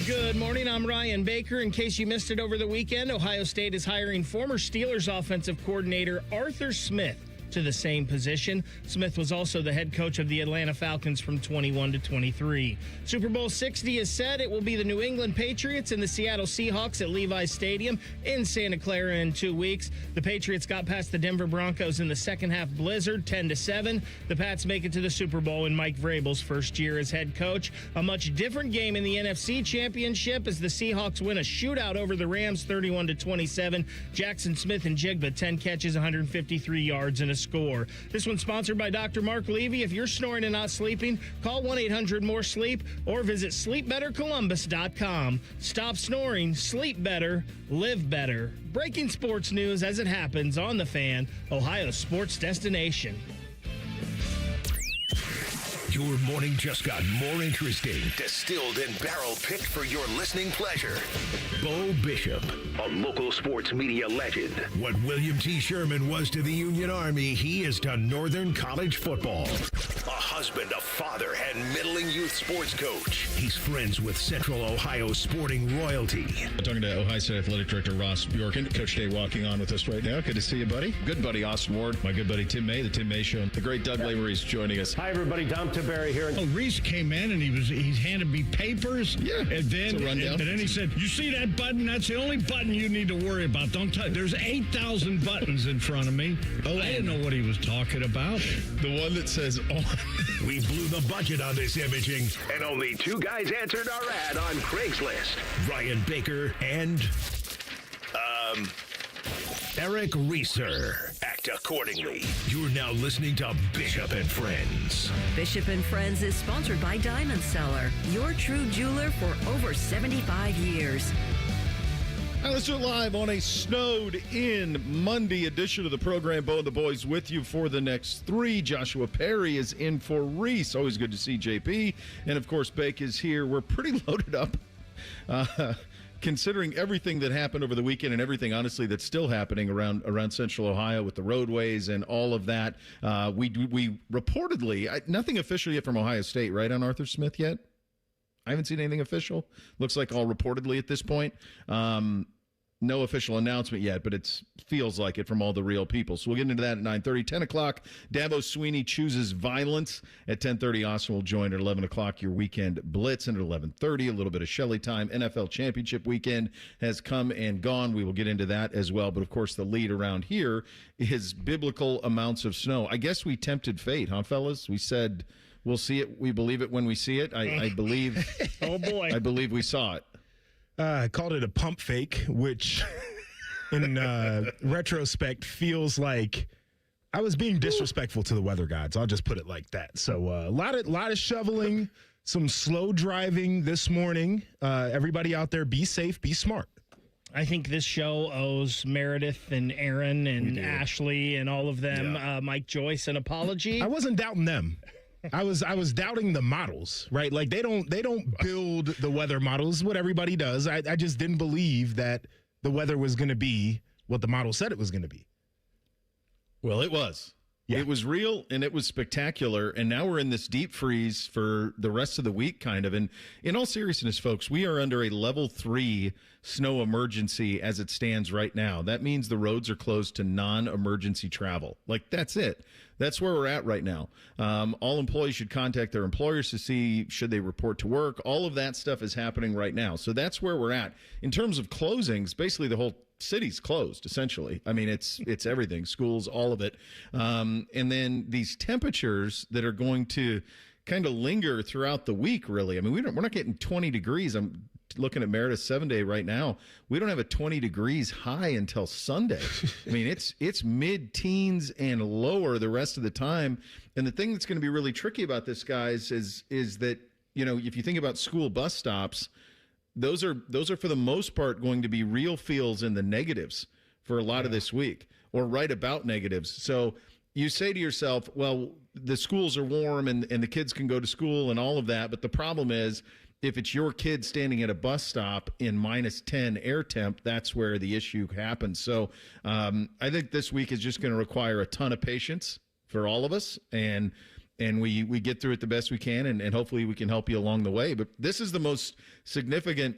Good morning, I'm Ryan Baker. In case you missed it over the weekend, Ohio State is hiring former Steelers offensive coordinator Arthur Smith to the same position. Smith was also the head coach of the Atlanta Falcons from 21 to 23. Super Bowl 60 is set. It will be the New England Patriots and the Seattle Seahawks at Levi's Stadium in Santa Clara in 2 weeks. The Patriots got past the Denver Broncos in the second half blizzard, 10-7. The Pats make it to the Super Bowl in Mike Vrabel's first year as head coach. A much different game in the NFC Championship as the Seahawks win a shootout over the Rams, 31 to 27. Jackson Smith and Jigba, 10 catches, 153 yards, and a score. This one's sponsored by Dr. Mark Levy. If you're snoring and not sleeping, call 1-800-MORE-SLEEP or visit sleepbettercolumbus.com. Stop snoring, sleep better, live better. Breaking sports news as it happens on The Fan, Ohio's sports destination. Your morning just got more interesting, distilled and barrel-picked for your listening pleasure. Bo Bishop, a local sports media legend. What William T. Sherman was to the Union Army, he is to Northern College football. A husband, a father, and middling youth sports coach. He's friends with Central Ohio sporting royalty. I'm talking to Ohio State Athletic Director Ross Bjorken. Coach Day walking on with us right now. Good to see you, buddy. Good buddy, Austin Ward. My good buddy Tim May, the Tim May Show. The great Doug Lavery's joining us. Hi, everybody. Dom Barry here. Oh, Reese came in and he handed me papers. Yeah, and then and then he said, "You see that button? That's the only button you need to worry about. Don't touch. There's 8,000 buttons in front of me." Oh, I didn't know what he was talking about. The one that says on. We blew the budget on this imaging, and only two guys answered our ad on Craigslist. Ryan Baker and Eric Reeser. Act accordingly. You're now listening to Bishop and Friends. Bishop and Friends is sponsored by Diamond Seller, your true jeweler for over 75 years. Now let's do it live on a snowed-in Monday edition of the program. Bo and the boys with you for the next three. Joshua Perry is in for Reese. Always good to see JP. And, of course, Bake is here. We're pretty loaded up. Considering everything that happened over the weekend and everything, honestly, that's still happening around Central Ohio with the roadways and all of that, we reportedly, nothing official yet from Ohio State, right, on Arthur Smith yet? I haven't seen anything official. Looks like all reportedly at this point. No official announcement yet, but it feels like it from all the real people. So we'll get into that at 9:30. 10 o'clock, Dabo Sweeney chooses violence. At 10:30, Austin will join at 11 o'clock, your weekend blitz. And at 11:30, a little bit of Shelley time. NFL Championship weekend has come and gone. We will get into that as well. But, of course, the lead around here is biblical amounts of snow. I guess we tempted fate, huh, fellas? We said we'll see it. We believe it when we see it. I believe. Oh, boy. I believe we saw it. I called it a pump fake, which in retrospect feels like I was being disrespectful to the weather gods. I'll just put it like that. So a lot of shoveling, some slow driving this morning. Everybody out there, be safe, be smart. I think this show owes Meredith and Aaron and Ashley and all of them, Mike Joyce, an apology. I wasn't doubting them. I was doubting the models, right? Like they don't build the weather models, what everybody does. I just didn't believe that the weather was going to be what the model said it was going to be. Well, it was. Yeah. It was real, and it was spectacular, and now we're in this deep freeze for the rest of the week, kind of. And in all seriousness, folks, we are under a level 3 snow emergency as it stands right now. That means the roads are closed to non-emergency travel. Like, that's it. That's where we're at right now. All employees should contact their employers to see should they report to work. All of that stuff is happening right now. So that's where we're at. In terms of closings, basically the whole city's closed, essentially. I mean, it's everything, schools, all of it. And then these temperatures that are going to kind of linger throughout the week, really. I mean, we're not getting 20 degrees. I'm looking at Meredith's 7-day right now. We don't have a 20 degrees high until Sunday. I mean, it's mid-teens and lower the rest of the time. And the thing that's going to be really tricky about this, guys, is that, you know, if you think about school bus stops, those are for the most part going to be real feels in the negatives for a lot of this week, or right about negatives. So you say to yourself, well, the schools are warm and the kids can go to school and all of that. But the problem is, if it's your kid standing at a bus stop in -10 air temp, that's where the issue happens. So I think this week is just going to require a ton of patience for all of us. And and we get through it the best we can, and hopefully we can help you along the way. But this is the most significant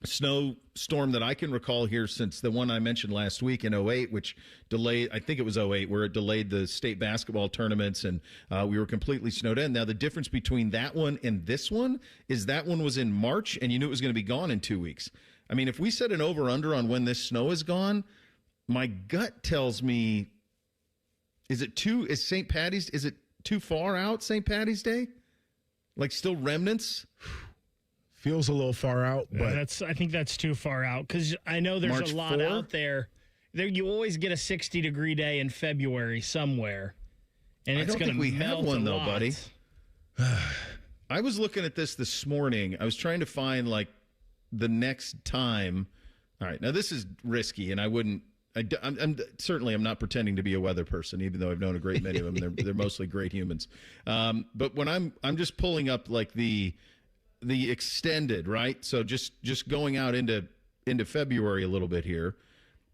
snowstorm that I can recall here since the one I mentioned last week in 08, which delayed, I think it was 08, where it delayed the state basketball tournaments, and we were completely snowed in. Now, the difference between that one and this one is that one was in March, and you knew it was going to be gone in 2 weeks. I mean, if we set an over-under on when this snow is gone, my gut tells me, is St. Patty's, is it too far out, St. Patty's Day? Like still remnants? Feels a little far out, but I think that's too far out because I know there's March a lot 4? out there. You always get a 60-degree day in February somewhere, and it's going to melt. I don't think we have one though, buddy. I was looking at this morning. I was trying to find like the next time. All right, now this is risky, and I'm not pretending to be a weather person, even though I've known a great many of them. They're mostly great humans. But when I'm just pulling up like the extended, right? So just going out into February a little bit here.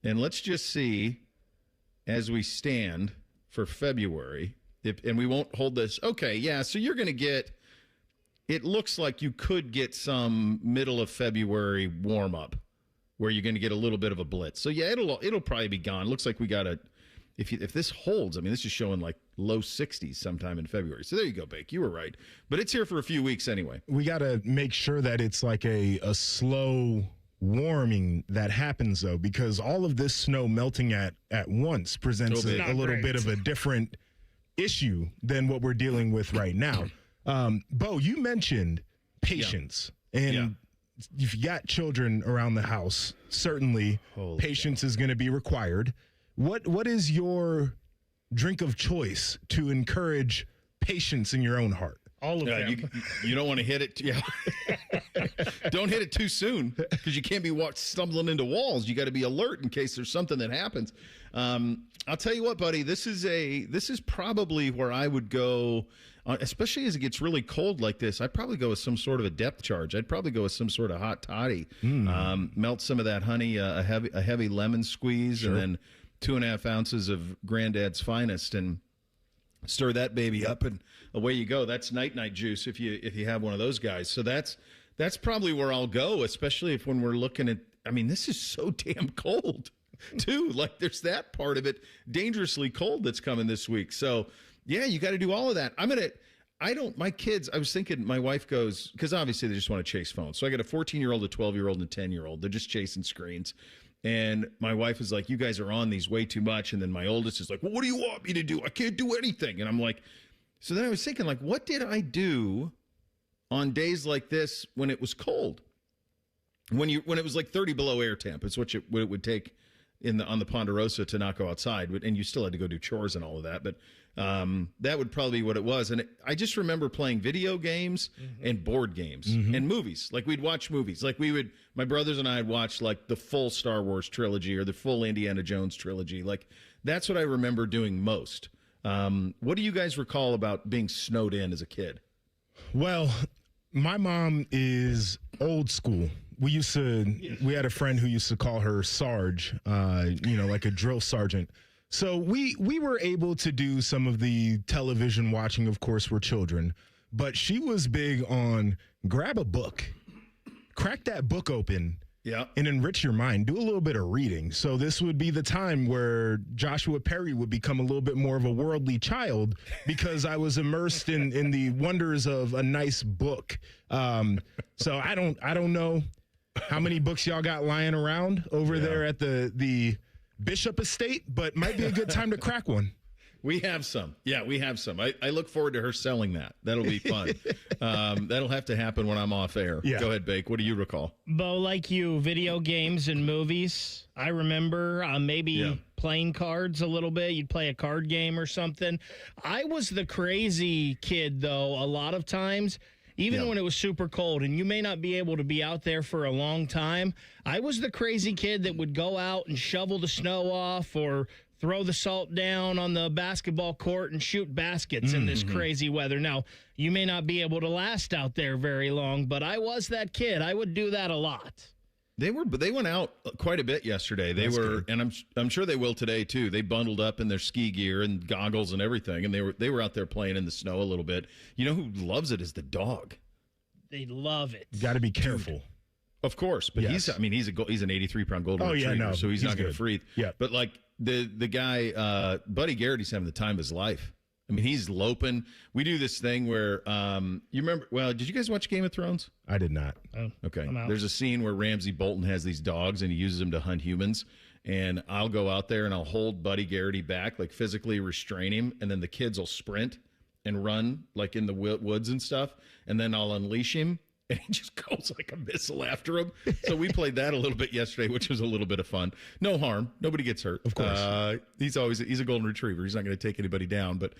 And let's just see as we stand for February, and we won't hold this. Okay, yeah, so you're going to get, it looks like you could get some middle of February warm up where you're going to get a little bit of a blitz. So yeah, it'll probably be gone. Looks like we got if this holds, I mean, this is showing like low 60s sometime in February. So there you go, Bake. You were right. But it's here for a few weeks anyway. We got to make sure that it's like a slow warming that happens, though, because all of this snow melting at once presents a little bit of a different issue than what we're dealing with right now. Bo, you mentioned patience. Yeah. And if you got children around the house, certainly patience is going to be required. What is your drink of choice to encourage patience in your own heart? All of them. You don't want to hit it. Yeah. Don't hit it too soon because you can't be stumbling into walls. You got to be alert in case there's something that happens. I'll tell you what, buddy. This is probably where I would go, especially as it gets really cold like this. I'd probably go with some sort of a depth charge. I'd probably go with some sort of hot toddy. Melt some of that honey, a heavy lemon squeeze, and then 2.5 ounces of Granddad's Finest, and stir that baby up, and away you go. That's night juice if you have one of those guys. So that's probably where I'll go, especially when we're looking at. I mean, this is so damn cold, too. Like there's that part of it, dangerously cold that's coming this week. So yeah, you got to do all of that. My kids. I was thinking, my wife goes, because obviously they just want to chase phones. So I got a 14-year-old, a 12-year-old, and a 10-year-old. They're just chasing screens. And my wife is like, you guys are on these way too much. And then my oldest is like, well, what do you want me to do? I can't do anything. And I'm like, so then I was thinking, like, what did I do on days like this when it was cold? When it was like 30 below air temp, it's what it would take on the Ponderosa to not go outside. And you still had to go do chores and all of that. But that would probably be what it was. And I just remember playing video games and board games and movies. Like we'd watch movies. Like my brothers and I would watch like the full Star Wars trilogy or the full Indiana Jones trilogy. Like that's what I remember doing most. What do you guys recall about being snowed in as a kid? Well, my mom is old school. We had a friend who used to call her Sarge, like a drill sergeant. So we were able to do some of the television watching. Of course, we're children, but she was big on grab a book, crack that book open, and enrich your mind. Do a little bit of reading. So this would be the time where Joshua Perry would become a little bit more of a worldly child because I was immersed in the wonders of a nice book. So I don't know how many books y'all got lying around over there at the Bishop Estate, but might be a good time to crack one. We have some. Yeah, we have some. I look forward to her selling that. That'll be fun. That'll have to happen when I'm off air. Yeah. Go ahead, Bake. What do you recall? Bo, like you, video games and movies. I remember playing cards a little bit. You'd play a card game or something. I was the crazy kid, though, a lot of times. Even when it was super cold, and you may not be able to be out there for a long time, I was the crazy kid that would go out and shovel the snow off or throw the salt down on the basketball court and shoot baskets in this crazy weather. Now, you may not be able to last out there very long, but I was that kid. I would do that a lot. They went out quite a bit yesterday. They were, and I'm sure they will today too. They bundled up in their ski gear and goggles and everything, and they were out there playing in the snow a little bit. You know who loves it is the dog. They love it. Got to be careful. Of course, but yes. he's an 83-pound golden retriever, so he's not going to freeze. Yeah, but like the guy, Buddy Garrett, he's having the time of his life. I mean, he's loping. We do this thing where, you remember, well, did you guys watch Game of Thrones? I did not. Oh, okay. There's a scene where Ramsay Bolton has these dogs and he uses them to hunt humans. And I'll go out there and I'll hold Buddy Garrity back, like physically restrain him. And then the kids will sprint and run like in the woods and stuff. And then I'll unleash him. And he just goes like a missile after him. So we played that a little bit yesterday, which was a little bit of fun. No harm. Nobody gets hurt. Of course. He's a golden retriever. He's not going to take anybody down, but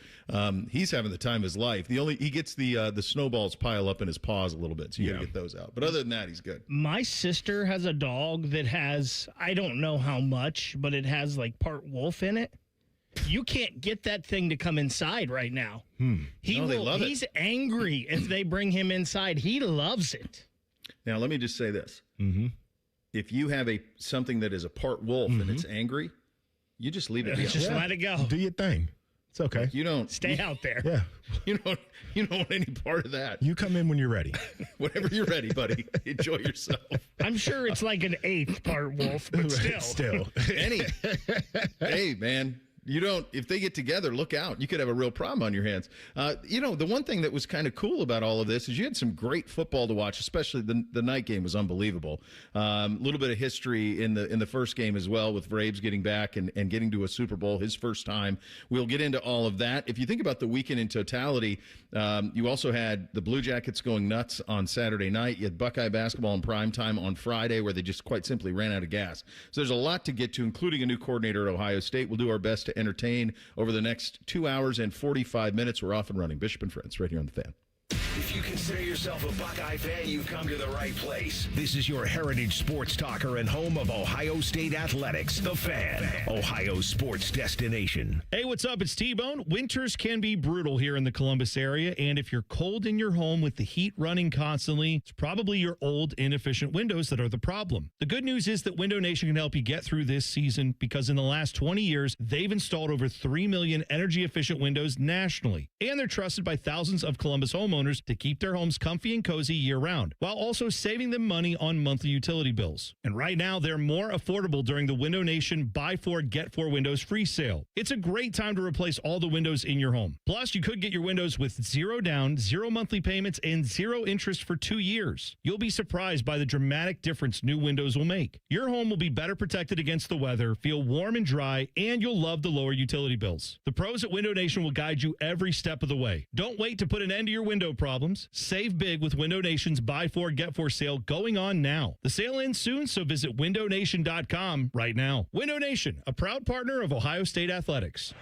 he's having the time of his life. He gets the snowballs pile up in his paws a little bit, so you got to get those out. But other than that, he's good. My sister has a dog that has, I don't know how much, but it has like part wolf in it. You can't get that thing to come inside right now. He's angry if they bring him inside. He loves it. Now, let me just say this. Mm-hmm. If you have something that is a part wolf and it's angry, you just leave it be. Just let it go. Do your thing. It's okay. Like you don't stay out there. Yeah. You don't want any part of that. You come in when you're ready. Whenever you're ready, buddy. Enjoy yourself. I'm sure it's like an 8th part wolf, but still. Hey, man. If they get together, look out. You could have a real problem on your hands. The one thing that was kind of cool about all of this is you had some great football to watch, especially the night game was unbelievable. A little bit of history in the first game as well with Braves getting back and getting to a Super Bowl, his first time. We'll get into all of that. If you think about the weekend in totality, you also had the Blue Jackets going nuts on Saturday night. You had Buckeye basketball in prime time on Friday where they just quite simply ran out of gas. So there's a lot to get to, including a new coordinator at Ohio State. We'll do our best to entertain over the next 2 hours and 45 minutes. We're off and running. Bishop and Friends, right here on The Fan. If you consider yourself a Buckeye fan, you've come to the right place. This is your heritage sports talker and home of Ohio State Athletics, The Fan, Ohio sports destination. Hey, what's up? It's T-Bone. Winters can be brutal here in the Columbus area, and if you're cold in your home with the heat running constantly, it's probably your old, inefficient windows that are the problem. The good news is that Window Nation can help you get through this season because in the last 20 years, they've installed over 3 million energy-efficient windows nationally, and they're trusted by thousands of Columbus homeowners to keep their homes comfy and cozy year-round, while also saving them money on monthly utility bills. And right now, they're more affordable during the Window Nation Buy 4, Get 4 Windows free sale. It's a great time to replace all the windows in your home. Plus, you could get your windows with 0 down, 0 monthly payments, and 0 interest for 2 years. You'll be surprised by the dramatic difference new windows will make. Your home will be better protected against the weather, feel warm and dry, and you'll love the lower utility bills. The pros at Window Nation will guide you every step of the way. Don't wait to put an end to your window problems. Save big with Window Nation's Buy 4, Get 4 sale going on now. The sale ends soon, so visit windownation.com right now. Window Nation, a proud partner of Ohio State Athletics.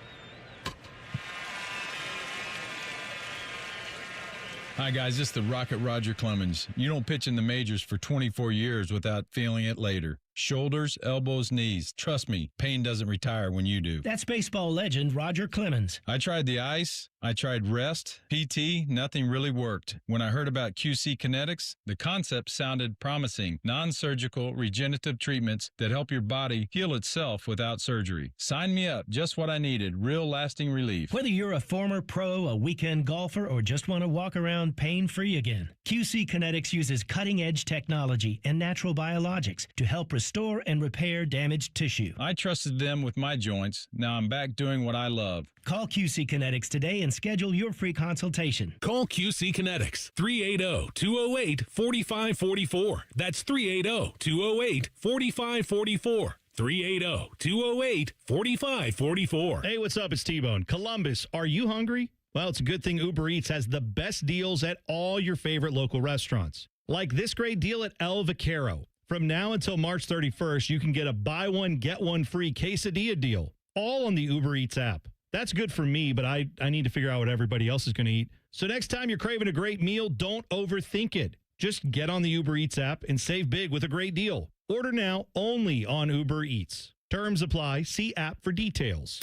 Hi, guys. This is the Rocket Roger Clemens. You don't pitch in the majors for 24 years without feeling it later. Shoulders, elbows, knees. Trust me, pain doesn't retire when you do. That's baseball legend Roger Clemens. I tried the ice. I tried rest, PT, nothing really worked. When I heard about QC Kinetics, the concept sounded promising. Non-surgical regenerative treatments that help your body heal itself without surgery. Sign me up. Just what I needed. Real lasting relief. Whether you're a former pro, a weekend golfer, or just want to walk around pain-free again, QC Kinetics uses cutting-edge technology and natural biologics to help restore and repair damaged tissue. I trusted them with my joints. Now I'm back doing what I love. Call QC Kinetics today and schedule your free consultation. Call QC Kinetics, 380-208-4544. That's 380-208-4544. 380-208-4544. Hey, what's up? It's T-Bone. Columbus, are you hungry? Well, it's a good thing Uber Eats has the best deals at all your favorite local restaurants. Like this great deal at El Vaquero. From now until March 31st, you can get a buy one, get one free quesadilla deal, all on the Uber Eats app. That's good for me, but I need to figure out what everybody else is going to eat. So next time you're craving a great meal, don't overthink it. Just get on the Uber Eats app and save big with a great deal. Order now only on Uber Eats. Terms apply. See app for details.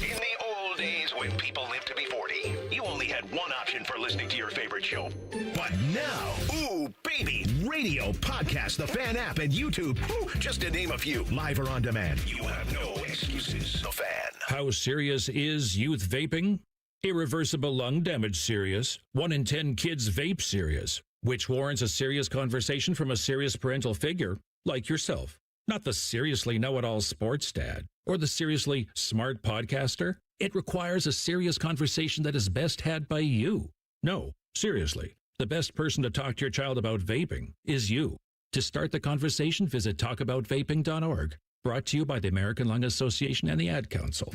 In the old days when people lived to be 40, you only had one option for listening to your favorite show. But now, ooh, baby, radio, podcast, the Fan app, and YouTube, just to name a few, live or on demand. You have no excuses. The Fan. How serious is youth vaping? Irreversible lung damage serious. 1 in 10 kids vape serious, which warrants a serious conversation from a serious parental figure like yourself. Not the seriously know-it-all sports dad or the seriously smart podcaster. It requires a serious conversation that is best had by you. No, seriously, the best person to talk to your child about vaping is you. To start the conversation, visit talkaboutvaping.org. Brought to you by the American Lung Association and the Ad Council.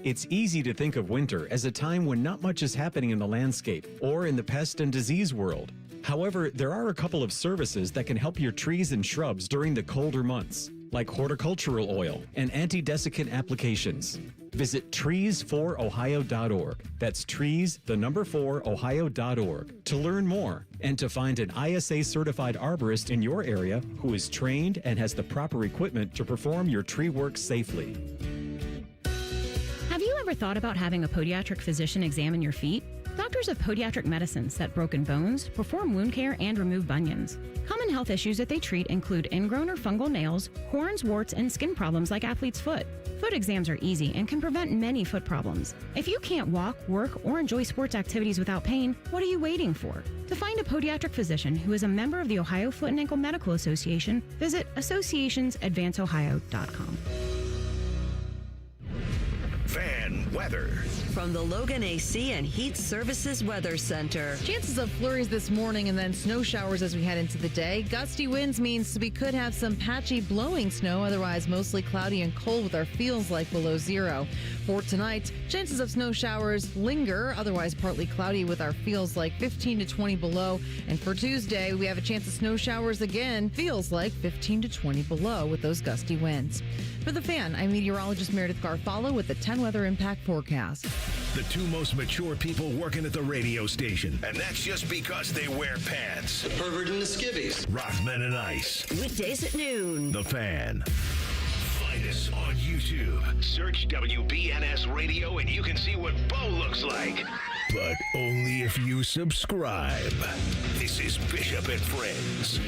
It's easy to think of winter as a time when not much is happening in the landscape or in the pest and disease world. However, there are a couple of services that can help your trees and shrubs during the colder months, like horticultural oil and anti-desiccant applications. Visit trees4ohio.org. That's trees4ohio.org to learn more and to find an ISA-certified arborist in your area who is trained and has the proper equipment to perform your tree work safely. Have you ever thought about having a podiatric physician examine your feet? Doctors of Podiatric Medicine set broken bones, perform wound care, and remove bunions. Common health issues that they treat include ingrown or fungal nails, corns, warts, and skin problems like athlete's foot. Foot exams are easy and can prevent many foot problems. If you can't walk, work, or enjoy sports activities without pain, what are you waiting for? To find a podiatric physician who is a member of the Ohio Foot and Ankle Medical Association, visit associationsadvanceohio.com. Fan weather. From the Logan AC and Heat Services Weather Center. Chances of flurries this morning and then snow showers as we head into the day. Gusty winds means we could have some patchy blowing snow, otherwise mostly cloudy and cold with our feels like below zero. For tonight, chances of snow showers linger, otherwise partly cloudy with our feels like 15 to 20 below. And for Tuesday, we have a chance of snow showers again, feels like 15 to 20 below with those gusty winds. For the Fan, I'm meteorologist Meredith Garfalo with the 10 Weather Impact Forecast. The two most mature people working at the radio station, and that's just because they wear pants. The pervert and the skivvies. Rockman and Ice. Weekdays at noon. The Fan. Find us on YouTube. Search WBNS Radio and you can see what Bo looks like. But only if you subscribe. This is Bishop and Friends.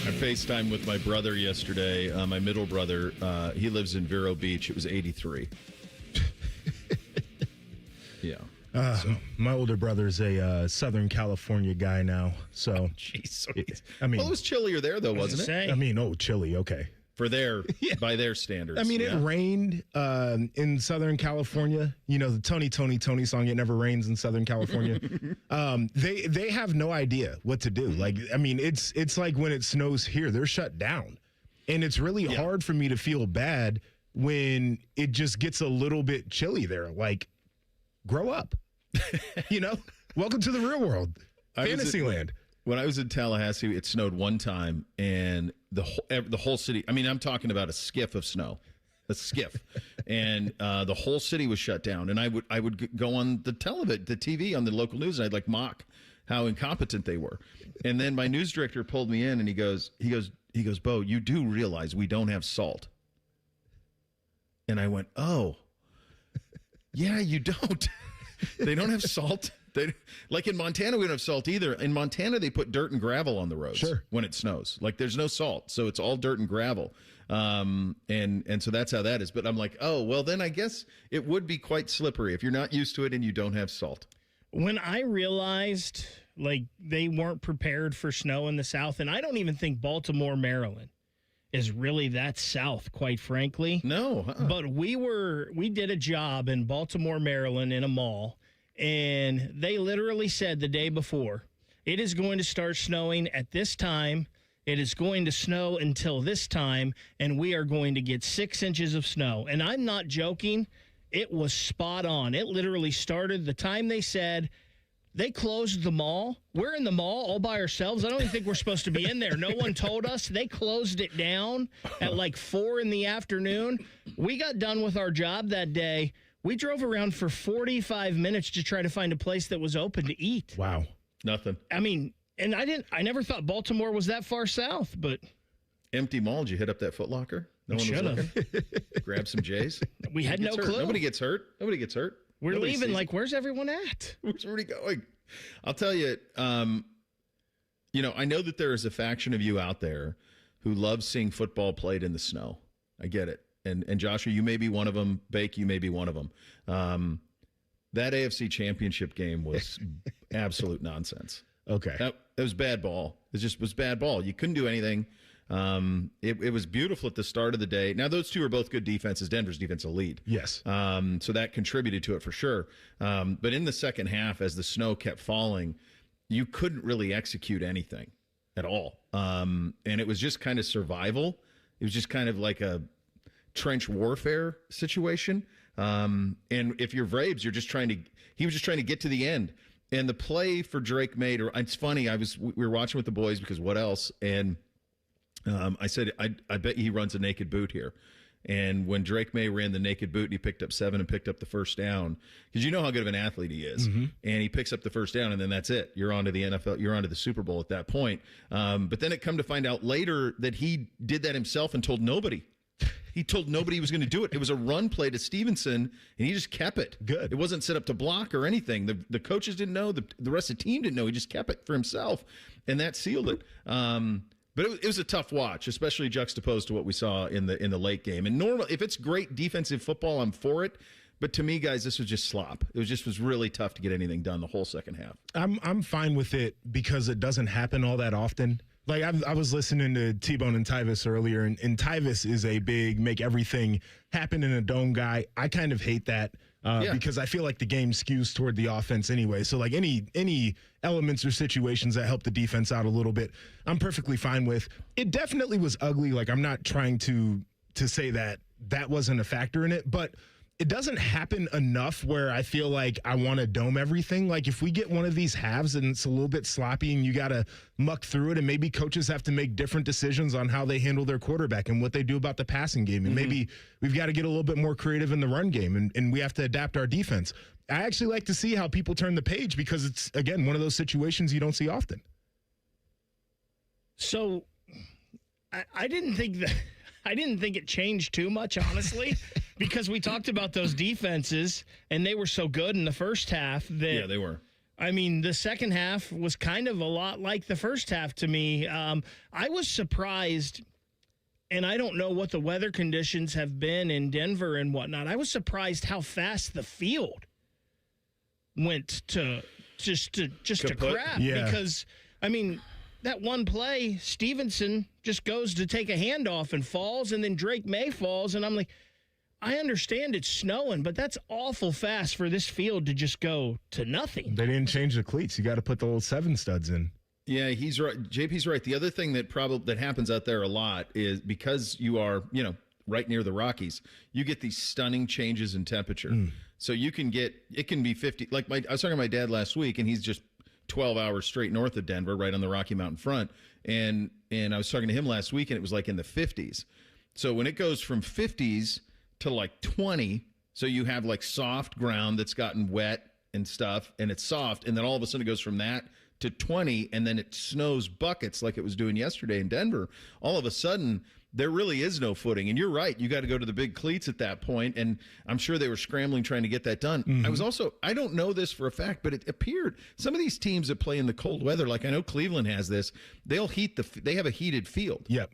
I FaceTimed with my brother yesterday, my middle brother. He lives in Vero Beach. It was 83. Yeah. My older brother's a Southern California guy now. So, jeez. I mean, well, it was chillier there, though, wasn't it? I mean, chilly. Okay. For their, by their standards. I mean, it rained in Southern California. You know, the Tony song, It Never Rains in Southern California. They have no idea what to do. Like, I mean, it's like when it snows here, they're shut down. And it's really hard for me to feel bad when it just gets a little bit chilly there. Like, grow up. You know? Welcome to the real world. Fantasyland. When I was in Tallahassee, it snowed one time, and the whole city. I mean, I'm talking about a skiff of snow, and the whole city was shut down. And I would go on the TV on the local news, and I'd like mock how incompetent they were. And then my news director pulled me in, and he goes, Bo, you do realize we don't have salt. And I went, oh, yeah, you don't. They don't have salt. Like in Montana, we don't have salt either. In Montana, they put dirt and gravel on the roads when it snows. Like there's no salt, so it's all dirt and gravel. And so that's how that is. But I'm like, oh, well, then I guess it would be quite slippery if you're not used to it and you don't have salt. When I realized like they weren't prepared for snow in the South, and I don't even think Baltimore, Maryland is really that south, quite frankly. No. But we did a job in Baltimore, Maryland in a mall. And they literally said the day before, it is going to start snowing at this time. It is going to snow until this time, and we are going to get 6 inches of snow. And I'm not joking. It was spot on. It literally started the time they said. They closed the mall. We're in the mall all by ourselves. I don't even think we're supposed to be in there. No one told us. They closed it down at like 4 p.m. We got done with our job that day. We drove around for 45 minutes to try to find a place that was open to eat. Wow. Nothing. I mean, and I never thought Baltimore was that far south, but. Empty mall. Did you hit up that Foot Locker? No one was looking. Grab some J's. We had no clue. Nobody gets hurt. We're Nobody leaving. sees Like, where's everyone at? Where's everybody going? I'll tell you, I know that there is a faction of you out there who loves seeing football played in the snow. I get it. And Joshua, you may be one of them. Bake, you may be one of them. That AFC Championship game was absolute nonsense. Okay. That was bad ball. It just was bad ball. You couldn't do anything. It was beautiful at the start of the day. Now, those two are both good defenses. Denver's defense a lead. Yes. So that contributed to it for sure. But in the second half, as the snow kept falling, you couldn't really execute anything at all. And it was just kind of survival. It was just kind of like a trench warfare situation. And if you're Vrabes, he was just trying to get to the end. And the play for Drake made, it's funny, we were watching with the boys because what else? And I said, I bet he runs a naked boot here. And when Drake May ran the naked boot, he picked up 7 and picked up the first down, because you know how good of an athlete he is. Mm-hmm. And he picks up the first down, and then that's it. You're on to the NFL. You're on to the Super Bowl at that point. But then it come to find out later that he did that himself and told nobody. He told nobody he was going to do it. It was a run play to Stevenson, and he just kept it. Good. It wasn't set up to block or anything. The coaches didn't know. The rest of the team didn't know. He just kept it for himself, and that sealed it. But it was a tough watch, especially juxtaposed to what we saw in the late game. And if it's great defensive football, I'm for it. But to me, guys, this was just slop. It was really tough to get anything done the whole second half. I'm fine with it because it doesn't happen all that often. Like, I was listening to T-Bone and Tyvis earlier, and Tyvis is a big make everything happen in a dome guy. I kind of hate that because I feel like the game skews toward the offense anyway. So, like, any elements or situations that help the defense out a little bit, I'm perfectly fine with. It definitely was ugly. Like, I'm not trying to say that wasn't a factor in it, but it doesn't happen enough where I feel like I want to dome everything. Like, if we get one of these halves and it's a little bit sloppy and you got to muck through it, and maybe coaches have to make different decisions on how they handle their quarterback and what they do about the passing game. And maybe we've got to get a little bit more creative in the run game, and we have to adapt our defense. I actually like to see how people turn the page because it's, again, one of those situations you don't see often. So I didn't think it changed too much, honestly. Because we talked about those defenses, and they were so good in the first half that... Yeah, they were. I mean, the second half was kind of a lot like the first half to me. I was surprised, and I don't know what the weather conditions have been in Denver and whatnot. I was surprised how fast the field went to crap. Yeah. Because, I mean, that one play, Stevenson just goes to take a handoff and falls, and then Drake May falls, and I'm like... I understand it's snowing, but that's awful fast for this field to just go to nothing. They didn't change the cleats. You got to put the old 7 studs in. Yeah, he's right. JP's right. The other thing that happens out there a lot is because you are, right near the Rockies, you get these stunning changes in temperature. So it can be 50. Like I was talking to my dad last week, and he's just 12 hours straight north of Denver, right on the Rocky Mountain front. And I was talking to him last week, and it was like in the 50s. So when it goes from 50s to like 20, so you have like soft ground that's gotten wet and stuff, and it's soft, and then all of a sudden it goes from that to 20, and then it snows buckets like it was doing yesterday in Denver. All of a sudden, there really is no footing, and you're right. You got to go to the big cleats at that point, and I'm sure they were scrambling trying to get that done. Mm-hmm. I don't know this for a fact, but it appeared some of these teams that play in the cold weather, like I know Cleveland has this, they have a heated field. Yep.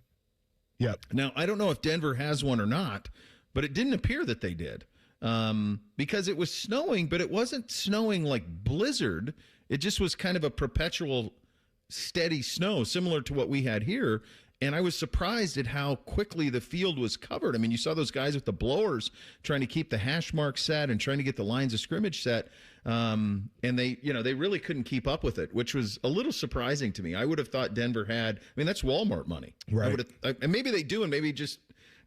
Now, I don't know if Denver has one or not, but it didn't appear that they did because it was snowing, but it wasn't snowing like blizzard. It just was kind of a perpetual steady snow, similar to what we had here. And I was surprised at how quickly the field was covered. I mean, you saw those guys with the blowers trying to keep the hash marks set and trying to get the lines of scrimmage set. And they really couldn't keep up with it, which was a little surprising to me. I would have thought Denver had, that's Walmart money. Right. And maybe they do, and maybe just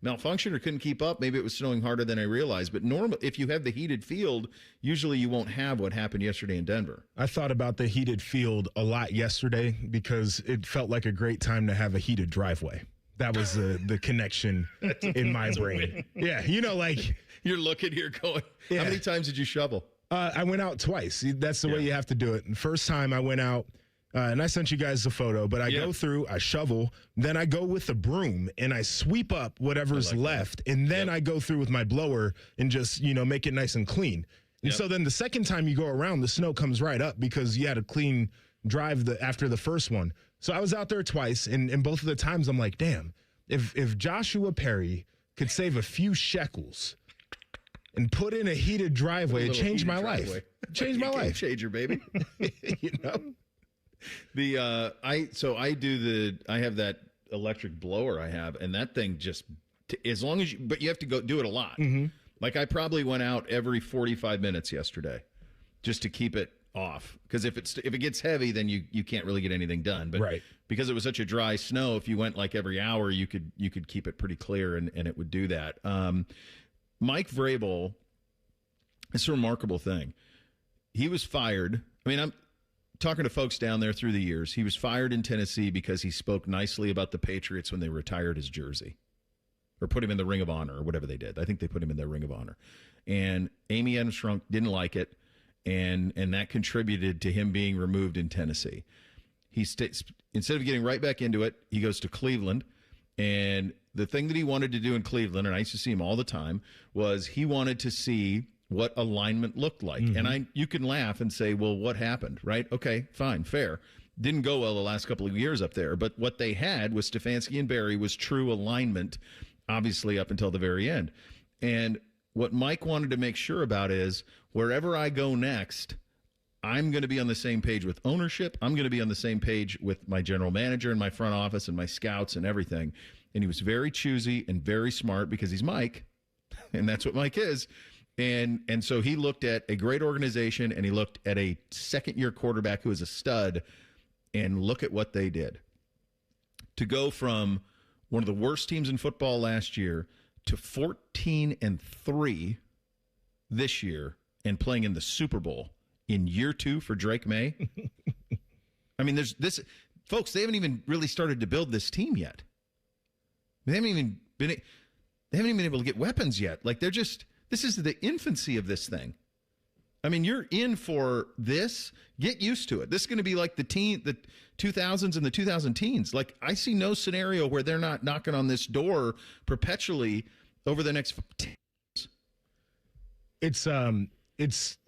malfunction or couldn't keep up. Maybe it was snowing harder than I realized. But if you have the heated field, usually you won't have what happened yesterday in Denver. I thought about the heated field a lot yesterday because it felt like a great time to have a heated driveway. That was the connection in my brain. Yeah, like you're looking here going, How many times did you shovel? I went out twice. That's the way you have to do it. And the first time I went out, and I sent you guys the photo, but I go through, I shovel, then I go with the broom and I sweep up whatever's left. And then I go through with my blower and just, make it nice and clean. And so then the second time you go around, the snow comes right up because you had a clean drive after the first one. So I was out there twice, and both of the times I'm like, damn, if Joshua Perry could save a few shekels and put in a heated driveway, it changed my life. Changed my life. Changer, baby. You know? I have that electric blower I have, and that thing just, as long as but you have to go do it a lot. Mm-hmm. Like I probably went out every 45 minutes yesterday just to keep it off. Because if it gets heavy, then you can't really get anything done. But because it was such a dry snow, if you went like every hour, you could keep it pretty clear, and it would do that. Mike Vrabel, it's a remarkable thing. He was fired. I mean, I'm talking to folks down there through the years. He was fired in Tennessee because he spoke nicely about the Patriots when they retired his jersey or put him in the Ring of Honor or whatever they did. I think they put him in their Ring of Honor. And Amy Adams-Strunk didn't like it, and that contributed to him being removed in Tennessee. Instead of getting right back into it, he goes to Cleveland, and the thing that he wanted to do in Cleveland, and I used to see him all the time, was he wanted to see what alignment looked like. Mm-hmm. And you can laugh and say, well, what happened, right? Okay, fine, fair. Didn't go well the last couple of years up there. But what they had with Stefanski and Barry was true alignment, obviously up until the very end. And what Mike wanted to make sure about is wherever I go next, I'm going to be on the same page with ownership. I'm going to be on the same page with my general manager and my front office and my scouts and everything. And he was very choosy and very smart because he's Mike, and that's what Mike is. And so he looked at a great organization, and he looked at a second-year quarterback who is a stud, and look at what they did. To go from one of the worst teams in football last year to 14-3 this year and playing in the Super Bowl in year 2 for Drake May. I mean, there's this, folks, they haven't even really started to build this team yet. They haven't even been able to get weapons yet. Like this is the infancy of this thing. I mean, you're in for this. Get used to it. This is going to be like the 2000s and the 2000 teens. Like, I see no scenario where they're not knocking on this door perpetually over the next 10 years. It's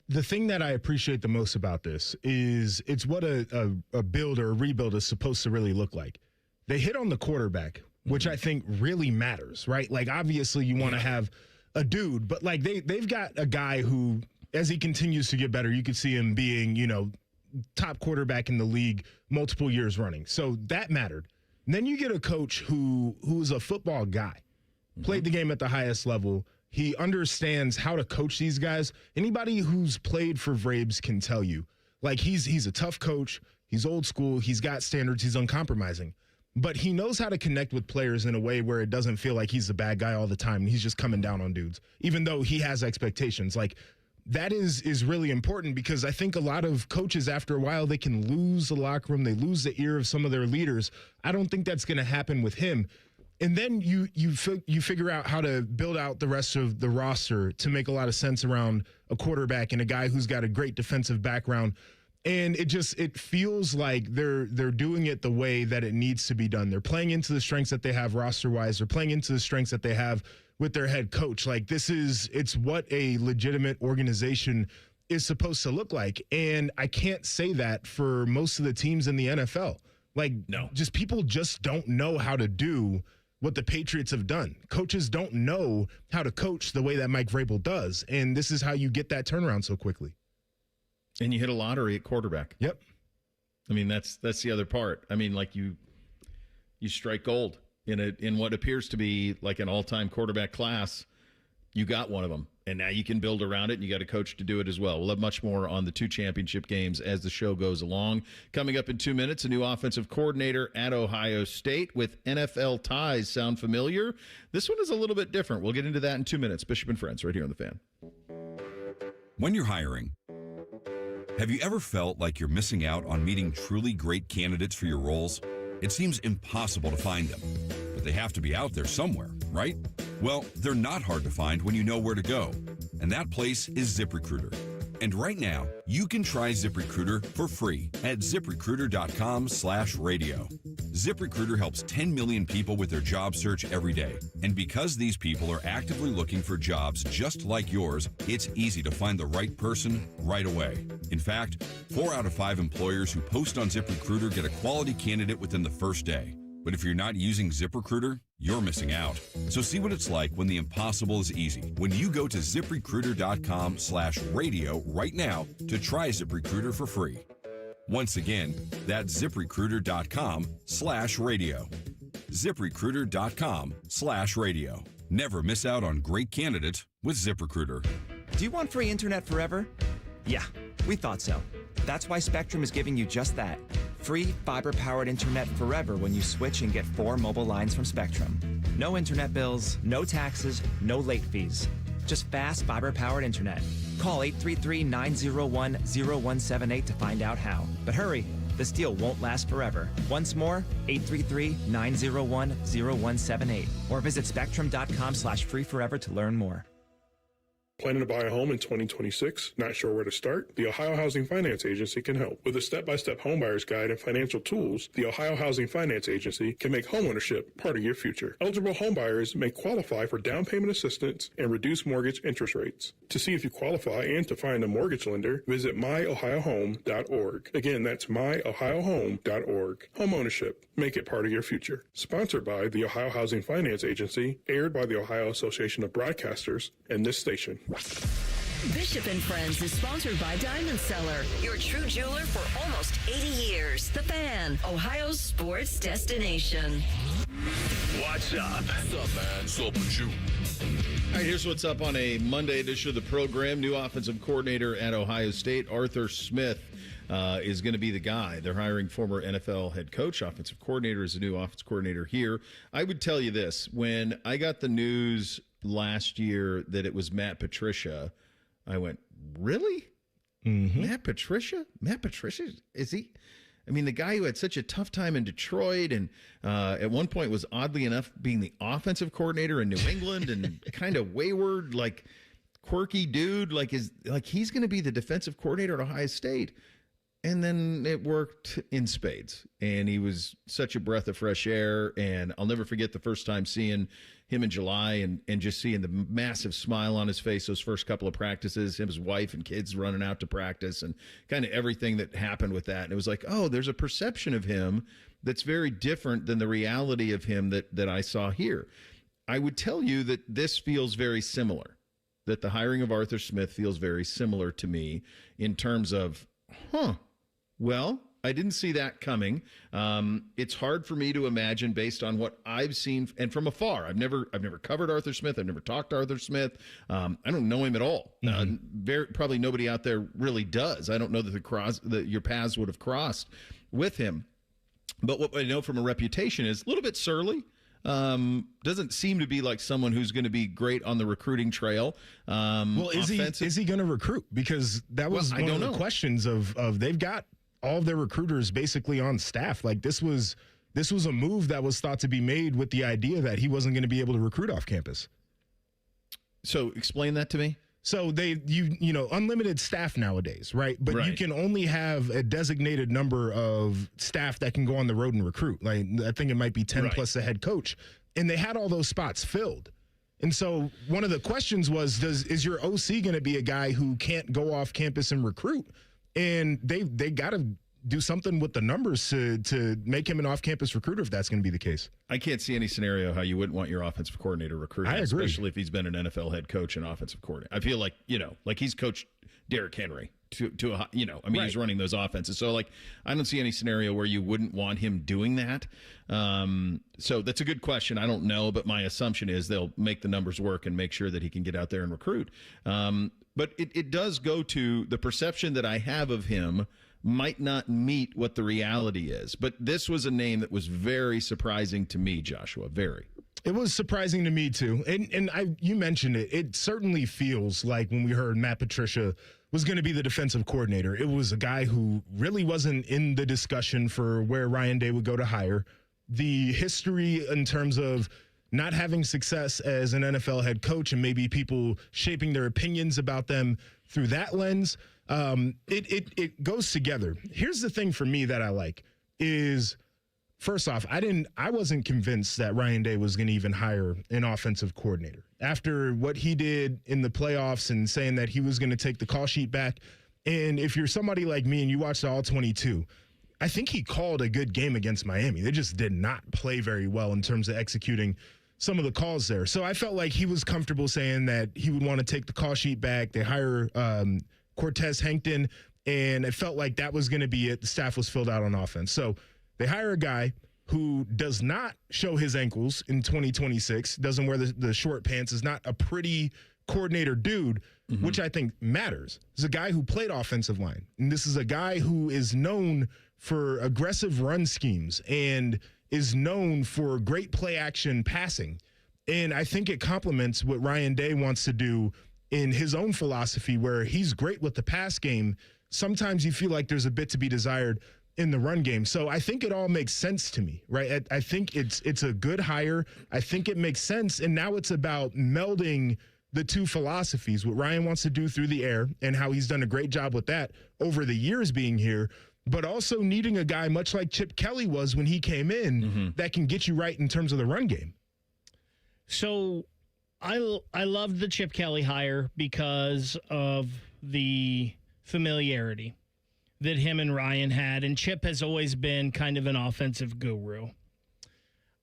the thing that I appreciate the most about this is it's what a build or a rebuild is supposed to really look like. They hit on the quarterback, which I think really matters, right? Like, obviously you want to have a dude, but like they've got a guy who, as he continues to get better, you could see him being, top quarterback in the league multiple years running. So that mattered. And then you get a coach who's a football guy, played the game at the highest level. He understands how to coach these guys. Anybody who's played for Vrabes can tell you, like, he's a tough coach. He's old school. He's got standards. He's uncompromising. But he knows how to connect with players in a way where it doesn't feel like he's the bad guy all the time and he's just coming down on dudes, even though he has expectations. Like, that is really important, because I think a lot of coaches, after a while, they can lose the locker room. They lose the ear of some of their leaders. I don't think that's going to happen with him. And then you figure out how to build out the rest of the roster to make a lot of sense around a quarterback and a guy who's got a great defensive background. And it feels like they're doing it the way that it needs to be done. They're playing into the strengths that they have roster-wise. They're playing into the strengths that they have with their head coach. Like, it's what a legitimate organization is supposed to look like. And I can't say that for most of the teams in the NFL. Like, no, just people just don't know how to do what the Patriots have done. Coaches don't know how to coach the way that Mike Vrabel does. And this is how you get that turnaround so quickly. And you hit a lottery at quarterback. Yep. I mean, that's the other part. I mean, like, you strike gold in what appears to be like an all-time quarterback class. You got one of them, and now you can build around it, and you got a coach to do it as well. We'll have much more on the 2 championship games as the show goes along. Coming up in 2 minutes, a new offensive coordinator at Ohio State with NFL ties. Sound familiar? This one is a little bit different. We'll get into that in 2 minutes. Bishop and Friends right here on The Fan. When you're hiring, have you ever felt like you're missing out on meeting truly great candidates for your roles? It seems impossible to find them, but they have to be out there somewhere, right? Well, they're not hard to find when you know where to go, and that place is ZipRecruiter. And right now, you can try ZipRecruiter for free at ZipRecruiter.com/radio. ZipRecruiter helps 10 million people with their job search every day. And because these people are actively looking for jobs just like yours, it's easy to find the right person right away. In fact, 4 out of 5 employers who post on ZipRecruiter get a quality candidate within the first day. But if you're not using ZipRecruiter, you're missing out. So see what it's like when the impossible is easy. When you go to ZipRecruiter.com/radio right now to try ZipRecruiter for free. Once again, that's ZipRecruiter.com/radio. ZipRecruiter.com/radio. Never miss out on great candidates with ZipRecruiter. Do you want free internet forever? Yeah, we thought so. That's why Spectrum is giving you just that. Free fiber-powered internet forever when you switch and get 4 mobile lines from Spectrum. No internet bills, no taxes, no late fees. Just fast fiber-powered internet. Call 833-901-0178 to find out how. But hurry, this deal won't last forever. Once more, 833-901-0178. Or visit spectrum.com/free forever to learn more. Planning to buy a home in 2026? Not sure where to start? The Ohio Housing Finance Agency can help. With a step-by-step homebuyer's guide and financial tools, the Ohio Housing Finance Agency can make homeownership part of your future. Eligible homebuyers may qualify for down payment assistance and reduced mortgage interest rates. To see if you qualify and to find a mortgage lender, visit myohiohome.org. Again, that's myohiohome.org. Homeownership. Make it part of your future. Sponsored by the Ohio Housing Finance Agency, aired by the Ohio Association of Broadcasters, and this station. Bishop and Friends is sponsored by Diamond Seller, your true jeweler for almost 80 years. The Fan, Ohio's sports destination. What's up? What's up, man? What's up with you? All right, here's what's up on a Monday edition of the program. New offensive coordinator at Ohio State, Arthur Smith, is going to be the guy. They're hiring former NFL head coach. Offensive coordinator is a new offensive coordinator here. I would tell you this. When I got the news last year that it was Matt Patricia, I went, really? Matt Patricia? Matt Patricia? Is he? I mean, the guy who had such a tough time in Detroit and at one point was oddly enough being the offensive coordinator in New England and kind of wayward, like quirky dude, like he's going to be the defensive coordinator at Ohio State. And then it worked in spades, and he was such a breath of fresh air. And I'll never forget the first time seeing him in July and just seeing the massive smile on his face those first couple of practices, him, his wife and kids running out to practice and kind of everything that happened with that. And it was like, oh, there's a perception of him that's very different than the reality of him that I saw here. I would tell you that this feels very similar, that the hiring of Arthur Smith feels very similar to me in terms of, well, I didn't see that coming. It's hard for me to imagine based on what I've seen and from afar. I've never covered Arthur Smith. I've never talked to Arthur Smith. I don't know him at all. Probably nobody out there really does. I don't know that your paths would have crossed with him. But what I know from a reputation is a little bit surly. Doesn't seem to be like someone who's going to be great on the recruiting trail. Well, is he going to recruit? Because that was one of the questions of they've got all of their recruiters basically on staff. Like this was a move that was thought to be made with the idea that he wasn't going to be able to recruit off campus. So explain that to me. So you know, unlimited staff nowadays, right? But you can only have a designated number of staff that can go on the road and recruit. Like I think it might be 10 plus the head coach. And they had all those spots filled. And so one of the questions was, is your OC going to be a guy who can't go off campus and recruit? And they got to do something with the numbers to make him an off-campus recruiter if that's going to be the case. I can't see any scenario how you wouldn't want your offensive coordinator recruiting, I agree. Especially if he's been an NFL head coach and offensive coordinator. I feel like, like he's coached Derrick Henry to a, he's running those offenses. So like, I don't see any scenario where you wouldn't want him doing that. So that's a good question. I don't know, but my assumption is they'll make the numbers work and make sure that he can get out there and recruit. But it does go to the perception that I have of him might not meet what the reality is. But this was a name that was very surprising to me, Joshua, very. It was surprising to me, too. And you mentioned it. It certainly feels like when we heard Matt Patricia was going to be the defensive coordinator, it was a guy who really wasn't in the discussion for where Ryan Day would go to hire. The history in terms of not having success as an NFL head coach and maybe people shaping their opinions about them through that lens, it goes together. Here's the thing for me that I like is first off, I wasn't convinced that Ryan Day was going to even hire an offensive coordinator. After what he did in the playoffs and saying that he was going to take the call sheet back, and if you're somebody like me and you watched all 22, I think he called a good game against Miami. They just did not play very well in terms of executing some of the calls there. So I felt like he was comfortable saying that he would want to take the call sheet back. They hire Cortez Hankton, and it felt like that was going to be it. The staff was filled out on offense. So they hire a guy who does not show his ankles in 2026, doesn't wear the short pants, is not a pretty coordinator dude, which I think matters. This is a guy who played offensive line. And this is a guy who is known for aggressive run schemes and is known for great play action passing. And I think it complements what Ryan Day wants to do in his own philosophy, where he's great with the pass game. Sometimes you feel like there's a bit to be desired in the run game. So I think it all makes sense to me, right? I think it's a good hire. I think it makes sense. And now it's about melding the two philosophies, what Ryan wants to do through the air and how he's done a great job with that over the years being here, but also needing a guy much like Chip Kelly was when he came in that can get you right in terms of the run game. So I loved the Chip Kelly hire because of the familiarity that him and Ryan had, and Chip has always been kind of an offensive guru.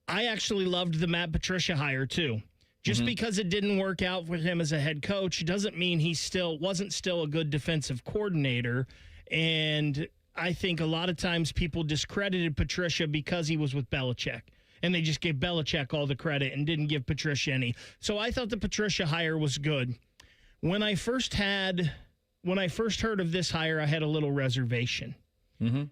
I actually loved the Matt Patricia hire too. Just because it didn't work out for him as a head coach doesn't mean he wasn't still a good defensive coordinator. And I think a lot of times people discredited Patricia because he was with Belichick, and they just gave Belichick all the credit and didn't give Patricia any. So I thought the Patricia hire was good. When I first heard of this hire, I had a little reservation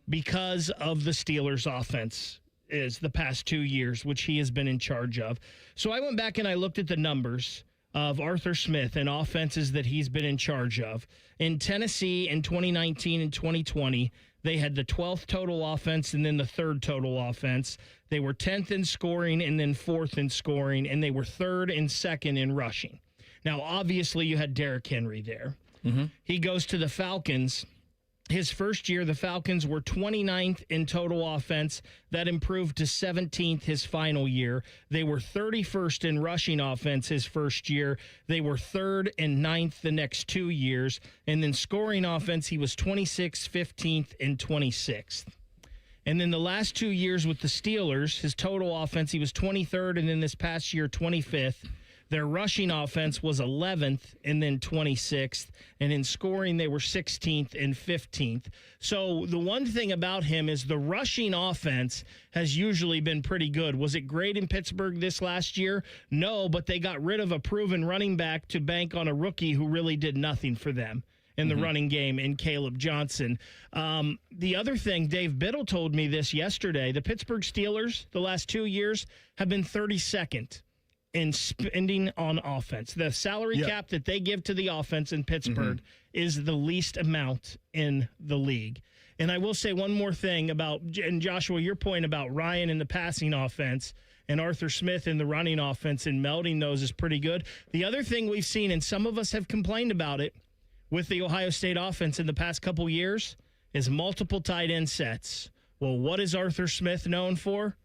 because of the Steelers' offense is the past 2 years, which he has been in charge of. So I went back and I looked at the numbers of Arthur Smith and offenses that he's been in charge of. In Tennessee in 2019 and 2020, they had the 12th total offense and then the 3rd total offense. They were 10th in scoring and then 4th in scoring, and they were 3rd and 2nd in rushing. Now, obviously, you had Derrick Henry there. He goes to the Falcons. His first year, the Falcons were 29th in total offense. That improved to 17th his final year. They were 31st in rushing offense his first year. They were 3rd and 9th the next 2 years. And then scoring offense, he was 26th, 15th, and 26th. And then the last 2 years with the Steelers, his total offense, he was 23rd, and then this past year, 25th. Their rushing offense was 11th and then 26th. And in scoring, they were 16th and 15th. So the one thing about him is the rushing offense has usually been pretty good. Was it great in Pittsburgh this last year? No, but they got rid of a proven running back to bank on a rookie who really did nothing for them in the running game in Caleb Johnson. The other thing, Dave Biddle told me this yesterday, the Pittsburgh Steelers the last 2 years have been 32nd in spending on offense. The salary cap that they give to the offense in Pittsburgh is the least amount in the league. And I will say one more thing about, and Joshua, your point about Ryan in the passing offense and Arthur Smith in the running offense and melding those is pretty good. The other thing we've seen, and some of us have complained about it with the Ohio State offense in the past couple years, is multiple tight end sets. Well, what is Arthur Smith known for?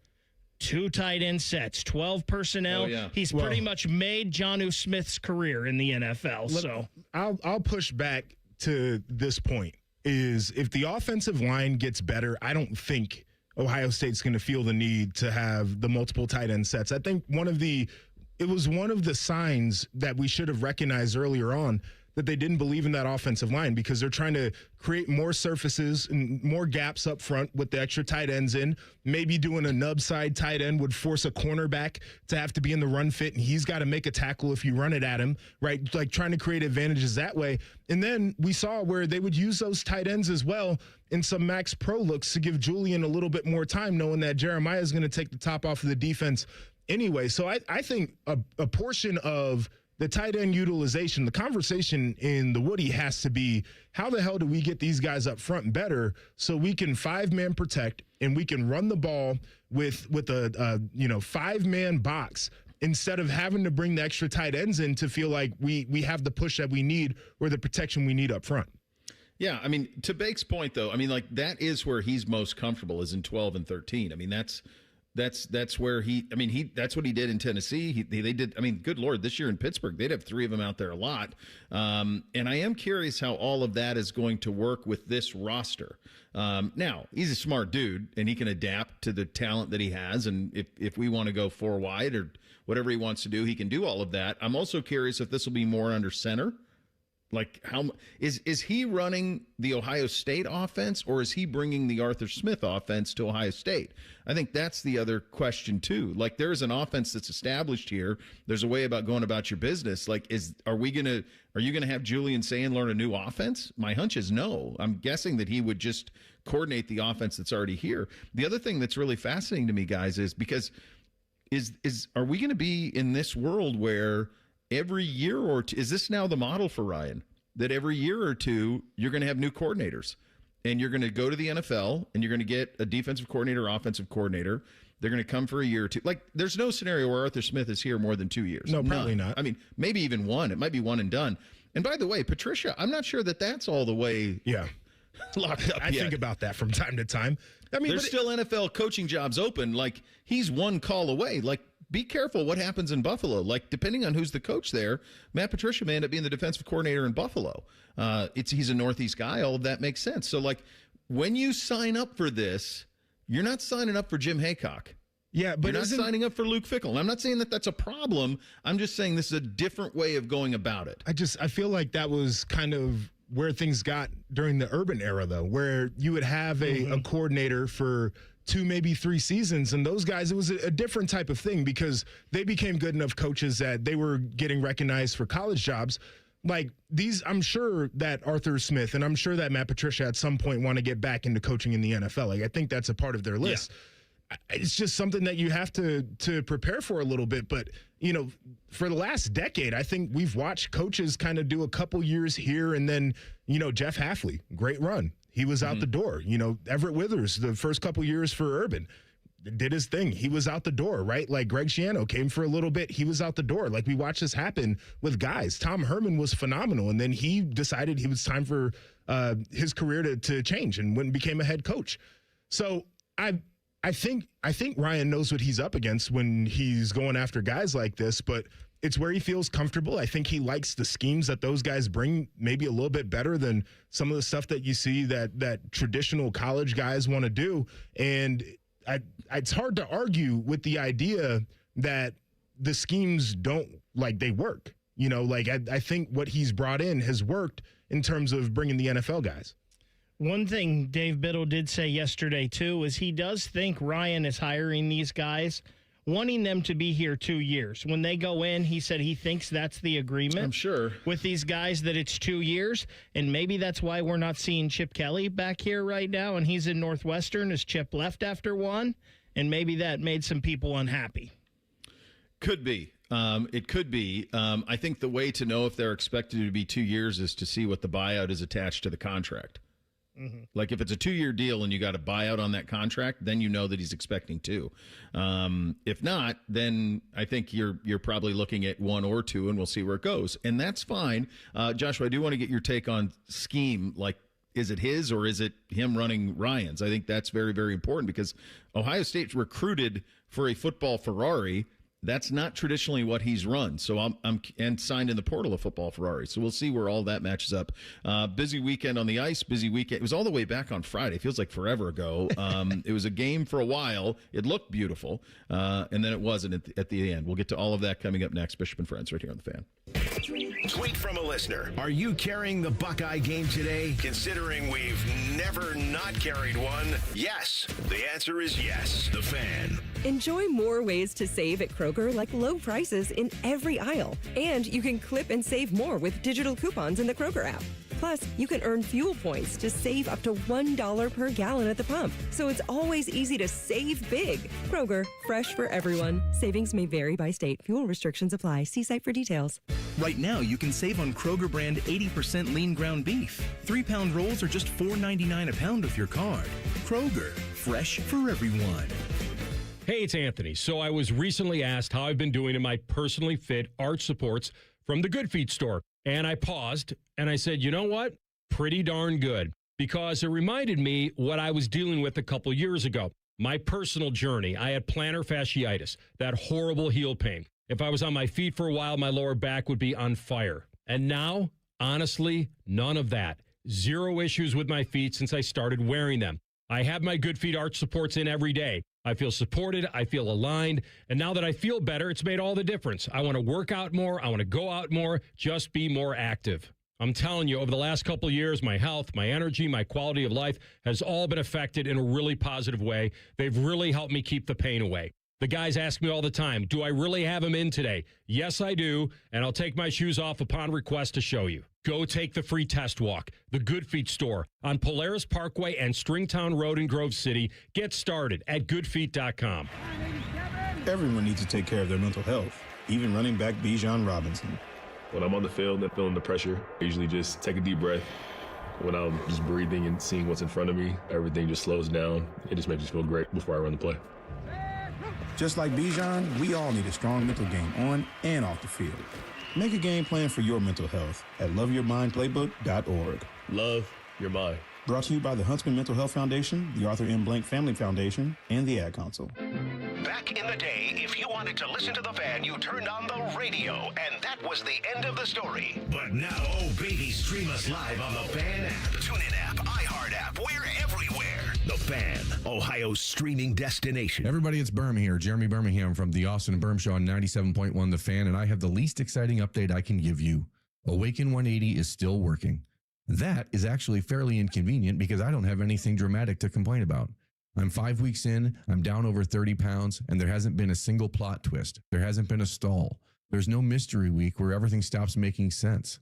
2 tight end sets, 12 personnel. Oh, yeah. He's pretty much made Jonnu Smith's career in the NFL. So I'll push back to this point. Is if the offensive line gets better, I don't think Ohio State's going to feel the need to have the multiple tight end sets. I think it was one of the signs that we should have recognized earlier on that they didn't believe in that offensive line, because they're trying to create more surfaces and more gaps up front with the extra tight ends in. Maybe doing a nub side tight end would force a cornerback to have to be in the run fit, and he's got to make a tackle if you run it at him, right? Like trying to create advantages that way. And then we saw where they would use those tight ends as well in some max pro looks to give Julian a little bit more time, knowing that Jeremiah is going to take the top off of the defense anyway. So I think a portion of the tight end utilization, the conversation in the Woody has to be, how the hell do we get these guys up front better so we can 5-man protect and we can run the ball with a 5-man box instead of having to bring the extra tight ends in to feel like we have the push that we need or the protection we need up front. Yeah, I mean, to Bake's point, though, I mean, like, that is where he's most comfortable, is in 12 and 13. I mean, that's where that's what he did in Tennessee. They did, I mean, good Lord, this year in Pittsburgh, they'd have three of them out there a lot. And I am curious how all of that is going to work with this roster. Now, he's a smart dude, and he can adapt to the talent that he has. And if we want to go four wide or whatever he wants to do, he can do all of that. I'm also curious if this will be more under center. Like, how is he running the Ohio State offense, or is he bringing the Arthur Smith offense to Ohio State? I think that's the other question too. Like, there's an offense that's established here. There's a way about going about your business. Like, are you gonna have Julian Sayin learn a new offense? My hunch is no. I'm guessing that he would just coordinate the offense that's already here. The other thing that's really fascinating to me, guys, is because are we going to be in this world where every year or two, is this now the model for Ryan, that every year or two you're going to have new coordinators and you're going to go to the NFL and you're going to get a defensive coordinator, offensive coordinator. They're going to come for a year or two. Like, there's no scenario where Arthur Smith is here more than 2 years. No, probably not. I mean, maybe even one. It might be one and done. And by the way, Patricia, I'm not sure that that's all the way locked up I yet. think about that from time to time. I mean, there's still NFL coaching jobs open. Like, he's one call away. Like, be careful what happens in Buffalo. Like, depending on who's the coach there, Matt Patricia may end up being the defensive coordinator in Buffalo. He's a Northeast guy. All of that makes sense. So, like, when you sign up for this, you're not signing up for Jim Haycock. Yeah, but you're not signing up for Luke Fickell. And I'm not saying that that's a problem. I'm just saying this is a different way of going about it. I feel like that was kind of where things got during the Urban era, though, where you would have a coordinator for 2, maybe 3 seasons. And those guys, it was a different type of thing because they became good enough coaches that they were getting recognized for college jobs. Like these, I'm sure that Arthur Smith and I'm sure that Matt Patricia at some point want to get back into coaching in the NFL. Like, I think that's a part of their list. Yeah. It's just something that you have to prepare for a little bit. But, you know, for the last decade, I think we've watched coaches kind of do a couple years here. And then, you know, Jeff Hafley, great run. He was out the door. You know, Everett Withers, the first couple years for Urban, did his thing. He was out the door, right? Like Greg Schiano came for a little bit. He was out the door. Like, we watched this happen with guys. Tom Herman was phenomenal. And then he decided it was time for his career to change and went and became a head coach. So I think Ryan knows what he's up against when he's going after guys like this, but it's where he feels comfortable. I think he likes the schemes that those guys bring maybe a little bit better than some of the stuff that you see that traditional college guys want to do. And it's hard to argue with the idea that the schemes they work. You know, like I think what he's brought in has worked in terms of bringing the NFL guys. One thing Dave Biddle did say yesterday, too, is he does think Ryan is hiring these guys, wanting them to be here 2 years. When they go in, he said he thinks that's the agreement. I'm sure. With these guys, that it's 2 years. And maybe that's why we're not seeing Chip Kelly back here right now, and he's in Northwestern as Chip left after one. And maybe that made some people unhappy. Could be. It could be. I think the way to know if they're expected to be 2 years is to see what the buyout is attached to the contract. Mm-hmm. Like, if it's a 2-year deal and you got a buyout on that contract, then you know that he's expecting 2. If not, then I think you're probably looking at 1 or 2, and we'll see where it goes. And that's fine. Joshua, I do want to get your take on scheme. Like, is it his or is it him running Ryan's? I think that's very, very important because Ohio State recruited for a football Ferrari. That's not traditionally what he's run. So I'm signed in the portal of football Ferrari. So we'll see where all that matches up. Busy weekend on the ice. Busy weekend. It was all the way back on Friday. It feels like forever ago. It was a game for a while. It looked beautiful. And then it wasn't at the end. We'll get to all of that coming up next. Bishop and Friends right here on The Fan. Tweet from a listener. Are you carrying the Buckeye game today? Considering we've never not carried one, yes. The answer is yes. The Fan. Enjoy more ways to save at Kroger, like low prices in every aisle. And you can clip and save more with digital coupons in the Kroger app. Plus, you can earn fuel points to save up to $1 per gallon at the pump. So it's always easy to save big. Kroger, fresh for everyone. Savings may vary by state. Fuel restrictions apply. See site for details. Right now, you can save on Kroger brand 80% lean ground beef. 3-pound rolls are just $4.99 a pound with your card. Kroger, fresh for everyone. Hey, it's Anthony. So I was recently asked how I've been doing in my personally fit arch supports from the Good Feet store. And I paused and I said, you know what? pretty darn good because it reminded me what I was dealing with a couple years ago. My personal journey. I had plantar fasciitis, that horrible heel pain. If I was on my feet for a while, my lower back would be on fire. And now, honestly, none of that. Zero issues with my feet since I started wearing them. I have my Good Feet arch supports in every day. I feel supported. I feel aligned. And now that I feel better, it's made all the difference. I want to work out more. I want to go out more, just be more active. I'm telling you, over the last couple of years, my health, my energy, my quality of life has all been affected in a really positive way. They've really helped me keep the pain away. The guys ask me all the time, do I really have them in today? Yes, I do, and I'll take my shoes off upon request to show you. Go take the free test walk. The Good Feet store on Polaris Parkway and Stringtown Road in Grove City. Get started at goodfeet.com. Everyone needs to take care of their mental health, even running back Bijan Robinson. When I'm on the field and feeling the pressure, I usually just take a deep breath. When I'm just breathing and seeing what's in front of me, everything just slows down. It just makes me feel great before I run the play. Just like Bijan, we all need a strong mental game on and off the field. Make a game plan for your mental health at loveyourmindplaybook.org. Love your mind. Brought to you by the Huntsman Mental Health Foundation, the Arthur M. Blank Family Foundation, and the Ad Council. Back in the day, if you wanted to listen to the Fan, you turned on the radio, and that was the end of the story. But now, oh baby, stream us live on the Fan app, TuneIn app, iHeart app, we're everywhere. The Fan, Ohio's streaming destination. Everybody, it's Berm here, Jeremy Birmingham from the Austin Berm Show on 97.1 The Fan, and I have the least exciting update I can give you. Awaken 180 is still working. That is actually fairly inconvenient because I don't have anything dramatic to complain about. I'm 5 weeks in, I'm down over 30 pounds, and there hasn't been a single plot twist. There hasn't been a stall. There's no mystery week where everything stops making sense.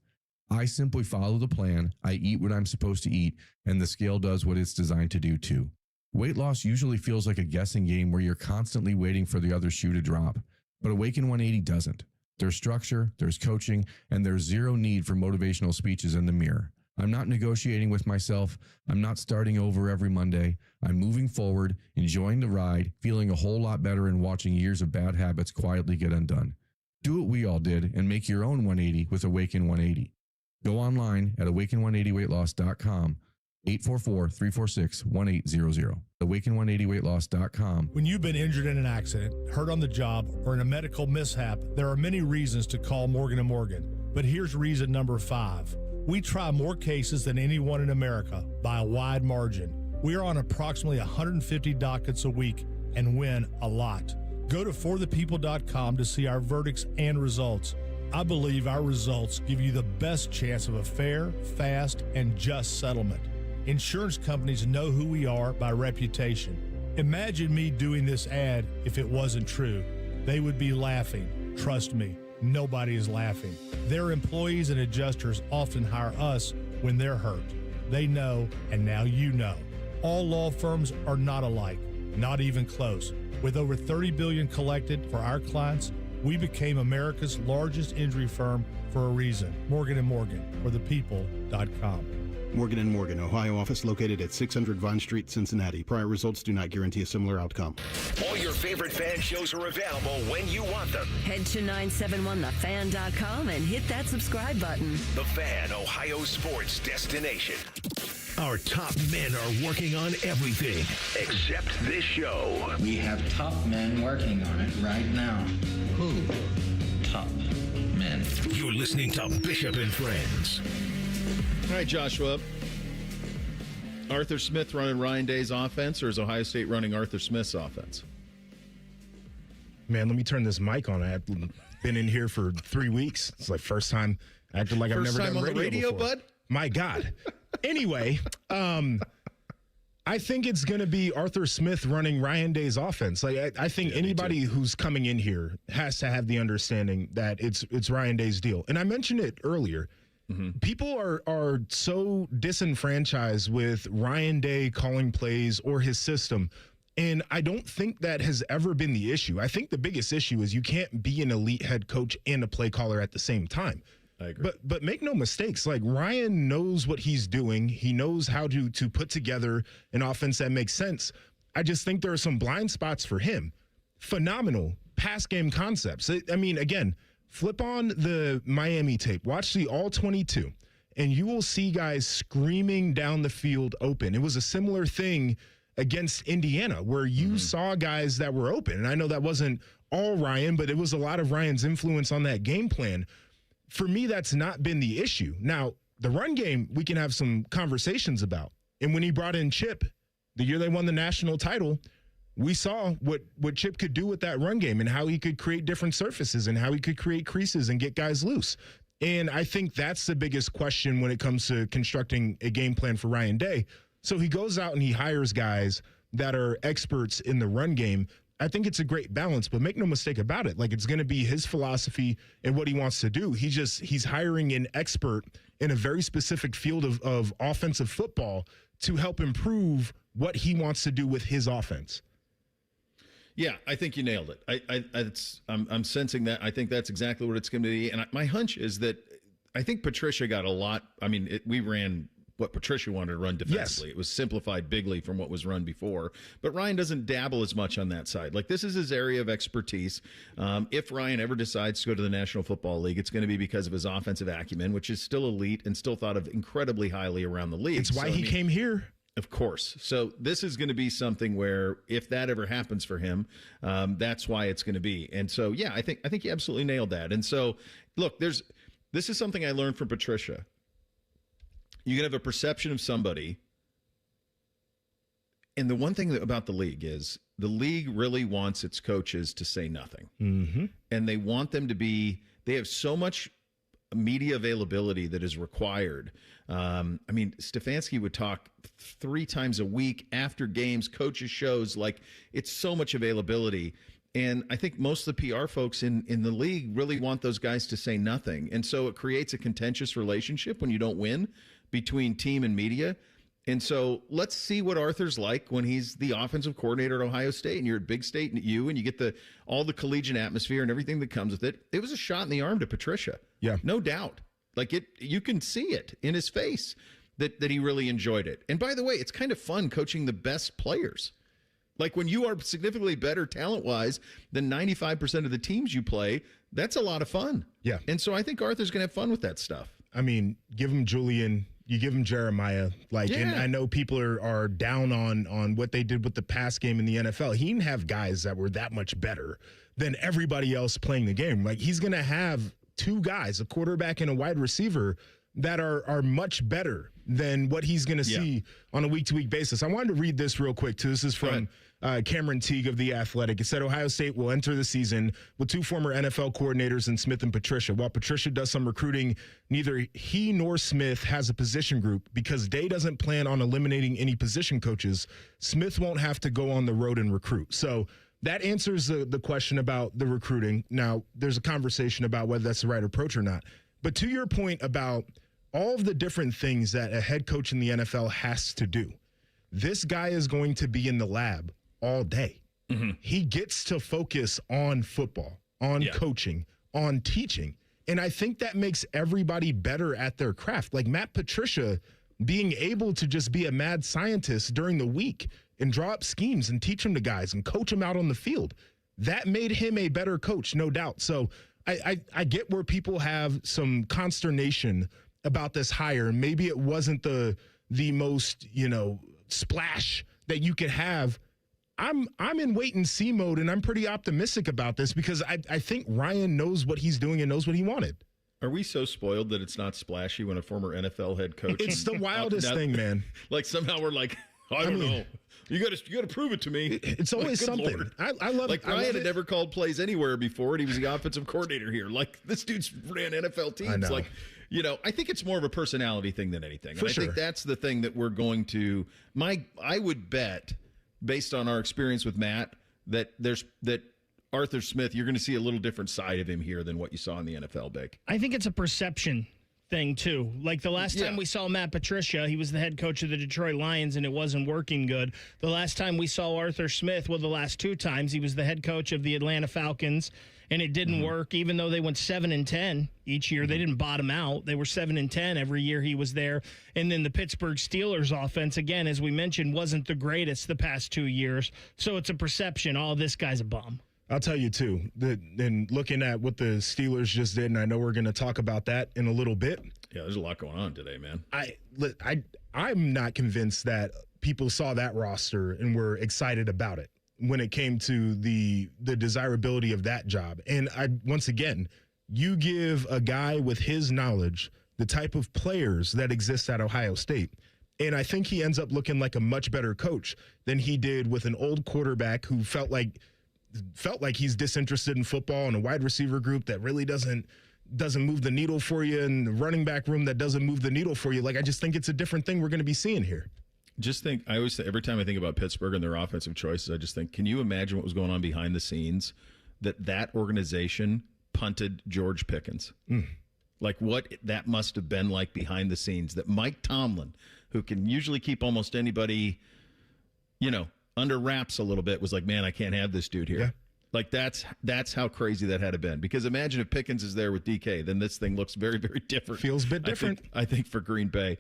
I simply follow the plan, I eat what I'm supposed to eat, and the scale does what it's designed to do too. Weight loss usually feels like a guessing game where you're constantly waiting for the other shoe to drop, but Awaken 180 doesn't. There's structure, there's coaching, and there's zero need for motivational speeches in the mirror. I'm not negotiating with myself. I'm not starting over every Monday. I'm moving forward, enjoying the ride, feeling a whole lot better, and watching years of bad habits quietly get undone. Do what we all did and make your own 180 with Awaken 180. Go online at awaken180weightloss.com, 844-346-1800. Awaken180weightloss.com. When you've been injured in an accident, hurt on the job, or in a medical mishap, there are many reasons to call Morgan & Morgan. But here's reason number 5. We try more cases than anyone in America by a wide margin. We are on approximately 150 dockets a week and win a lot. Go to forthepeople.com to see our verdicts and results. I believe our results give you the best chance of a fair, fast, and just settlement. Insurance companies know who we are by reputation. Imagine me doing this ad if it wasn't true. They would be laughing. Trust me. Nobody is laughing. Their employees and adjusters often hire us when they're hurt. They know, and now you know. All law firms are not alike, not even close. With over $30 billion collected for our clients, we became America's largest injury firm for a reason. Morgan & Morgan, forthepeople.com. Morgan & Morgan, Ohio office located at 600 Vine Street, Cincinnati. Prior results do not guarantee a similar outcome. All your favorite Fan shows are available when you want them. Head to 971thefan.com and hit that subscribe button. The Fan, Ohio sports destination. Our top men are working on everything except this show. We have top men working on it right now. Who? Top men. You're listening to Bishop and Friends. All right, Joshua. Arthur Smith running Ryan Day's offense, or is Ohio State running Arthur Smith's offense? Man, let me turn this mic on. I've been in here for 3 weeks. It's like first time acting like I've never done radio before. Bud? My God. Anyway, I think it's going to be Arthur Smith running Ryan Day's offense. Like I think anybody who's coming in here has to have the understanding that it's Ryan Day's deal. And I mentioned it earlier. Mm-hmm. People are so disenfranchised with Ryan Day calling plays or his system. And I don't think that has ever been the issue. I think the biggest issue is you can't be an elite head coach and a play caller at the same time. I agree. But make no mistakes, like Ryan knows what he's doing. He knows how to put together an offense that makes sense. I just think there are some blind spots for him. Phenomenal pass game concepts. I mean, again, flip on the Miami tape. Watch the all 22. and you will see guys screaming down the field open. It was a similar thing against Indiana where you saw guys that were open. And I know that wasn't all Ryan, but it was a lot of Ryan's influence on that game plan. For me, that's not been the issue. Now, the run game, we can have some conversations about. And when he brought in Chip, the year they won the national title, we saw what Chip could do with that run game and how he could create different surfaces and how he could create creases and get guys loose. And I think that's the biggest question when it comes to constructing a game plan for Ryan Day. So he goes out and he hires guys that are experts in the run game. I think it's a great balance, but make no mistake about it. Like, it's going to be his philosophy and what he wants to do. He's hiring an expert in a very specific field of offensive football to help improve what he wants to do with his offense. Yeah, I think you nailed it. I'm sensing that. I think that's exactly what it's going to be. And my hunch is that I think Patricia got a lot. I mean, we ran what Patricia wanted to run defensively. Yes. It was simplified bigly from what was run before. But Ryan doesn't dabble as much on that side. Like, this is his area of expertise. If Ryan ever decides to go to the National Football League, it's going to be because of his offensive acumen, which is still elite and still thought of incredibly highly around the league. It's why he came here. Of course. So this is going to be something where if that ever happens for him, that's why it's going to be. And so, yeah, I think you absolutely nailed that. And so, look, this is something I learned from Patricia. You can have a perception of somebody. And the one thing about the league is the league really wants its coaches to say nothing. Mm-hmm. And they want them to they have so much media availability that is required. I mean, Stefanski would talk 3 times a week after games, coaches shows, like, it's so much availability. And I think most of the PR folks in the league really want those guys to say nothing. And so it creates a contentious relationship when you don't win between team and media. And so let's see what Arthur's like when he's the offensive coordinator at Ohio State and you're at Big State and you get all the collegiate atmosphere and everything that comes with it. It was a shot in the arm to Patricia. Yeah. No doubt. Like, you can see it in his face that he really enjoyed it. And by the way, it's kind of fun coaching the best players. Like, when you are significantly better talent-wise than 95% of the teams you play, that's a lot of fun. Yeah. And so I think Arthur's going to have fun with that stuff. I mean, give him Julian, you give him Jeremiah. And I know people are down on what they did with the pass game in the NFL. He didn't have guys that were that much better than everybody else playing the game. Like, he's going to have 2 guys, a quarterback and a wide receiver, that are much better than what he's going to see on a week-to-week basis. I wanted to read this real quick, too. This is from Cameron Teague of The Athletic. It said Ohio State will enter the season with 2 former NFL coordinators in Smith and Patricia. While Patricia does some recruiting, neither he nor Smith has a position group. Because Day doesn't plan on eliminating any position coaches, Smith won't have to go on the road and recruit. So that answers the question about the recruiting. Now, there's a conversation about whether that's the right approach or not. But to your point about all of the different things that a head coach in the NFL has to do, this guy is going to be in the lab all day. Mm-hmm. He gets to focus on football, on coaching, on teaching. And I think that makes everybody better at their craft. Like Matt Patricia being able to just be a mad scientist during the week and draw up schemes and teach them to guys and coach them out on the field. That made him a better coach, no doubt. So I get where people have some consternation about this hire. Maybe it wasn't the most, splash that you could have. I'm in wait and see mode, and I'm pretty optimistic about this because I think Ryan knows what he's doing and knows what he wanted. Are we so spoiled that it's not splashy when a former NFL head coach? It's the wildest thing, man. Like, somehow we're like, I don't know. You got to prove it to me. It's always something. I love it. Like, Ryan had never called plays anywhere before, and he was the offensive coordinator here. Like, this dude's ran NFL teams. I know. Like, I think it's more of a personality thing than anything. For I think that's the thing that we're going to. I would bet, based on our experience with Matt, that Arthur Smith, you're going to see a little different side of him here than what you saw in the NFL, Big. I think it's a perception thing, too. Like, the last time we saw Matt Patricia, he was the head coach of the Detroit Lions, and it wasn't working good. The last time we saw Arthur Smith, the last 2 times, he was the head coach of the Atlanta Falcons, and it didn't work, even though they went 7-10 each year. They didn't bottom out. They were 7-10 every year he was there. And then the Pittsburgh Steelers offense, again, as we mentioned, wasn't the greatest the past 2 years. So it's a perception. Oh, this guy's a bum. I'll tell you, too, and looking at what the Steelers just did, and I know we're going to talk about that in a little bit. Yeah, there's a lot going on today, man. I'm not convinced that people saw that roster and were excited about it when it came to the desirability of that job. And once again, you give a guy with his knowledge the type of players that exist at Ohio State, and I think he ends up looking like a much better coach than he did with an old quarterback who felt like he's disinterested in football, and a wide receiver group that really doesn't move the needle for you, and the running back room that doesn't move the needle for you. Like, I just think it's a different thing we're going to be seeing here. I always say, every time I think about Pittsburgh and their offensive choices, I just think, can you imagine what was going on behind the scenes that organization punted George Pickens? Like, what that must have been like behind the scenes, that Mike Tomlin, who can usually keep almost anybody, under wraps a little bit, was like, man, I can't have this dude here. Yeah. Like, that's how crazy that had to been. Because imagine if Pickens is there with DK, then this thing looks very, very different. Feels a bit different. I think for Green Bay.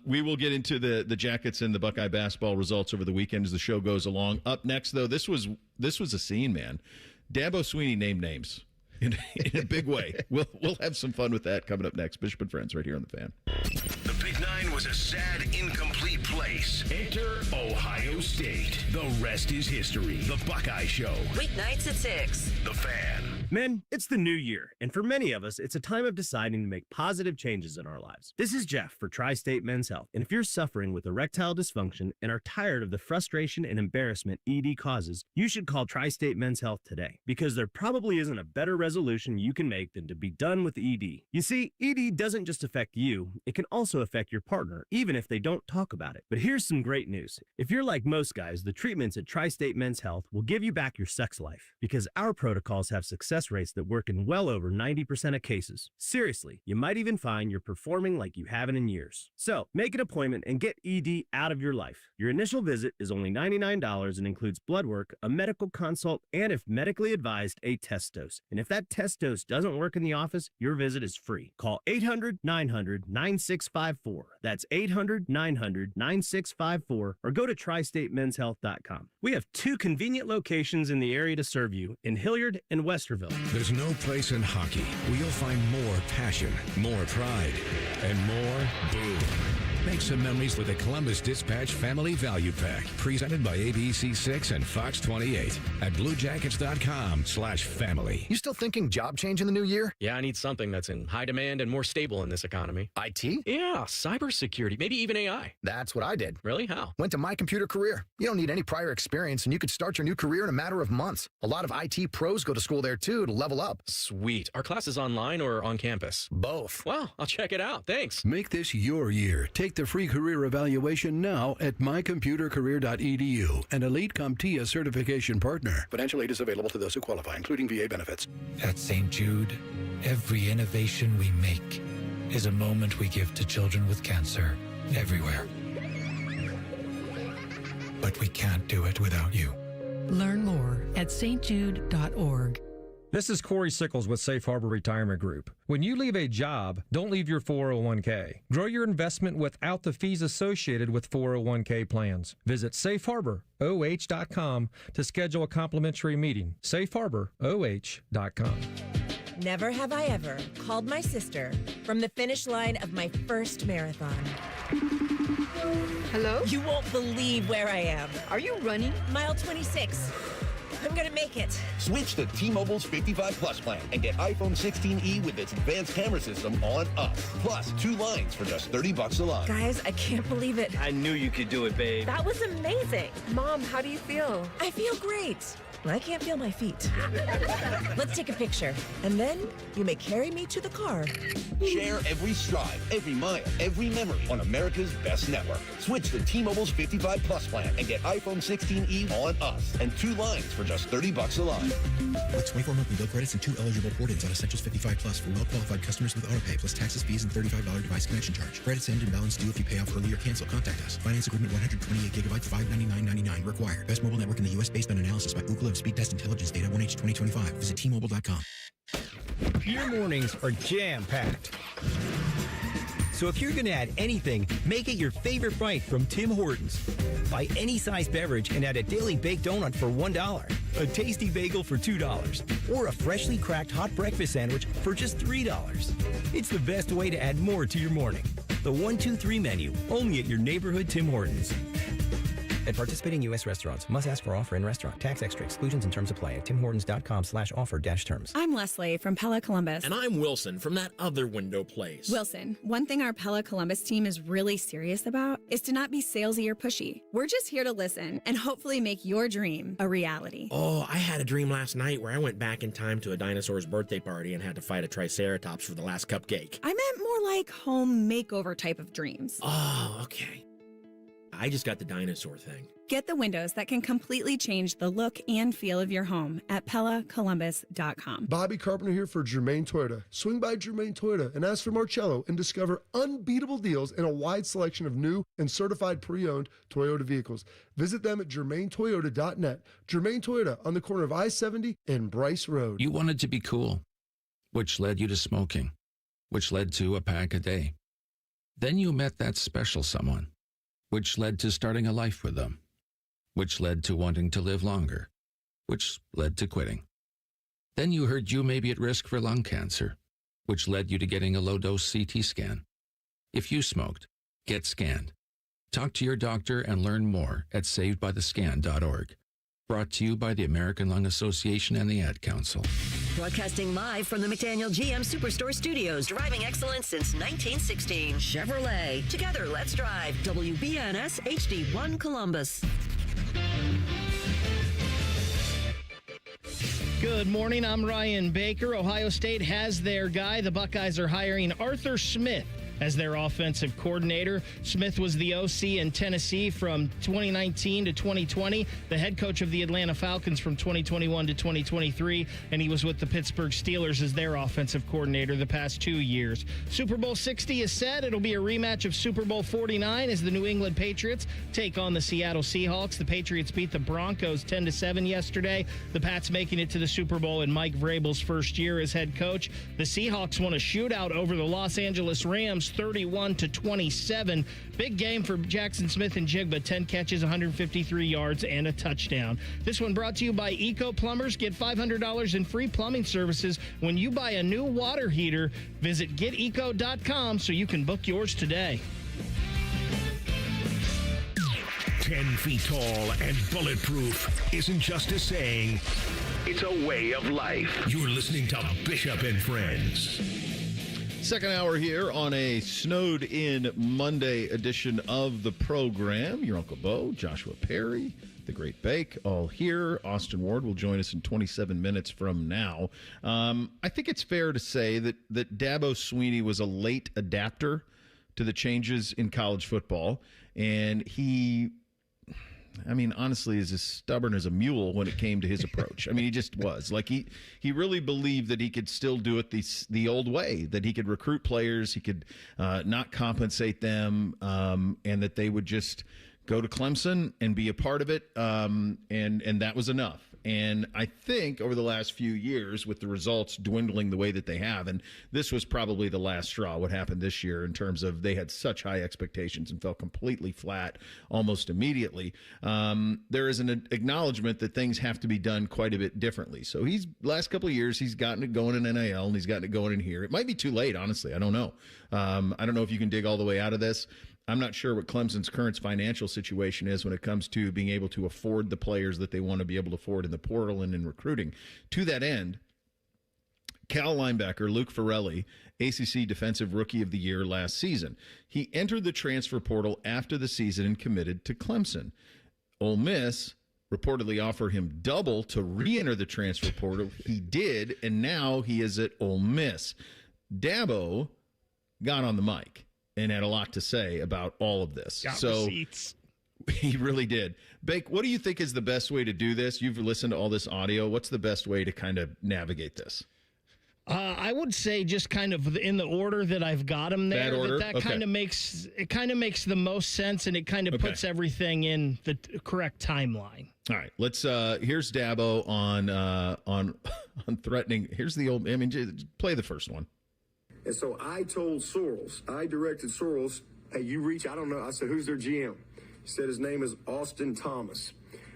We will get into the Jackets and the Buckeye basketball results over the weekend as the show goes along. Up next, though, this was a scene, man. Dabo Swinney named names in a big way. We'll have some fun with that coming up next. Bishop and Friends right here on The Fan. The Big Nine was a sad, incomplete place. Enter Ohio State. The rest is history. The Buckeye Show. Weeknights at 6. The Fan. Men, it's the new year, and for many of us, it's a time of deciding to make positive changes in our lives. This is Jeff for Tri-State Men's Health, and if you're suffering with erectile dysfunction and are tired of the frustration and embarrassment ED causes, you should call Tri-State Men's Health today, because there probably isn't a better resolution you can make than to be done with ED. You see, ED doesn't just affect you, it can also affect your partner, even if they don't talk about it. But here's some great news. If you're like most guys, the treatments at Tri-State Men's Health will give you back your sex life, because our protocols have success rates that work in well over 90% of cases. Seriously, you might even find you're performing like you haven't in years. So, make an appointment and get ED out of your life. Your initial visit is only $99 and includes blood work, a medical consult, and if medically advised, a test dose. And if that test dose doesn't work in the office, your visit is free. Call 800-900-9654. That's 800-900-9654 or go to tristatemenshealth.com. We have 2 convenient locations in the area to serve you in Hilliard and Westerville. There's no place in hockey where you'll find more passion, more pride, and more boom. Make some memories with the Columbus Dispatch Family Value Pack, presented by ABC6 and Fox 28 at bluejackets.com/family. You still thinking job change in the new year? Yeah, I need something that's in high demand and more stable in this economy. IT? Yeah, cybersecurity, maybe even AI. That's what I did. Really? How? Went to My Computer Career. You don't need any prior experience, and you could start your new career in a matter of months. A lot of IT pros go to school there, too, to level up. Sweet. Are classes online or on campus? Both. Wow, I'll check it out. Thanks. Make this your year. Take the free career evaluation now at mycomputercareer.edu, an Elite CompTIA certification partner. Financial aid is available to those who qualify, including VA benefits. At St. Jude, every innovation we make is a moment we give to children with cancer everywhere. But we can't do it without you. Learn more at stjude.org. This is Corey Sickles with Safe Harbor Retirement Group. When you leave a job, don't leave your 401k. Grow your investment without the fees associated with 401k plans. Visit safeharboroh.com to schedule a complimentary meeting. safeharboroh.com. Never have I ever called my sister from the finish line of my first marathon. Hello? You won't believe where I am. Are you running? Mile 26. I'm gonna make it. Switch to T-Mobile's 55 Plus plan and get iPhone 16e with its advanced camera system on us. Plus 2 lines for just $30 a line. Guys, I can't believe it. I knew you could do it, babe. That was amazing. Mom, how do you feel? I feel great. I can't feel my feet. Let's take a picture, and then you may carry me to the car. Share every stride, every mile, every memory on America's best network. Switch to T-Mobile's 55 Plus plan and get iPhone 16e on us and 2 lines for just $30 a line. With 24 monthly bill credits and 2 eligible port-ins on Essentials 55 Plus for well-qualified customers with autopay plus taxes, fees, and $35 device connection charge. Credits end and balance due if you pay off early or cancel. Contact us. Finance agreement 128 gigabytes, $599.99 required. Best mobile network in the U.S. based on analysis by Ookla of Speed Test Intelligence data 1H 2025. Visit T-Mobile.com. Your mornings are jam-packed. So if you're going to add anything, make it your favorite bite from Tim Hortons. Buy any size beverage and add a daily baked donut for $1. a tasty bagel for $2, or a freshly cracked hot breakfast sandwich for just $3. It's the best way to add more to your morning. The 1-2-3 menu, only at your neighborhood Tim Hortons. At participating U.S. restaurants, must ask for offer in restaurant. Tax extra exclusions and terms apply at timhortons.com/offer-terms. I'm Leslie from Pella Columbus. And I'm Wilson from that other window place. Wilson, one thing our Pella Columbus team is really serious about is to not be salesy or pushy. We're just here to listen and hopefully make your dream a reality. Oh, I had a dream last night where I went back in time to a dinosaur's birthday party and had to fight a triceratops for the last cupcake. I meant more like home makeover type of dreams. Oh, okay. I just got the dinosaur thing. Get the windows that can completely change the look and feel of your home at PellaColumbus.com. Bobby Carpenter here for Germain Toyota. Swing by Germain Toyota and ask for Marcello and discover unbeatable deals and a wide selection of new and certified pre-owned Toyota vehicles. Visit them at GermainToyota.net. Germain Toyota on the corner of I-70 and Bryce Road. You wanted to be cool, which led you to smoking, which led to a pack a day. Then you met that special someone, which led to starting a life with them, which led to wanting to live longer, which led to quitting. Then you heard you may be at risk for lung cancer, which led you to getting a low-dose CT scan. If you smoked, get scanned. Talk to your doctor and learn more at savedbythescan.org. Brought to you by the American Lung Association and the Ad Council. Broadcasting live from the McDaniel GM Superstore Studios. Driving excellence since 1916. Chevrolet. Together, let's drive. WBNS HD1 Columbus. Good morning. I'm Ryan Baker. Ohio State has their guy. The Buckeyes are hiring Arthur Smith as their offensive coordinator. Smith was the OC in Tennessee from 2019 to 2020, the head coach of the Atlanta Falcons from 2021 to 2023, and he was with the Pittsburgh Steelers as their offensive coordinator the past 2 years. Super Bowl 60 is set. It'll be a rematch of Super Bowl 49 as the New England Patriots take on the Seattle Seahawks. The Patriots beat the Broncos 10-7 yesterday. The Pats making it to the Super Bowl in Mike Vrabel's first year as head coach. The Seahawks won a shootout over the Los Angeles Rams 31-27. Big game for Jackson Smith and Jigba. 10 catches, 153 yards, and a touchdown. This one brought to you by Eco Plumbers. Get $500 in free plumbing services when you buy a new water heater. Visit geteco.com so you can book yours today. 10 feet tall and bulletproof isn't just a saying, it's a way of life. You're listening to Bishop and Friends. Second hour here on a snowed-in Monday edition of the program. Your Uncle Bo, Joshua Perry, the Great Bake, all here. Austin Ward will join us in 27 minutes from now. I think it's fair to say that Dabo Swinney was a late adapter to the changes in college football, and he, honestly, is as stubborn as a mule when it came to his approach. He just was. Like, he really believed that he could still do it the old way, that he could recruit players, he could not compensate them, and that they would just go to Clemson and be a part of it, and that was enough. And I think over the last few years, with the results dwindling the way that they have, and this was probably the last straw, what happened this year in terms of they had such high expectations and fell completely flat almost immediately. There is an acknowledgement that things have to be done quite a bit differently. So last couple of years, he's gotten it going in NIL and he's gotten it going in here. It might be too late, honestly. I don't know. I don't know if you can dig all the way out of this. I'm not sure what Clemson's current financial situation is when it comes to being able to afford the players that they want to be able to afford in the portal and in recruiting. To that end, Cal linebacker Luke Farrelly, ACC Defensive Rookie of the Year last season. He entered the transfer portal after the season and committed to Clemson. Ole Miss reportedly offered him double to re-enter the transfer portal. He did, and now he is at Ole Miss. Dabo got on the mic and had a lot to say about all of this. Got receipts. He really did. Bake, what do you think is the best way to do this? You've listened to all this audio. What's the best way to kind of navigate this? I would say just kind of in the order that I've got them there. That order? That Okay. kind of makes the most sense, and it kind of puts everything in the correct timeline. All right, let's. Here's Dabo on threatening. Here's the old. Play the first one. And so I told Sorrells, I directed Sorrells, hey, you reach, I don't know. I said, who's their GM? He said his name is Austin Thomas.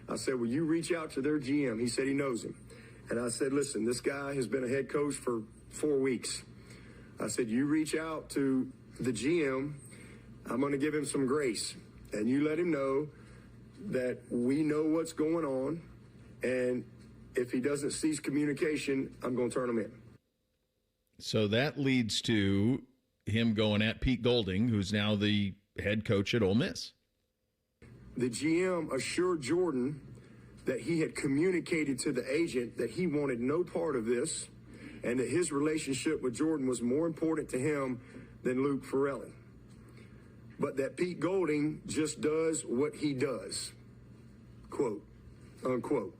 I said, will you reach out to their GM? He said he knows him. And I said, listen, this guy has been a head coach for 4 weeks. I said, you reach out to the GM. I'm going to give him some grace. And you let him know that we know what's going on. And if he doesn't cease communication, I'm going to turn him in. So that leads to him going at Pete Golding, who's now the head coach at Ole Miss. The GM assured Jordan that he had communicated to the agent that he wanted no part of this and that his relationship with Jordan was more important to him than Luke Ferrelli. But that Pete Golding just does what he does. Quote, unquote.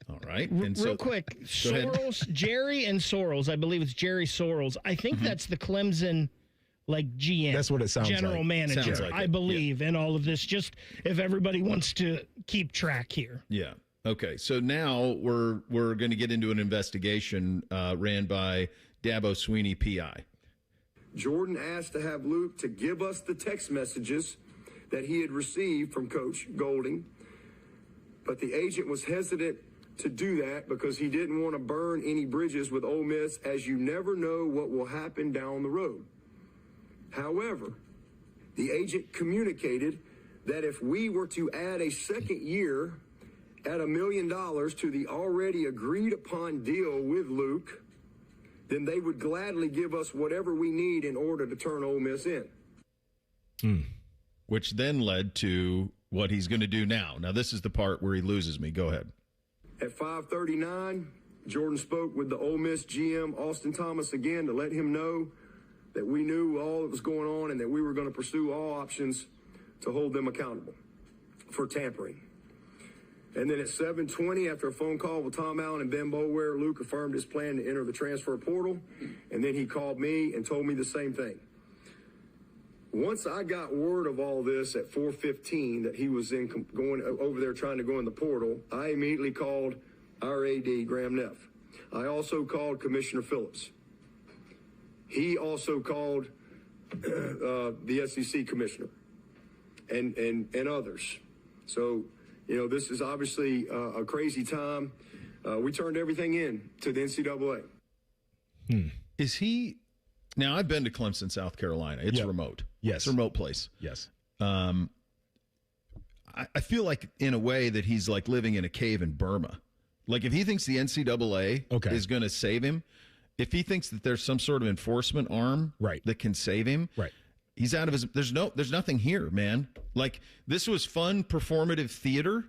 All right. And real quick, Sorrells, Jerry and Sorrells, I believe it's Jerry Sorrells. I think that's the Clemson GM. That's what it sounds general like. manager, Sounds like I believe, in all of this, just if everybody wants to keep track here. Yeah. Okay. So now we're going to get into an investigation ran by Dabo Sweeney, PI. Jordan asked to have Luke to give us the text messages that he had received from Coach Golding, but the agent was hesitant to do that because he didn't want to burn any bridges with Ole Miss, as you never know what will happen down the road. However, the agent communicated that if we were to add a second year at $1 million to the already agreed upon deal with Luke, then they would gladly give us whatever we need in order to turn Ole Miss in. Which then led to what he's going to do now. Now, this is the part where he loses me. Go ahead. At 5:39, Jordan spoke with the Ole Miss GM, Austin Thomas, again to let him know that we knew all that was going on and that we were going to pursue all options to hold them accountable for tampering. And then at 7:20, after a phone call with Tom Allen and Ben Boulware, Luke affirmed his plan to enter the transfer portal, and then he called me and told me the same thing. Once I got word of all this at 4:15 that he was going over there trying to go in the portal, I immediately called our AD, Graham Neff. I also called Commissioner Phillips. He also called the SEC commissioner and others. So, you know, this is obviously a crazy time. We turned everything in to the NCAA. Is he... Now, I've been to Clemson, South Carolina. It's remote. Yes. It's a remote place. Yes. I feel like, in a way, that he's like living in a cave in Burma. Like, if he thinks the NCAA is going to save him, if he thinks that there's some sort of enforcement arm that can save him, he's out of his... There's nothing here, man. Like, this was fun, performative theater,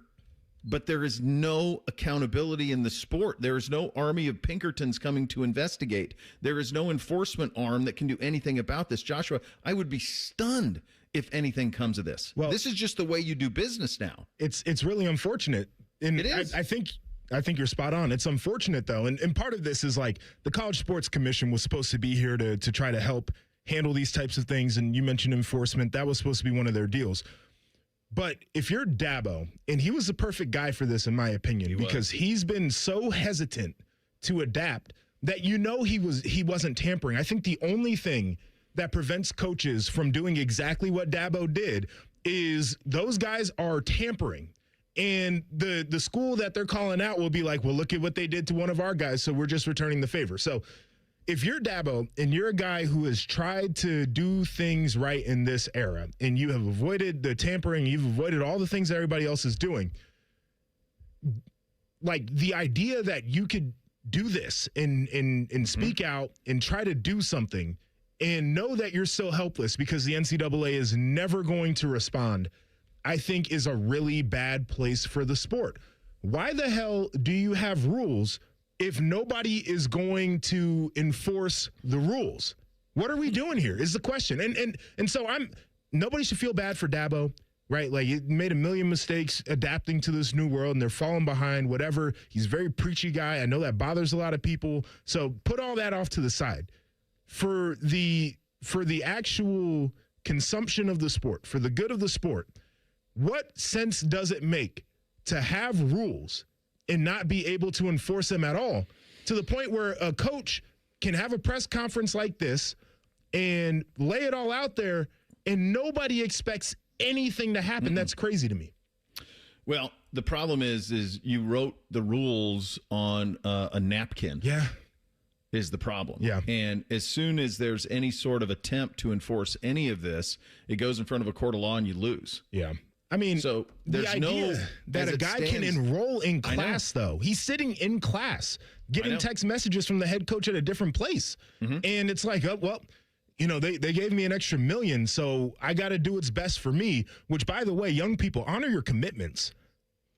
but there is no accountability in the sport. There is no army of Pinkertons coming to investigate. There is no enforcement arm that can do anything about this. Joshua, I would be stunned if anything comes of this. Well, this is just the way you do business now. It's really unfortunate. And it is. I think you're spot on. It's unfortunate, though. And part of this is like the College Sports Commission was supposed to be here to try to help handle these types of things. And you mentioned enforcement. That was supposed to be one of their deals. But if you're Dabo, and he was the perfect guy for this, in my opinion, because he's been so hesitant to adapt that he wasn't tampering. I think the only thing that prevents coaches from doing exactly what Dabo did is those guys are tampering. And the school that they're calling out will be like, well, look at what they did to one of our guys, so we're just returning the favor. So if you're Dabo and you're a guy who has tried to do things right in this era and you have avoided the tampering, you've avoided all the things that everybody else is doing, like the idea that you could do this and speak out and try to do something and know that you're still helpless because the NCAA is never going to respond, I think is a really bad place for the sport. Why the hell do you have rules if nobody is going to enforce the rules? What are we doing here is the question. And so nobody should feel bad for Dabo, right? Like, he made a million mistakes adapting to this new world and they're falling behind, whatever. He's a very preachy guy. I know that bothers a lot of people. So put all that off to the side. For the actual consumption of the sport, for the good of the sport, what sense does it make to have rules and not be able to enforce them at all, to the point where a coach can have a press conference like this and lay it all out there and nobody expects anything to happen? That's crazy to me. Well, the problem is you wrote the rules on a napkin. Yeah. Is the problem. Yeah. And as soon as there's any sort of attempt to enforce any of this, it goes in front of a court of law and you lose. Yeah. I mean, so there's the idea no that a guy can enroll in class, though. He's sitting in class, getting text messages from the head coach at a different place. Mm-hmm. And it's like, oh, well, you know, they gave me an extra $1 million, so I got to do what's best for me, which, by the way, young people, honor your commitments.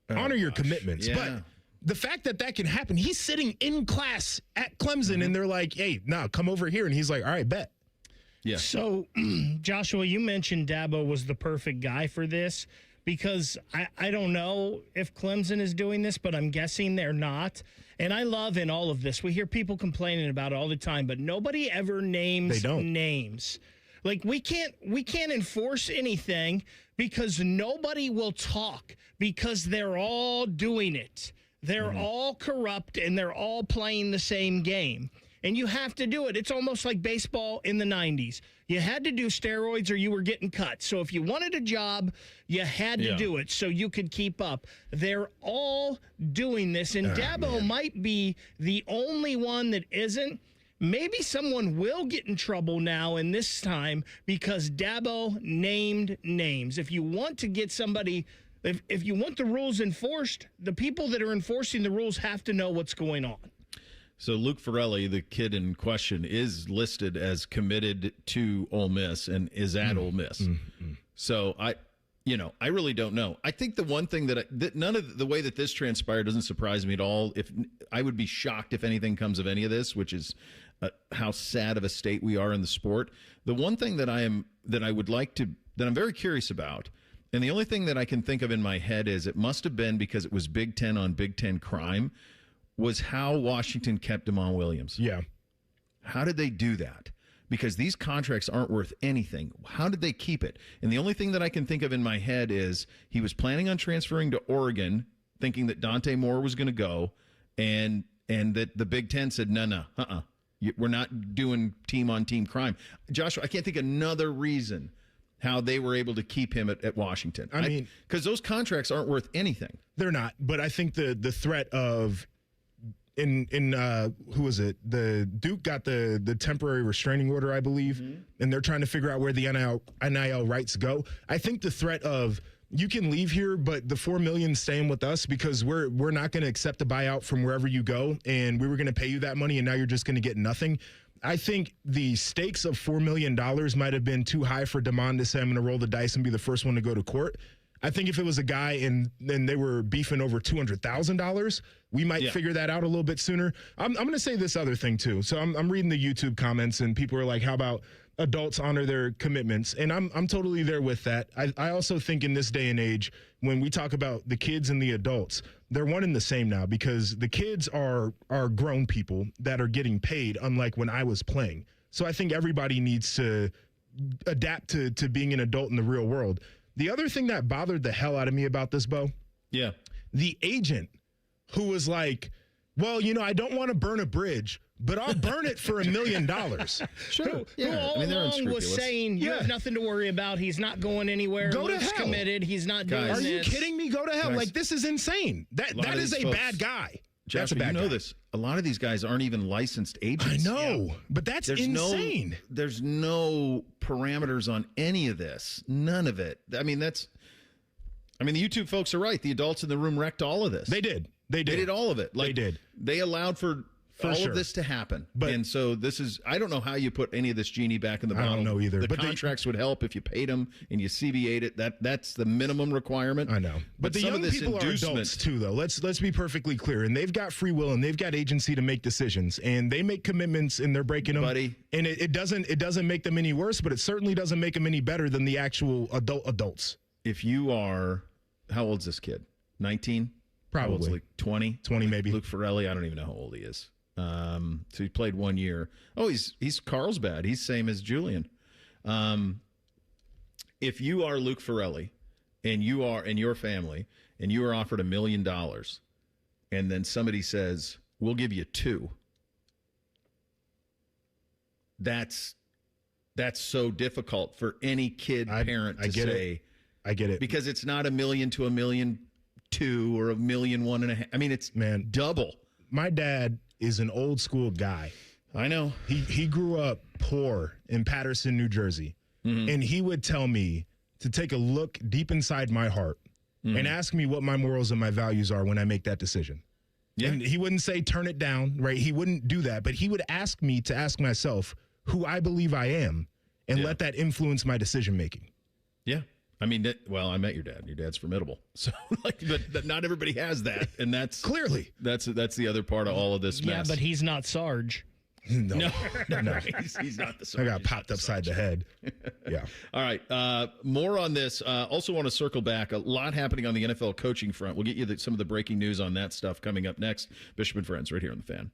Honor your commitments. Yeah. But the fact that can happen, he's sitting in class at Clemson, and they're like, hey, come over here. And he's like, all right, bet. Yeah. So, Joshua, you mentioned Dabo was the perfect guy for this because I don't know if Clemson is doing this, but I'm guessing they're not. And I love in all of this, we hear people complaining about it all the time, but nobody ever names names. Like we can't enforce anything because nobody will talk because they're all doing it. They're all corrupt and they're all playing the same game. And you have to do it. It's almost like baseball in the 90s. You had to do steroids or you were getting cut. So if you wanted a job, you had to do it so you could keep up. They're all doing this, and Dabo might be the only one that isn't. Maybe someone will get in trouble now in this time because Dabo named names. If you want to get somebody, if you want the rules enforced, the people that are enforcing the rules have to know what's going on. So Luke Ferrelli, the kid in question, is listed as committed to Ole Miss and is at Ole Miss. So I really don't know. I think the one thing that none of the way that this transpired doesn't surprise me at all. If I would be shocked if anything comes of any of this, which is how sad of a state we are in the sport. The one thing that I'm very curious about, and the only thing that I can think of in my head is it must have been because it was Big Ten on Big Ten crime, was how Washington kept Damon Williams. Yeah. How did they do that? Because these contracts aren't worth anything. How did they keep it? And the only thing that I can think of in my head is he was planning on transferring to Oregon, thinking that Dante Moore was going to go, and that the Big Ten said, no, we're not doing team-on-team crime. Joshua, I can't think of another reason how they were able to keep him at Washington. I mean, because those contracts aren't worth anything. They're not. But I think the threat of who was it? The Duke got the temporary restraining order, I believe, and they're trying to figure out where the NIL rights go. I think the threat of you can leave here, but the $4 million staying with us because we're not going to accept a buyout from wherever you go, and we were going to pay you that money, and now you're just going to get nothing. I think the stakes of $4 million might have been too high for Damon to say, I'm going to roll the dice and be the first one to go to court. I think if it was a guy and they were beefing over $200,000, we might figure that out a little bit sooner. I'm going to say this other thing, too. So I'm reading the YouTube comments, and people are like, how about adults honor their commitments? And I'm totally there with that. I also think in this day and age, when we talk about the kids and the adults, they're one and the same now because the kids are grown people that are getting paid, unlike when I was playing. So I think everybody needs to adapt to being an adult in the real world. The other thing that bothered the hell out of me about this, Bo, the agent who was like, well, I don't want to burn a bridge, but I'll burn it for $1 million. Sure. Who all along was saying you have nothing to worry about. He's not going anywhere. Go to Luke's hell. Committed. He's not doing this. Are you kidding me? Go to hell. Like, this is insane. That is a bad guy. Josh, that's a bad guy. This. A lot of these guys aren't even licensed agents. I know, but that's insane. There's no parameters on any of this. None of it. I mean, the YouTube folks are right. The adults in the room wrecked all of this. They did. They did all of it. They did. They allowed for all of this to happen. And so this is, I don't know how you put any of this genie back in the bottle. I don't know either. The contracts would help if you paid them and you CBA'd it. That's the minimum requirement. I know. But the young people are adults too, though. Let's be perfectly clear. And they've got free will and they've got agency to make decisions. And they make commitments and they're breaking them. Buddy. And it doesn't make them any worse, but it certainly doesn't make them any better than the actual adults. If you are, how old's this kid? 19? Probably. Like 20? 20 maybe. Luke Ferrelli, I don't even know how old he is. So he played 1 year. Oh, he's Carlsbad. He's same as Julian. If you are Luke Ferrelli and you are in your family and you are offered $1 million and then somebody says, we'll give you $2 million. That's so difficult for any kid parent to say. I get it. Because it's not $1 million to $1.2 million 2 or $1.1 million. I mean, it's double. My dad is an old school guy. I know. He grew up poor in Paterson, New Jersey. Mm-hmm. And he would tell me to take a look deep inside my heart and ask me what my morals and my values are when I make that decision. Yeah. And he wouldn't say turn it down, right? He wouldn't do that. But he would ask me to ask myself who I believe I am and let that influence my decision making. Yeah. I mean, I met your dad. Your dad's formidable. So, but not everybody has that, and that's clearly that's the other part of all of this mess. Yeah, but he's not Sarge. No. He's not the Sarge. I got popped upside the head. Yeah. All right. More on this. Also want to circle back. A lot happening on the NFL coaching front. We'll get you some of the breaking news on that stuff coming up next. Bishop and Friends right here on The Fan.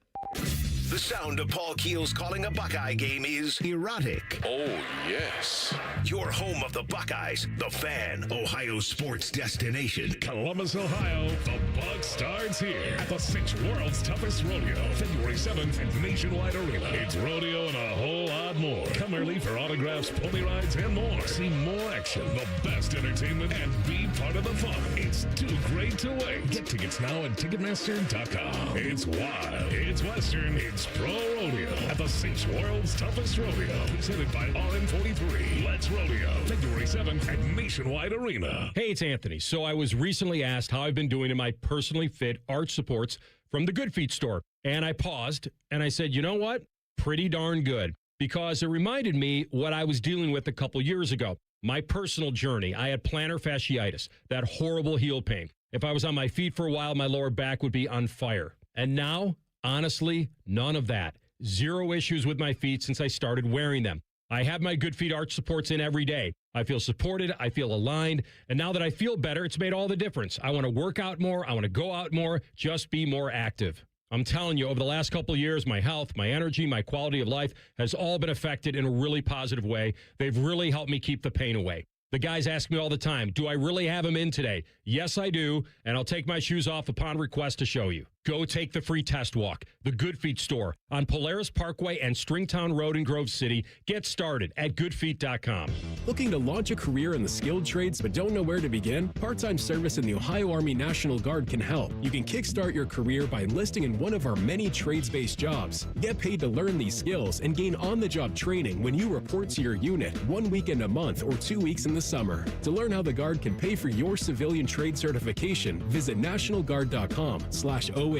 The sound of Paul Keels calling a Buckeye game is erotic. Oh, yes. Your home of the Buckeyes, The Fan, Ohio's sports destination. Columbus, Ohio, the bug starts here at the Cinch World's Toughest Rodeo, February 7th at Nationwide Arena. It's rodeo and a whole lot more. Come early for autographs, pony rides, and more. See more action, the best entertainment, and be part of the fun. It's too great to wait. Get tickets now at Ticketmaster.com. It's wild. It's Western. It's Pro Rodeo at the Cinch World's Toughest Rodeo. Presented by RM43. Let's Rodeo. February 7th at Nationwide Arena. Hey, it's Anthony. So I was recently asked how I've been doing in my personally fit arch supports from the Good Feet store. And I paused and I said, you know what? Pretty darn good. Because it reminded me what I was dealing with a couple years ago. My personal journey. I had plantar fasciitis, that horrible heel pain. If I was on my feet for a while, my lower back would be on fire. And now, honestly, none of that. Zero issues with my feet since I started wearing them. I have my Good Feet arch supports in every day. I feel supported. I feel aligned. And now that I feel better, it's made all the difference. I want to work out more. I want to go out more. Just be more active. I'm telling you, over the last couple of years, my health, my energy, my quality of life has all been affected in a really positive way. They've really helped me keep the pain away. The guys ask me all the time, do I really have them in today? Yes, I do. And I'll take my shoes off upon request to show you. Go take the free test walk. The Good Feet store on Polaris Parkway and Stringtown Road in Grove City. Get started at goodfeet.com. Looking to launch a career in the skilled trades but don't know where to begin? Part-time service in the Ohio Army National Guard can help. You can kickstart your career by enlisting in one of our many trades-based jobs. Get paid to learn these skills and gain on-the-job training when you report to your unit 1 weekend a month or 2 weeks in the summer. To learn how the Guard can pay for your civilian trade certification, visit nationalguard.com/OH.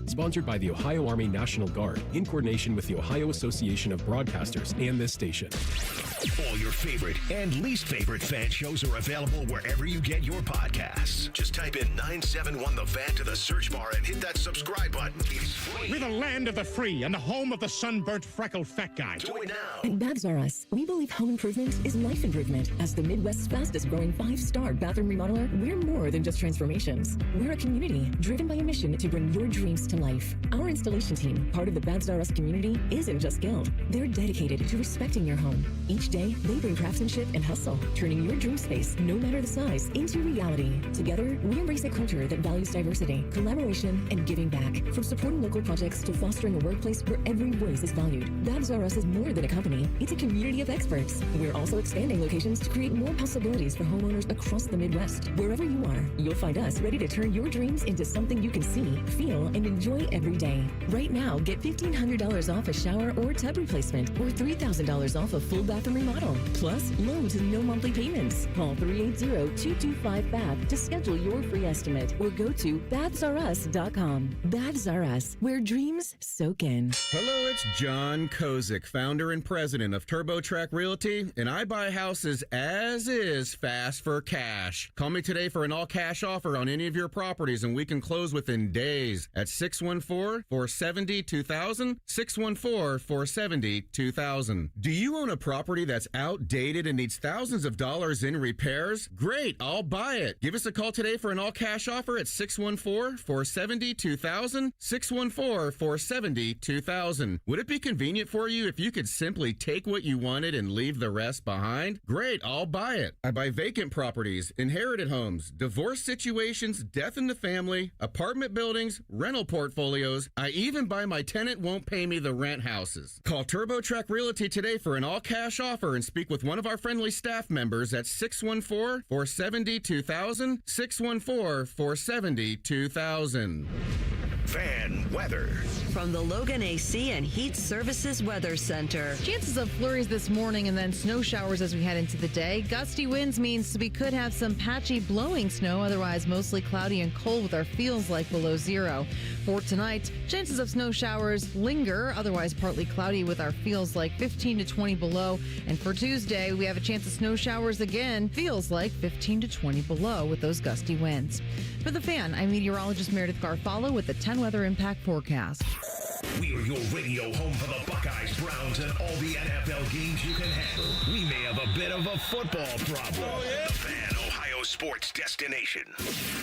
Sponsored by the Ohio Army National Guard in coordination with the Ohio Association of Broadcasters and this station. All your favorite and least favorite fan shows are available wherever you get your podcasts. Just type in 971 The Fan to the search bar and hit that subscribe button. It's free. We're the land of the free and the home of the sunburnt, freckled fat guy. Do it now. At Baths R Us, we believe home improvement is life improvement. As the Midwest's fastest growing 5-star bathroom remodeler, we're more than just transformations. We're a community driven by a mission to bring your dreams to life. Our installation team, part of the Baths R Us community, isn't just skilled. They're dedicated to respecting your home. Each day, they bring craftsmanship and hustle, turning your dream space, no matter the size, into reality. Together, we embrace a culture that values diversity, collaboration, and giving back. From supporting local projects to fostering a workplace where every voice is valued, Baths R Us is more than a company. It's a community of experts. We're also expanding locations to create more possibilities for homeowners across the Midwest. Wherever you are, you'll find us ready to turn your dreams into something you can see, feel, and enjoy every day. Right now, get $1,500 off a shower or tub replacement or $3,000 off a full bathroom remodel. Plus, loans and no monthly payments. Call 380-225-BATH to schedule your free estimate or go to bathsrus.com. Baths R Us, where dreams soak in. Hello, it's John Kozik, founder and president of TurboTrack Realty, and I buy houses as is fast for cash. Call me today for an all-cash offer on any of your properties, and we can close within days at 614-470-2000, 614-470-2000. Do you own a property that's outdated and needs thousands of dollars in repairs? Great, I'll buy it. Give us a call today for an all-cash offer at 614-470-2000, 614-470-2000. Would it be convenient for you if you could simply take what you wanted and leave the rest behind? Great, I'll buy it. I buy vacant properties, inherited homes, divorce situations, death in the family, apartment buildings, rental portfolios. I even buy my tenant won't pay me the rent houses. Call TurboTrack Realty today for an all-cash offer and speak with one of our friendly staff members at 614-470-2000, 614-470-2000. Fan weather. From the Logan AC and Heat Services Weather Center. Chances of flurries this morning and then snow showers as we head into the day. Gusty winds means we could have some patchy blowing snow, otherwise mostly cloudy and cold with our feels like below zero. For tonight, chances of snow showers linger, otherwise partly cloudy with our feels like 15 to 20 below. And for Tuesday, we have a chance of snow showers again, feels like 15 to 20 below with those gusty winds. For the Fan, I'm meteorologist Meredith Garfalo with the 10 Weather Impact Forecast. We are your radio home for the Buckeyes, Browns, and all the NFL games you can handle. We may have a bit of a football problem. Oh, yeah. The Fan, Ohio sports destination.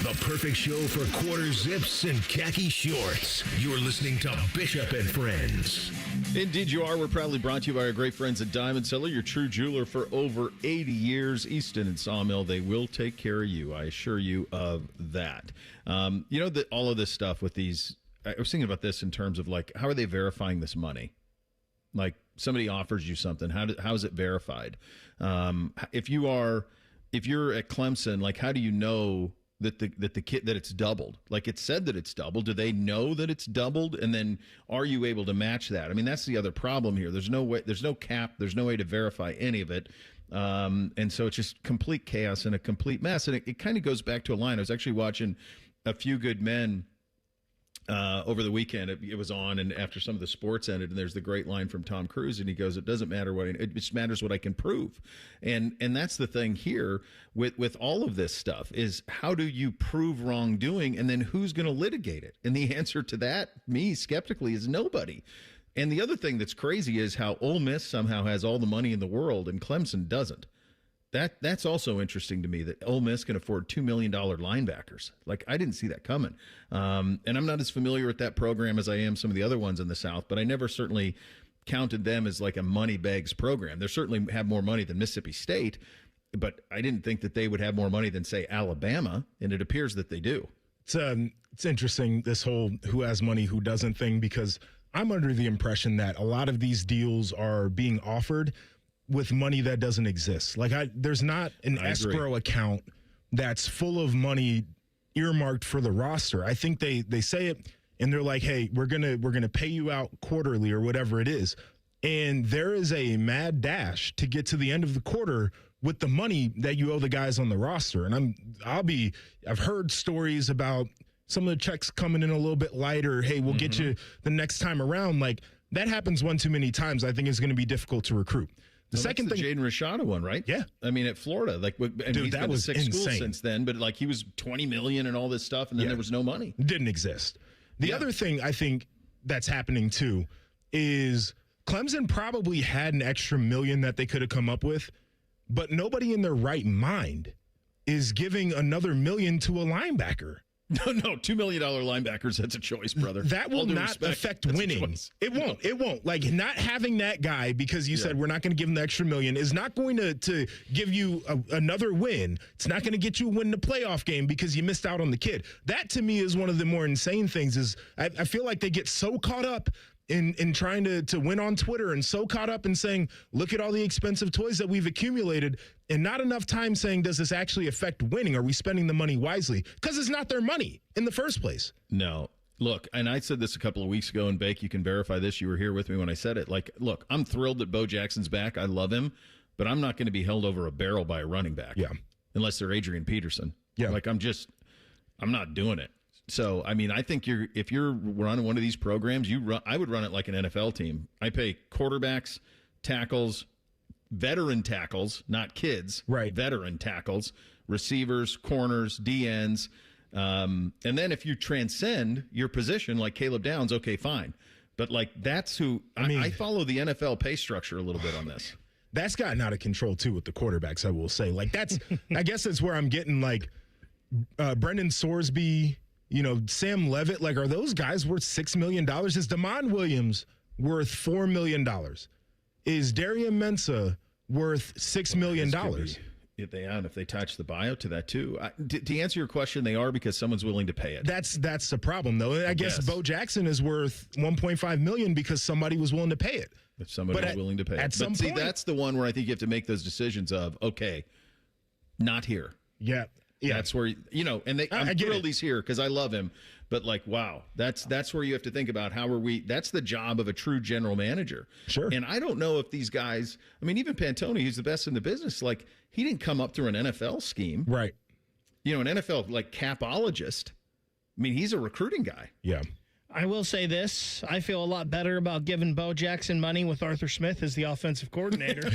The perfect show for quarter zips and khaki shorts. You're listening to Bishop and Friends. Indeed you are. We're proudly brought to you by our great friends at Diamond Seller, your true jeweler for over 80 years. Easton and Sawmill, they will take care of you. I assure you of that. You know, that all of this stuff with these, I was thinking about this in terms of like, how are they verifying this money? Like somebody offers you something. How is it verified? If you're at Clemson, like how do you know that the kid that it's doubled? Like it said that it's doubled. Do they know that it's doubled? And then are you able to match that? I mean, that's the other problem here. There's no way, there's no cap, there's no way to verify any of it. And so it's just complete chaos and a complete mess. And it kind of goes back to a line. I was actually watching A Few Good Men over the weekend. It was on, and after some of the sports ended, and there's the great line from Tom Cruise, and he goes, "It doesn't matter it just matters what I can prove," and that's the thing here with all of this stuff is how do you prove wrongdoing, and then who's going to litigate it? And the answer to that, me skeptically, is nobody. And the other thing that's crazy is how Ole Miss somehow has all the money in the world and Clemson doesn't. That's also interesting to me that Ole Miss can afford $2 million linebackers. Like, I didn't see that coming. And I'm not as familiar with that program as I am some of the other ones in the South, but I never certainly counted them as like a money bags program. They certainly have more money than Mississippi State, but I didn't think that they would have more money than, say, Alabama, and it appears that they do. It's interesting, this whole who has money, who doesn't thing, because I'm under the impression that a lot of these deals are being offered with money that doesn't exist. Like there's not an escrow account that's full of money earmarked for the roster. I think they say it and they're like, "Hey, we're gonna pay you out quarterly or whatever it is," and there is a mad dash to get to the end of the quarter with the money that you owe the guys on the roster. And I've heard stories about some of the checks coming in a little bit lighter. Hey, we'll get you the next time around. Like that happens one too many times. I think it's going to be difficult to recruit. The second thing, Jaden Rashada one, right? Yeah, I mean at Florida, like, and dude, he's that been was to 6 insane. schools since then. But like he was $20 million and all this stuff, and then there was no money. It didn't exist. The other thing I think that's happening too is Clemson probably had an extra $1 million that they could have come up with, but nobody in their right mind is giving another $1 million to a linebacker. No, $2 million linebackers, that's a choice, brother. That will not affect winning. It won't. It won't. Like, not having that guy, because you said we're not going to give him the extra $1 million, is not going to give you another win. It's not going to get you a win in the playoff game because you missed out on the kid. That, to me, is one of the more insane things. Is I feel like they get so caught up in trying to win on Twitter and so caught up in saying, look at all the expensive toys that we've accumulated, and not enough time saying, does this actually affect winning? Are we spending the money wisely? Because it's not their money in the first place. No. Look, and I said this a couple of weeks ago, and Bake, you can verify this. You were here with me when I said it. Like, look, I'm thrilled that Bo Jackson's back. I love him, but I'm not going to be held over a barrel by a running back. Yeah. Unless they're Adrian Peterson. Yeah. Like, I'm not doing it. So, I mean, I think if you're running one of these programs, I would run it like an NFL team. I pay quarterbacks, tackles, veteran tackles, not kids, right? Veteran tackles, receivers, corners, DNs. And then if you transcend your position, like Caleb Downs, okay, fine. But like that's who I follow the NFL pay structure a little bit on this. That's gotten out of control too with the quarterbacks, I will say. Like that's, I guess that's where I'm getting like Brendan Sorsby, Sam Levitt, like, are those guys worth $6 million? Is Damon Williams worth $4 million? Is Darian Mensah worth $6 million? And if they attach the buyout to that too, to answer your question, they are because someone's willing to pay it. That's the problem, though. I guess Bo Jackson is worth $1.5 million because somebody was willing to pay it. If somebody was willing to pay it. At some point, that's the one where I think you have to make those decisions of, okay, not here. Yeah. That's where, and I'm thrilled he's here because I love him. But wow, that's where you have to think about that's the job of a true general manager. Sure. And I don't know if these guys, even Pantone, who's the best in the business, he didn't come up through an NFL scheme. Right. An NFL capologist. He's a recruiting guy. Yeah. I will say this. I feel a lot better about giving Bo Jackson money with Arthur Smith as the offensive coordinator.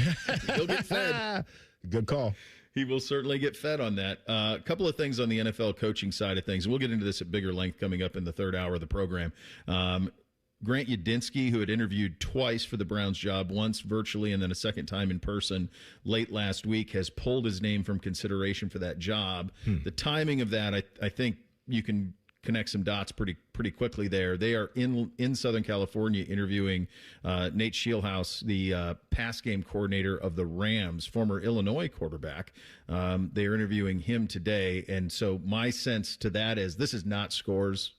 He'll get fed. Good call. He will certainly get fed on that. A couple of things on the NFL coaching side of things. We'll get into this at bigger length coming up in the third hour of the program. Grant Yudinsky, who had interviewed twice for the Browns job, once virtually and then a second time in person late last week, has pulled his name from consideration for that job. The timing of that, I think you can connect some dots pretty quickly there. They are in Southern California interviewing Nate Scheelhaase, the pass game coordinator of the Rams, former Illinois quarterback. They are interviewing him today. And so my sense to that is this is not scores.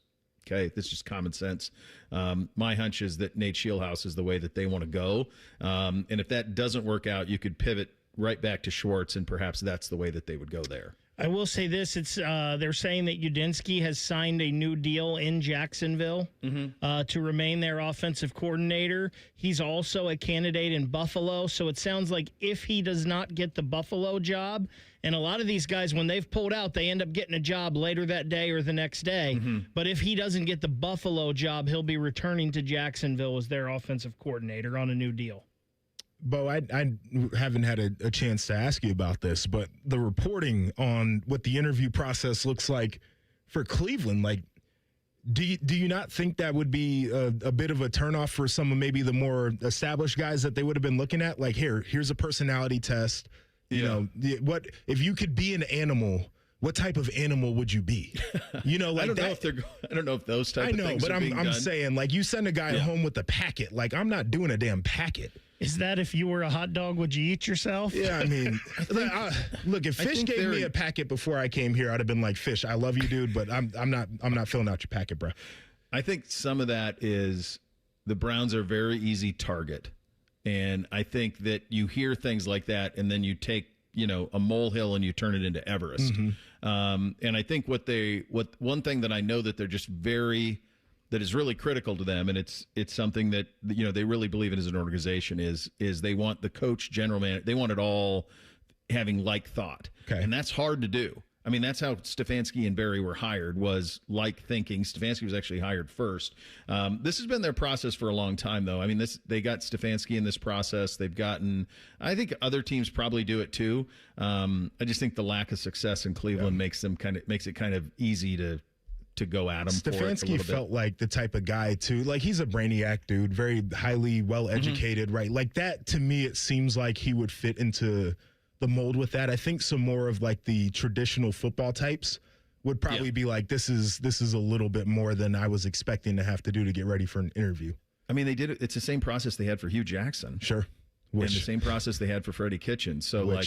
Okay, this is just common sense. My hunch is that Nate Scheelhaase is the way that they want to go. And if that doesn't work out, you could pivot right back to Schwartz, and perhaps that's the way that they would go there. I will say this. It's they're saying that Yudinsky has signed a new deal in Jacksonville to remain their offensive coordinator. He's also a candidate in Buffalo. So it sounds like if he does not get the Buffalo job, and a lot of these guys, when they've pulled out, they end up getting a job later that day or the next day. But if he doesn't get the Buffalo job, he'll be returning to Jacksonville as their offensive coordinator on a new deal. Bo, I haven't had a chance to ask you about this, but the reporting on what the interview process looks like for Cleveland, do you not think that would be a bit of a turnoff for some of maybe the more established guys that they would have been looking at? Here's a personality test. What if you could be an animal? What type of animal would you be? I don't know if those type of things are being done. I'm saying, you send a guy home with a packet. I'm not doing a damn packet. Is that if you were a hot dog, would you eat yourself? Yeah, look, if Fish gave me a packet before I came here, I'd have been like, Fish, I love you, dude, but I'm not filling out your packet, bro. I think some of that is the Browns are a very easy target. And I think that you hear things like that, and then you take, a molehill and you turn it into Everest. And I think one thing that I know that they're just that is really critical to them, and it's something that they really believe in as an organization is they want the coach, general manager, they want it all having like thought. Okay. And that's hard to do. That's how Stefanski and Barry were hired, was like thinking. Stefanski was actually hired first. This has been their process for a long time, though. They got Stefanski in this process. They've gotten, I think other teams probably do it too. I just think the lack of success in Cleveland makes it kind of easy to go at him. Stefanski felt like the type of guy too. He's a brainiac dude, very highly well educated, right? That to me, it seems like he would fit into the mold with that. I think some more of the traditional football types would probably be this is a little bit more than I was expecting to have to do to get ready for an interview. They did it. It's the same process they had for Hugh Jackson. Sure. And the same process they had for Freddie Kitchen. So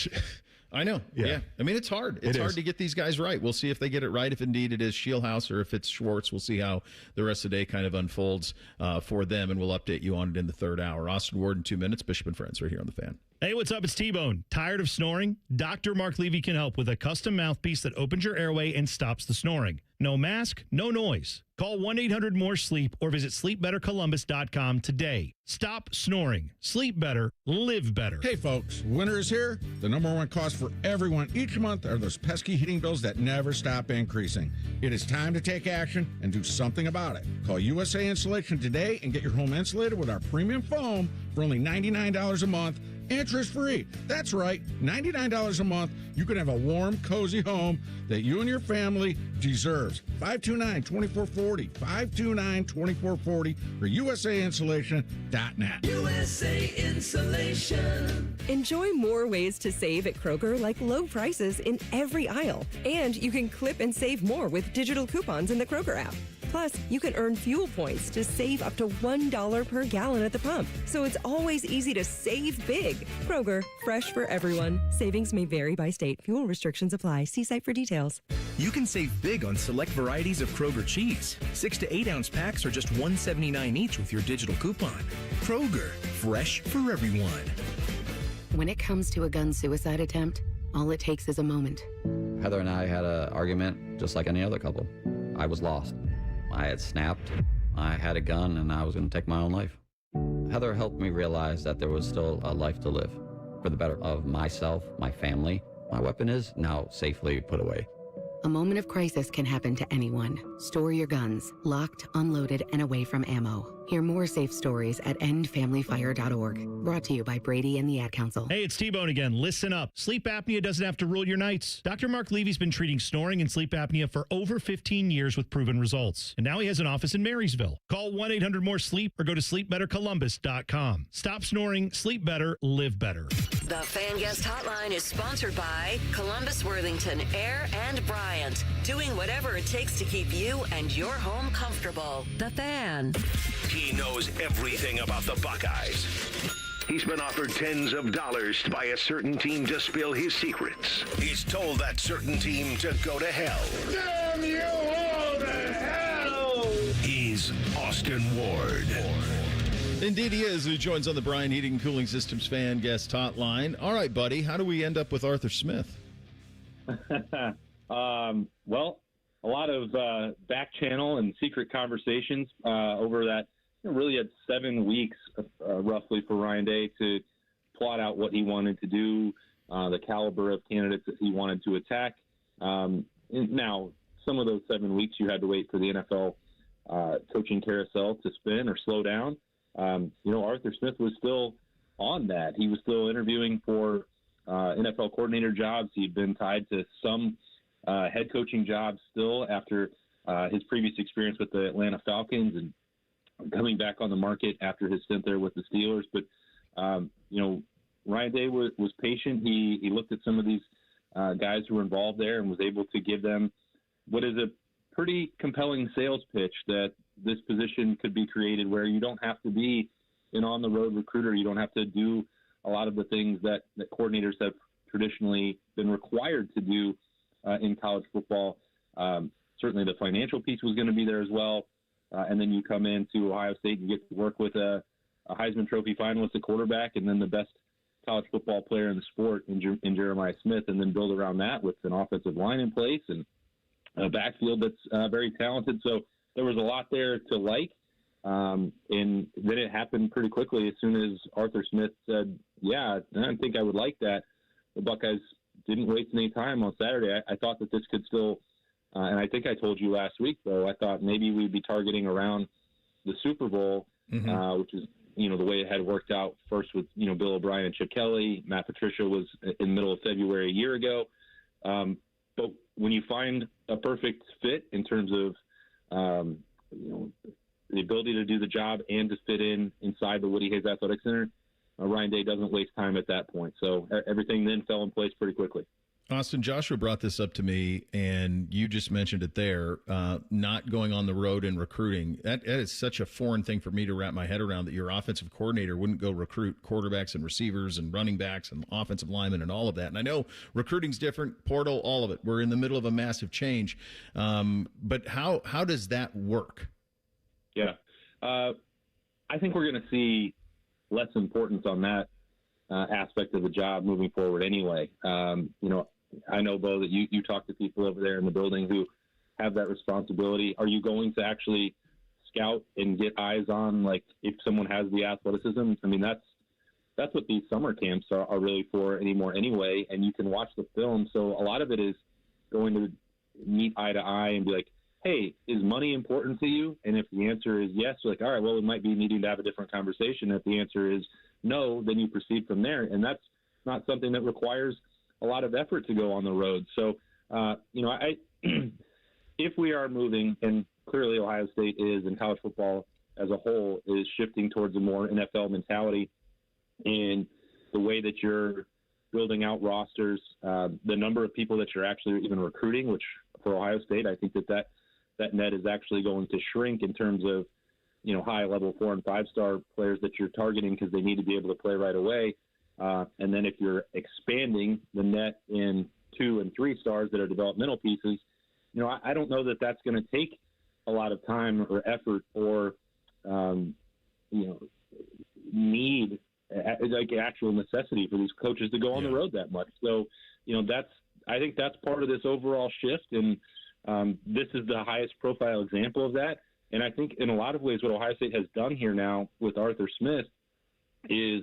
I know. Yeah. It's hard. It's hard to get these guys right. We'll see if they get it right. If indeed it is Scheelhaase or if it's Schwartz, we'll see how the rest of the day kind of unfolds for them, and we'll update you on it in the third hour. Austin Ward in 2 minutes. Bishop and Friends right here on The Fan. Hey, what's up? It's T-Bone. Tired of snoring? Dr. Mark Levy can help with a custom mouthpiece that opens your airway and stops the snoring. No mask, no noise. Call 1-800-MORE-SLEEP or visit sleepbettercolumbus.com today. Stop snoring. Sleep better. Live better. Hey, folks. Winter is here. The number one cost for everyone each month are those pesky heating bills that never stop increasing. It is time to take action and do something about it. Call USA Insulation today and get your home insulated with our premium foam for only $99 a month. Interest-free. That's right, $99 a month. You can have a warm, cozy home that you and your family deserves. 529-2440. 529-2440 or USAinsulation.net. USA Insulation. Enjoy more ways to save at Kroger, like low prices in every aisle. And you can clip and save more with digital coupons in the Kroger app. Plus, you can earn fuel points to save up to $1 per gallon at the pump. So it's always easy to save big. Kroger, fresh for everyone. Savings may vary by state. Fuel restrictions apply. See site for details. You can save big on select varieties of Kroger cheese. 6 to 8 ounce packs are just $1.79 each with your digital coupon. Kroger, fresh for everyone. When it comes to a gun suicide attempt, all it takes is a moment. Heather and I had an argument just like any other couple. I was lost. I had snapped. I had a gun and I was going to take my own life. Heather helped me realize that there was still a life to live for the better of myself, my family. My weapon is now safely put away. A moment of crisis can happen to anyone. Store your guns, locked, unloaded, and away from ammo. Hear more safe stories at endfamilyfire.org. Brought to you by Brady and the Ad Council. Hey, it's T-Bone again. Listen up. Sleep apnea doesn't have to rule your nights. Dr. Mark Levy's been treating snoring and sleep apnea for over 15 years with proven results. And now he has an office in Marysville. Call 1-800-MORE-SLEEP or go to sleepbettercolumbus.com. Stop snoring, sleep better, live better. The Fan Guest Hotline is sponsored by Columbus, Worthington, Air, and Bryant. Doing whatever it takes to keep you and your home comfortable. The Fan. He knows everything about the Buckeyes. He's been offered tens of dollars by a certain team to spill his secrets. He's told that certain team to go to hell. Damn you all to hell! He's Austin Ward. Indeed he is, who joins on the Bryan Heating and Cooling Systems Fan Guest Hotline. All right, buddy, how do we end up with Arthur Smith? Well, a lot of back channel and secret conversations over that. Really had 7 weeks roughly for Ryan Day to plot out what he wanted to do, the caliber of candidates that he wanted to attack. Now, some of those 7 weeks you had to wait for the NFL coaching carousel to spin or slow down. Arthur Smith was still on that. He was still interviewing for NFL coordinator jobs. He'd been tied to some head coaching jobs still after his previous experience with the Atlanta Falcons and coming back on the market after his stint there with the Steelers. But, Ryan Day was patient. He looked at some of these guys who were involved there and was able to give them what is a pretty compelling sales pitch that this position could be created where you don't have to be an on-the-road recruiter. You don't have to do a lot of the things that coordinators have traditionally been required to do in college football. Certainly the financial piece was going to be there as well. And then you come into Ohio State and get to work with a Heisman Trophy finalist, a quarterback, and then the best college football player in the sport in Jeremiah Smith, and then build around that with an offensive line in place and a backfield that's very talented. So there was a lot there to like. And then it happened pretty quickly as soon as Arthur Smith said, yeah, I think I would like that. The Buckeyes didn't waste any time on Saturday. I thought that this could still and I think I told you last week, though, I thought maybe we'd be targeting around the Super Bowl, which is, the way it had worked out first with, Bill O'Brien and Chip Kelly. Matt Patricia was in the middle of February a year ago. But when you find a perfect fit in terms of, the ability to do the job and to fit inside the Woody Hayes Athletic Center, Ryan Day doesn't waste time at that point. So everything then fell in place pretty quickly. Austin, Joshua brought this up to me, and you just mentioned it there, not going on the road and recruiting. That is such a foreign thing for me to wrap my head around, that your offensive coordinator wouldn't go recruit quarterbacks and receivers and running backs and offensive linemen and all of that. And I know recruiting's different, portal, all of it. We're in the middle of a massive change. But how does that work? Yeah. I think we're going to see less importance on that aspect of the job moving forward anyway. I know, Bo, that you talk to people over there in the building who have that responsibility. Are you going to actually scout and get eyes on, like, if someone has the athleticism? I mean, that's what these summer camps are really for anymore anyway, and you can watch the film. So a lot of it is going to meet eye to eye and be like, hey, is money important to you? And if the answer is yes, you're like, all right, well, we might be needing to have a different conversation. If the answer is no, then you proceed from there. And that's not something that requires a lot of effort to go on the road. So, if we are moving, and clearly Ohio State is, and college football as a whole is shifting towards a more NFL mentality, and the way that you're building out rosters, the number of people that you're actually even recruiting, which for Ohio State, I think that that net is actually going to shrink in terms of, high-level 4- and 5-star players that you're targeting because they need to be able to play right away. And then if you're expanding the net in 2 and 3 stars that are developmental pieces, I don't know that that's going to take a lot of time or effort or, need, like actual necessity for these coaches to go on the road that much. So, I think that's part of this overall shift. And this is the highest profile example of that. And I think in a lot of ways what Ohio State has done here now with Arthur Smith is,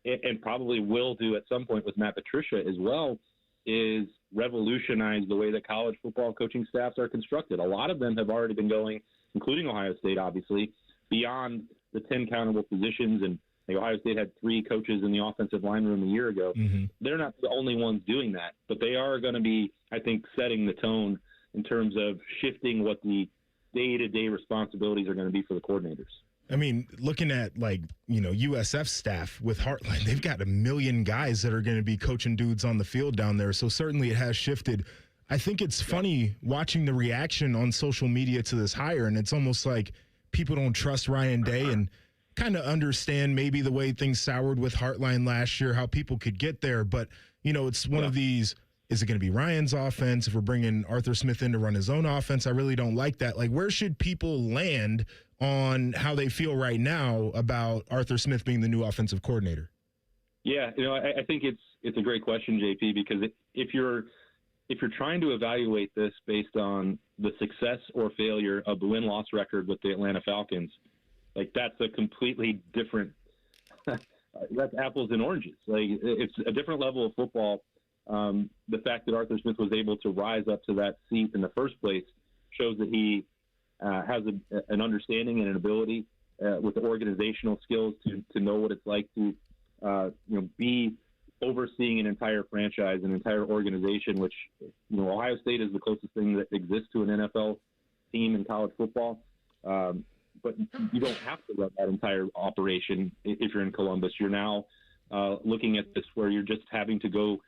and probably will do at some point with Matt Patricia as well, is revolutionize the way that college football coaching staffs are constructed. A lot of them have already been going, including Ohio State, obviously, beyond the 10 countable positions. And Ohio State had 3 coaches in the offensive line room a year ago. Mm-hmm. They're not the only ones doing that, but they are going to be, I think, setting the tone in terms of shifting what the day-to-day responsibilities are going to be for the coordinators. I mean, looking at USF staff with Heartline, they've got 1 million guys that are going to be coaching dudes on the field down there. So certainly it has shifted. I think it's funny watching the reaction on social media to this hire, and it's almost like people don't trust Ryan Day and kind of understand maybe the way things soured with Heartline last year, how people could get there. But, it's one of these, is it going to be Ryan's offense? If we're bringing Arthur Smith in to run his own offense, I really don't like that. Like, where should people land on how they feel right now about Arthur Smith being the new offensive coordinator? Yeah, I think it's a great question, JP, because if you're trying to evaluate this based on the success or failure of the win-loss record with the Atlanta Falcons, like that's a completely different that's apples and oranges. Like it's a different level of football. The fact that Arthur Smith was able to rise up to that seat in the first place shows that he has an understanding and an ability with the organizational skills to know what it's like to be overseeing an entire franchise, an entire organization, which Ohio State is the closest thing that exists to an NFL team in college football. But you don't have to run that entire operation if you're in Columbus. You're now looking at this where you're just having to go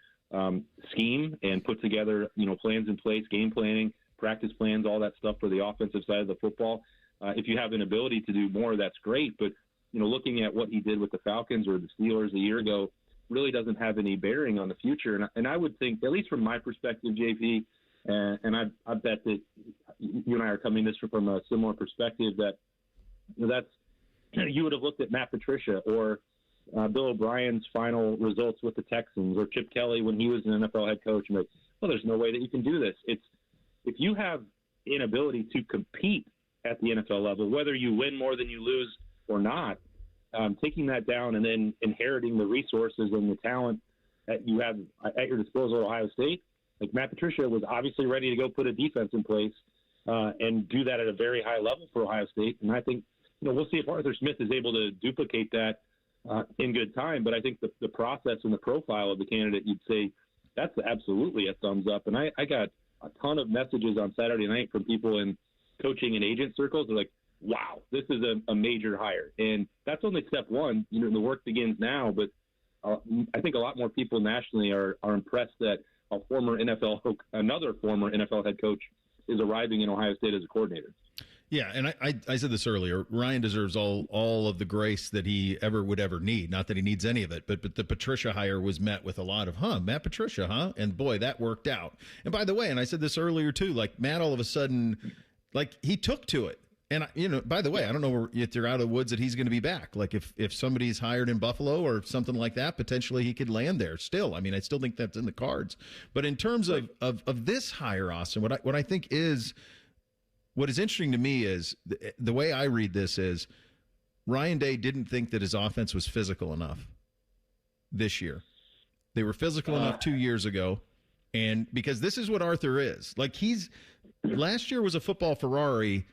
scheme and put together plans in place, game planning, practice plans, all that stuff for the offensive side of the football. If you have an ability to do more, that's great. But looking at what he did with the Falcons or the Steelers a year ago really doesn't have any bearing on the future. And I would think, at least from my perspective, JP, and I bet that you and I are coming this from a similar perspective, that you would have looked at Matt Patricia or Bill O'Brien's final results with the Texans, or Chip Kelly when he was an NFL head coach, and like, well, there's no way that you can do this. It's if you have inability to compete at the NFL level, whether you win more than you lose or not, taking that down and then inheriting the resources and the talent that you have at your disposal at Ohio State. Like Matt Patricia was obviously ready to go put a defense in place and do that at a very high level for Ohio State. And I think, we'll see if Arthur Smith is able to duplicate that in good time. But I think the process and the profile of the candidate, you'd say that's absolutely a thumbs up. And I got a ton of messages on Saturday night from people in coaching and agent circles. They're like, wow, this is a major hire. And that's only step one. The work begins now. But I think a lot more people nationally are impressed that another former NFL head coach is arriving in Ohio State as a coordinator. Yeah, and I said this earlier. Ryan deserves all of the grace that he would ever need. Not that he needs any of it, but the Patricia hire was met with a lot of, Matt Patricia, huh? And boy, that worked out. And by the way, and I said this earlier too, like Matt all of a sudden, like he took to it. And, by the way, I don't know if you're out of the woods that he's going to be back. Like if somebody's hired in Buffalo or something like that, potentially he could land there still. I mean, I still think that's in the cards. But in terms of this hire, Austin, what I think is – what is interesting to me is the way I read this is Ryan Day didn't think that his offense was physical enough this year. They were physical enough 2 years ago. And because this is what Arthur is. Like last year was a football Ferrari.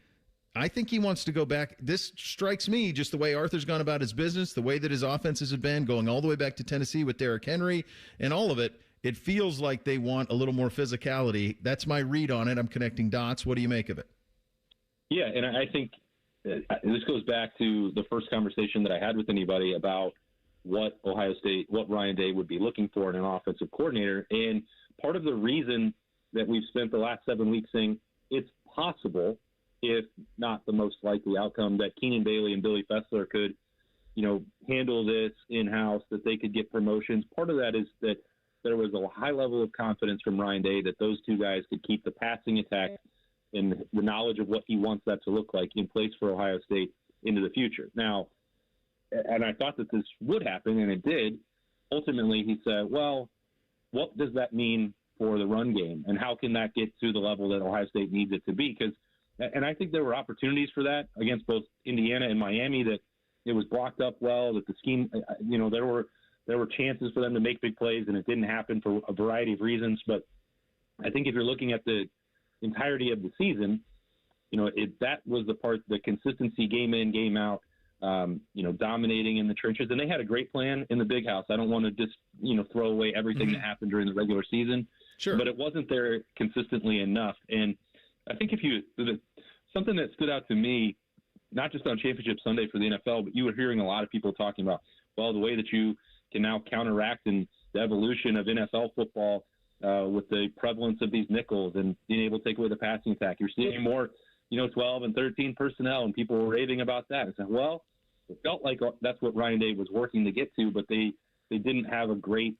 I think he wants to go back. This strikes me just the way Arthur's gone about his business, the way that his offenses have been, going all the way back to Tennessee with Derrick Henry and all of it. It feels like they want a little more physicality. That's my read on it. I'm connecting dots. What do you make of it? Yeah, and I think this goes back to the first conversation that I had with anybody about what Ryan Day would be looking for in an offensive coordinator. And part of the reason that we've spent the last 7 weeks saying it's possible, if not the most likely outcome, that Keenan Bailey and Billy Fessler could, handle this in-house, that they could get promotions. Part of that is that there was a high level of confidence from Ryan Day that those two guys could keep the passing attack and the knowledge of what he wants that to look like in place for Ohio State into the future. Now, and I thought that this would happen, and it did. Ultimately, he said, well, what does that mean for the run game, and how can that get to the level that Ohio State needs it to be? And I think there were opportunities for that against both Indiana and Miami, that it was blocked up well, that the scheme, there were chances for them to make big plays, and it didn't happen for a variety of reasons. But I think if you're looking at the entirety of the season, that was the part, the consistency game in, game out, dominating in the trenches. And they had a great plan in the Big House. I don't want to just, throw away everything that happened during the regular season. Sure. But it wasn't there consistently enough. And I think something that stood out to me, not just on Championship Sunday for the NFL, but you were hearing a lot of people talking about, well, the way that you can now counteract and the evolution of NFL football with the prevalence of these nickels and being able to take away the passing attack. You're seeing more, 12 and 13 personnel, and people were raving about that. I said, well, it felt like that's what Ryan Day was working to get to, but they didn't have a great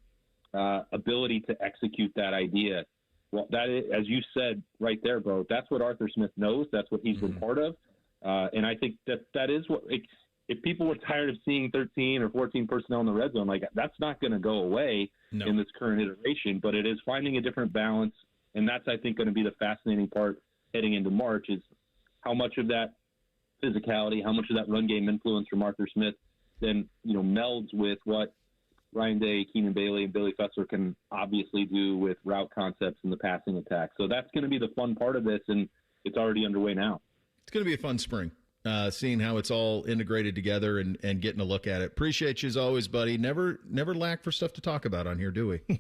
ability to execute that idea. Well, that is, as you said right there, Bo, that's what Arthur Smith knows. That's what he's been part of. And I think that is what, if people were tired of seeing 13 or 14 personnel in the red zone, that's not going to go away in this current iteration, but it is finding a different balance. And that's, I think, going to be the fascinating part heading into March, is how much of that physicality, how much of that run game influence from Arthur Smith then, melds with what Ryan Day, Keenan Bailey, and Billy Fessler can obviously do with route concepts and the passing attack. So that's going to be the fun part of this, and it's already underway now. It's going to be a fun spring, seeing how it's all integrated together and getting a look at it. Appreciate you as always, buddy. Never lack for stuff to talk about on here, do we?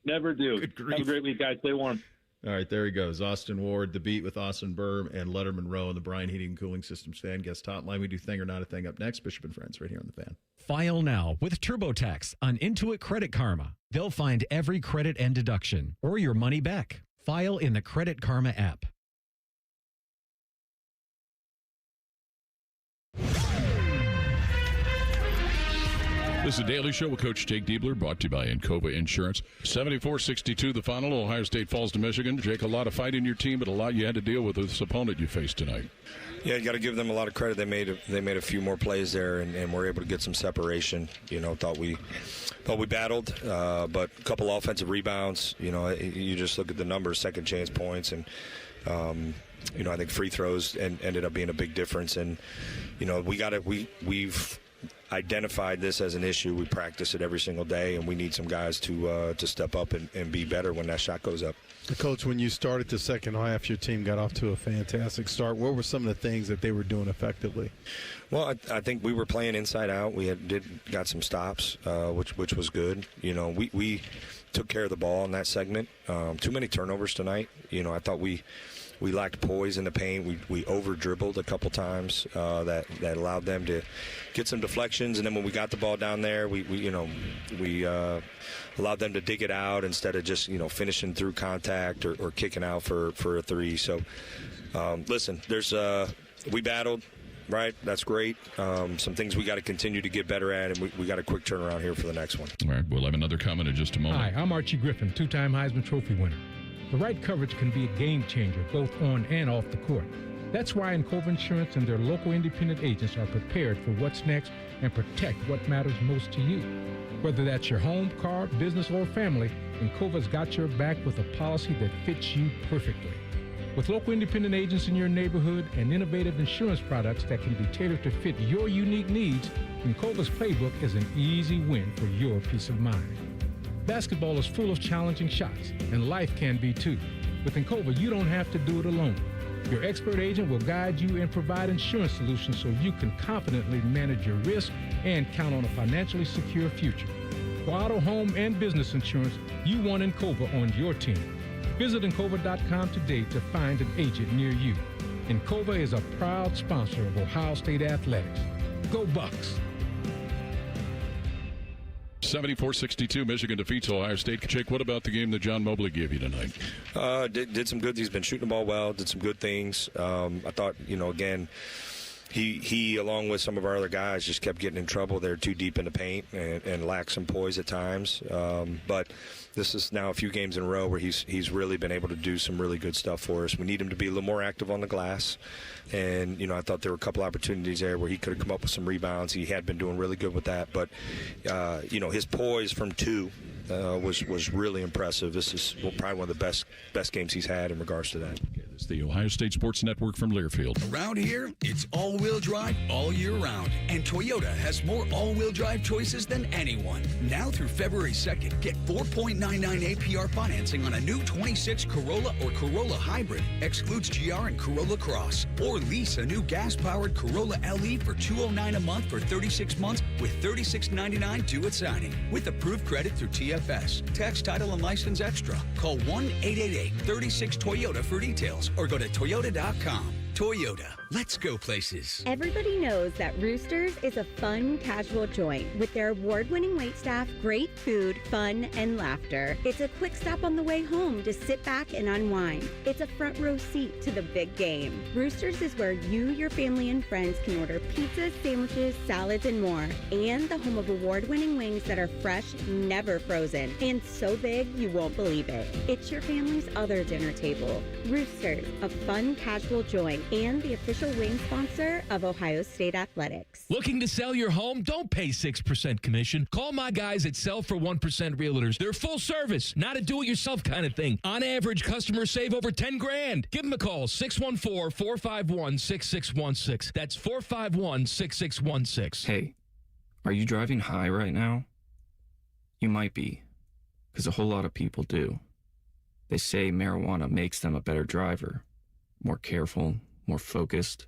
Never do. Have a great week, guys. Stay warm. All right, there he goes. Austin Ward, The Beat with Austin Berm and Letterman Rowe on the Bryan Heating and Cooling Systems Fan Guest Hotline. We do Thing or Not a Thing up next. Bishop and Friends right here on the Fan. File now with TurboTax on Intuit Credit Karma. They'll find every credit and deduction or your money back. File in the Credit Karma app. This is a Daily Show with Coach Jake Diebler, brought to you by Encova Insurance. 74-62 the final. Ohio State falls to Michigan. Jake, a lot of fight in your team, but a lot you had to deal with this opponent you faced tonight. Yeah, you got to give them a lot of credit. They made a few more plays there, and were able to get some separation. Thought we battled, but a couple offensive rebounds. You just look at the numbers, second chance points, and I think free throws ended up being a big difference. And we've identified this as an issue. We practice it every single day, and we need some guys to step up and be better when that shot goes up. Coach, when you started the second half, your team got off to a fantastic start. What were some of the things that they were doing effectively? Well, I think we were playing inside out. We got some stops, which was good. We took care of the ball in that segment. Too many turnovers tonight. I thought we lacked poise in the paint. We over-dribbled a couple times that allowed them to get some deflections. And then when we got the ball down there, we allowed them to dig it out instead of just, finishing through contact or kicking out for a three. So, listen, we battled. Right, that's great. Some things we got to continue to get better at, and we got a quick turnaround here for the next one. All right, we'll have another comment in just a moment. Hi, I'm Archie Griffin, two-time Heisman Trophy winner. The right coverage can be a game changer, both on and off the court. That's why Encova Insurance and their local independent agents are prepared for what's next and protect what matters most to you. Whether that's your home, car, business, or family, Encova's got your back with a policy that fits you perfectly. With local independent agents in your neighborhood and innovative insurance products that can be tailored to fit your unique needs, Encova's playbook is an easy win for your peace of mind. Basketball is full of challenging shots, and life can be too. With Encova, you don't have to do it alone. Your expert agent will guide you and provide insurance solutions so you can confidently manage your risk and count on a financially secure future. For auto, home, and business insurance, you want Encova on your team. Visit Encova.com today to find an agent near you. Encova is a proud sponsor of Ohio State Athletics. Go Bucks! 74-62, Michigan defeats Ohio State. Jake, what about the game that John Mobley gave you tonight? Did some good. He's been shooting the ball well, did some good things. I thought, again, he along with some of our other guys just kept getting in trouble. They're too deep in the paint and lacked some poise at times. But this is now a few games in a row where he's really been able to do some really good stuff for us. We need him to be a little more active on the glass. And, I thought there were a couple opportunities there where he could have come up with some rebounds. He had been doing really good with that. But, his poise from two was really impressive. This is probably one of the best games he's had in regards to that. It's the Ohio State Sports Network from Learfield. Around here, it's all-wheel drive all year round, and Toyota has more all-wheel drive choices than anyone. Now through February 2nd, get 4.99 APR financing on a new 26 Corolla or Corolla Hybrid, excludes GR and Corolla Cross, or lease a new gas-powered Corolla LE for $209 a month for 36 months with $36.99 due at signing, with approved credit through TFS. Tax, title, and license extra. Call 1-888-36-TOYOTA for details, or go to toyota.com. Toyota, let's go places. Everybody knows that Roosters is a fun, casual joint with their award-winning waitstaff, great food, fun, and laughter. It's a quick stop on the way home to sit back and unwind. It's a front row seat to the big game. Roosters is where you, your family, and friends can order pizzas, sandwiches, salads, and more. And the home of award-winning wings that are fresh, never frozen, and so big you won't believe it. It's your family's other dinner table. Roosters, a fun, casual joint, and the official wing sponsor of Ohio State Athletics. Looking to sell your home? Don't pay 6% commission. Call my guys at Sell for 1% Realtors. They're full service, not a do-it-yourself kind of thing. On average, customers save over $10,000. Give them a call, 614-451-6616. That's 451-6616. Hey, are you driving high right now? You might be, because a whole lot of people do. They say marijuana makes them a better driver, more careful, more focused.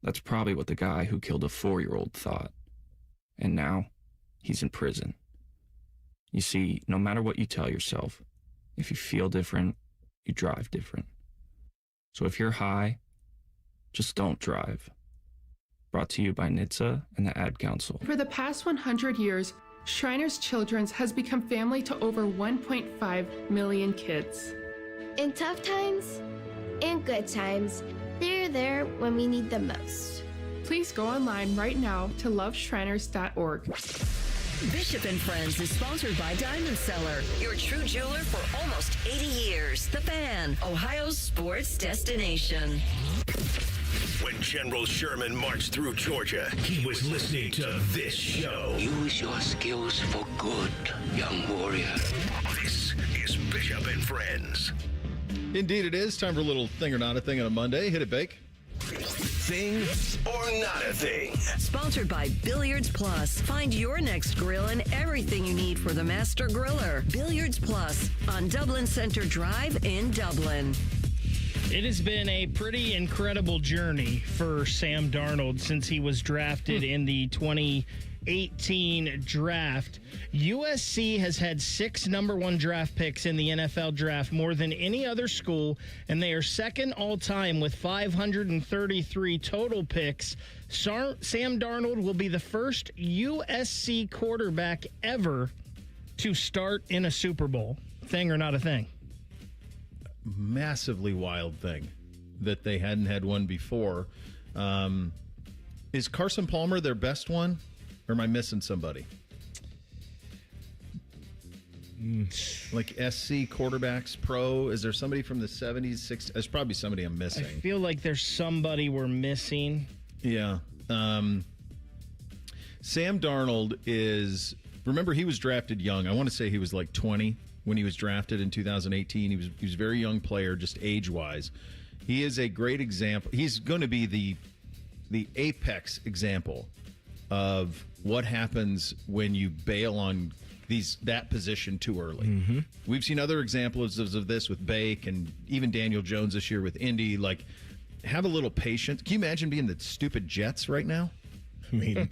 That's probably what the guy who killed a 4-year-old thought. And now, he's in prison. You see, no matter what you tell yourself, if you feel different, you drive different. So if you're high, just don't drive. Brought to you by NHTSA and the Ad Council. For the past 100 years, Shriners Children's has become family to over 1.5 million kids. In tough times and good times, they're there when we need them most. Please go online right now to loveshriners.org. Bishop & Friends is sponsored by Diamond Seller, your true jeweler for almost 80 years. The Fan, Ohio's sports destination. When General Sherman marched through Georgia, he was listening to this show. Use your skills for good, young warrior. This is Bishop and Friends. Indeed it is. Time for a little thing or not a thing on a Monday. Hit it, Bake. Thing or not a thing. Sponsored by Billiards Plus. Find your next grill and everything you need for the master griller. Billiards Plus on Dublin Center Drive in Dublin. It has been a pretty incredible journey for Sam Darnold since he was drafted in the 2018 draft. USC has had 6 number 1 draft picks in the NFL draft, more than any other school, and they are second all-time with 533 total picks. Sam Darnold will be the first USC quarterback ever to start in a Super Bowl. Thing or not a thing? Massively wild thing that they hadn't had one before. Is Carson Palmer their best one, or am I missing somebody? Like SC quarterbacks pro? Is there somebody from the 70s, 60s? There's probably somebody I'm missing. I feel like there's somebody we're missing. Yeah. Sam Darnold is, remember, he was drafted young. I want to say he was like 20 when he was drafted in 2018. He was a very young player, just age-wise. He is a great example. He's going to be the apex example of what happens when you bail on that position too early. Mm-hmm. We've seen other examples of this with Bake and even Daniel Jones this year with Indy. Like, have a little patience. Can you imagine being the stupid Jets right now? I mean,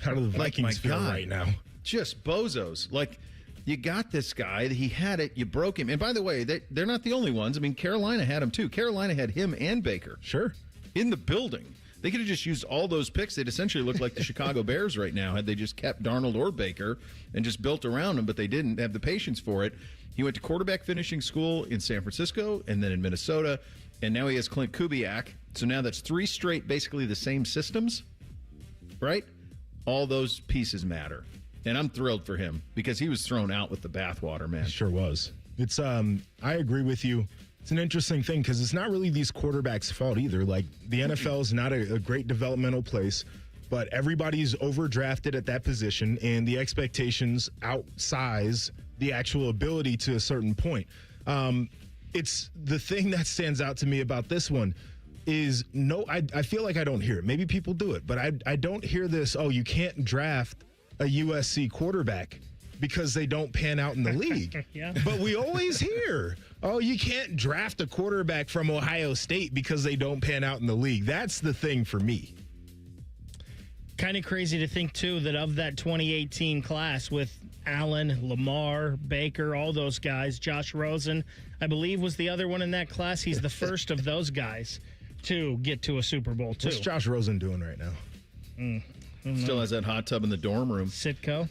how do the Vikings feel right now? Just bozos. Like, you got this guy. He had it. You broke him. And by the way, they're not the only ones. I mean, Carolina had him too. Carolina had him and Baker. Sure. In the building. They could have just used all those picks. They'd essentially look like the Chicago Bears right now had they just kept Darnold or Baker and just built around them, but they didn't have the patience for it. He went to quarterback finishing school in San Francisco and then in Minnesota, and now he has Clint Kubiak. So now that's 3 straight, basically the same systems, right? All those pieces matter. And I'm thrilled for him because he was thrown out with the bathwater, man. He sure was. It's I agree with you. It's an interesting thing because it's not really these quarterbacks' fault either. Like, the NFL is not a great developmental place, but everybody's overdrafted at that position, and the expectations outsize the actual ability to a certain point. It's the thing that stands out to me about this one is I feel like I don't hear it. Maybe people do it, but I don't hear this, you can't draft a USC quarterback because they don't pan out in the league. Yeah. But we always hear, you can't draft a quarterback from Ohio State because they don't pan out in the league. That's the thing for me. Kind of crazy to think, too, that of that 2018 class with Allen, Lamar, Baker, all those guys, Josh Rosen, I believe, was the other one in that class. He's the first of those guys to get to a Super Bowl, too. What's Josh Rosen doing right now? Still has that hot tub in the dorm room. Sitco.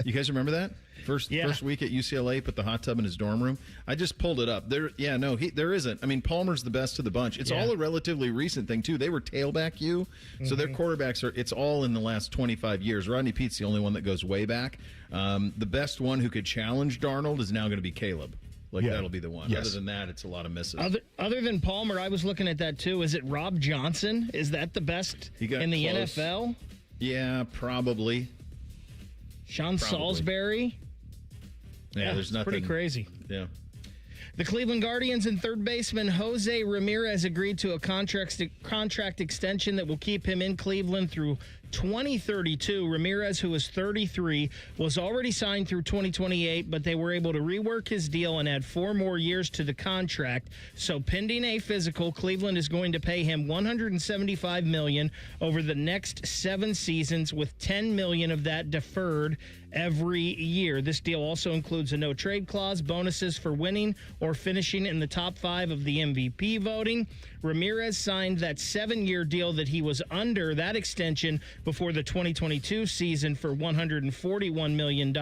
You guys remember that? First week at UCLA, put the hot tub in his dorm room. I just pulled it up. There isn't. I mean, Palmer's the best of the bunch. It's all a relatively recent thing, too. They were tailback U, so their quarterbacks it's all in the last 25 years. Rodney Pete's the only one that goes way back. The best one who could challenge Darnold is now going to be Caleb. That'll be the one. Yes. Other than that, it's a lot of misses. Other than Palmer, I was looking at that too. Is it Rob Johnson? Is that the best in the close. NFL? Yeah, probably. Sean Salisbury? Yeah, there's nothing. Pretty crazy. Yeah. The Cleveland Guardians and third baseman Jose Ramirez agreed to a contract extension that will keep him in Cleveland through 2032. Ramirez, who is 33, was already signed through 2028, but they were able to rework his deal and add 4 more years to the contract. So pending a physical, Cleveland is going to pay him $175 million over the next 7 seasons, with $10 million of that deferred every year. This deal also includes a no-trade clause, bonuses for winning or finishing in the top 5 of the MVP voting. Ramirez signed that 7-year deal that he was under that extension before the 2022 season for $141 million.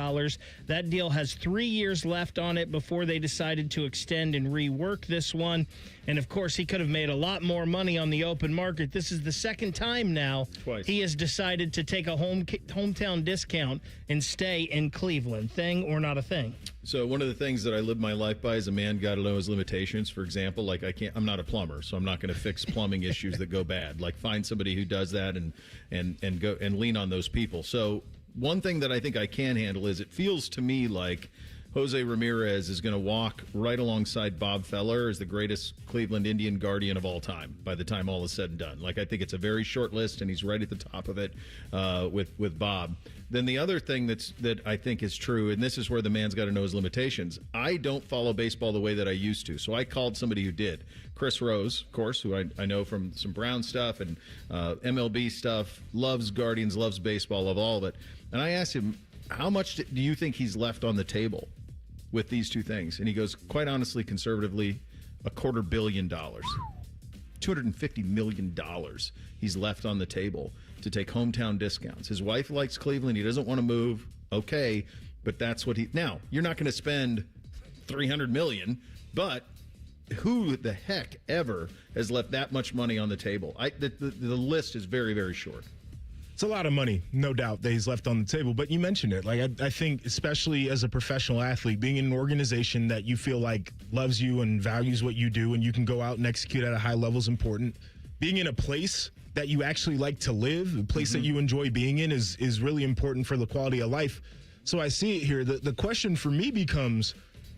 That deal has 3 years left on it before they decided to extend and rework this one. And, of course, he could have made a lot more money on the open market. This is the second time now he has decided to take a hometown discount and stay in Cleveland. Thing or not a thing? So one of the things that I live my life by is a man got to know his limitations. For example, I'm not a plumber, so I'm not going to fix plumbing issues that go bad. Like, find somebody who does that and go and lean on those people. So one thing that I think I can handle is it feels to me like Jose Ramirez is going to walk right alongside Bob Feller as the greatest Cleveland Indian Guardian of all time by the time all is said and done. Like, I think it's a very short list, and he's right at the top of it with Bob. Then the other thing that I think is true, and this is where the man's got to know his limitations, I don't follow baseball the way that I used to. So I called somebody who did. Chris Rose, of course, who I know from some Brown stuff and MLB stuff, loves Guardians, loves baseball, love all of it. And I asked him, how much do you think he's left on the table with these two things? And he goes, quite honestly, conservatively, $250 million. $250 million he's left on the table to take hometown discounts. His wife likes Cleveland. He doesn't want to move. Okay, but that's what now, you're not going to spend $300 million, but who the heck ever has left that much money on the table? The list is very, very short. It's a lot of money, no doubt, that he's left on the table. But you mentioned it. Like, I think, especially as a professional athlete, being in an organization that you feel like loves you and values what you do, and you can go out and execute at a high level is important. Being in a place that you actually like to live, a place that you enjoy being in, is really important for the quality of life. So I see it here. The question for me becomes,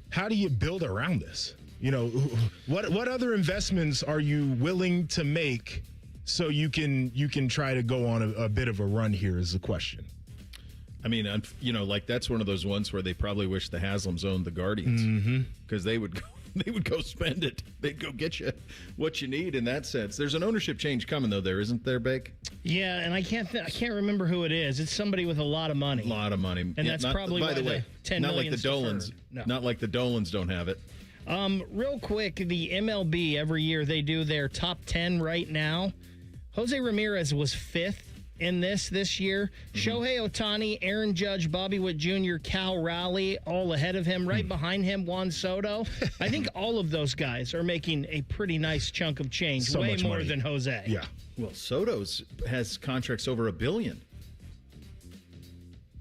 how do you build around this? You know, what other investments are you willing to make so you can try to go on a bit of a run here is the question. I mean, like, that's one of those ones where they probably wish the Haslams owned the Guardians, because they would go spend it. They'd go get you what you need in that sense. There's an ownership change coming, though, isn't there, Bake? Yeah, and I can't remember who it is. It's somebody with a lot of money. A lot of money. And that's probably by the way, $10 not million like the Dolans. No. Not like the Dolans don't have it. Real quick, the MLB, every year they do their top 10 right now. Jose Ramirez was 5th in this year. Shohei Ohtani, Aaron Judge, Bobby Witt Jr., Cal Raleigh, all ahead of him. Right behind him, Juan Soto. I think all of those guys are making a pretty nice chunk of change, So way much more money. than Jose. Yeah. Well, Soto's has contracts over $1 billion.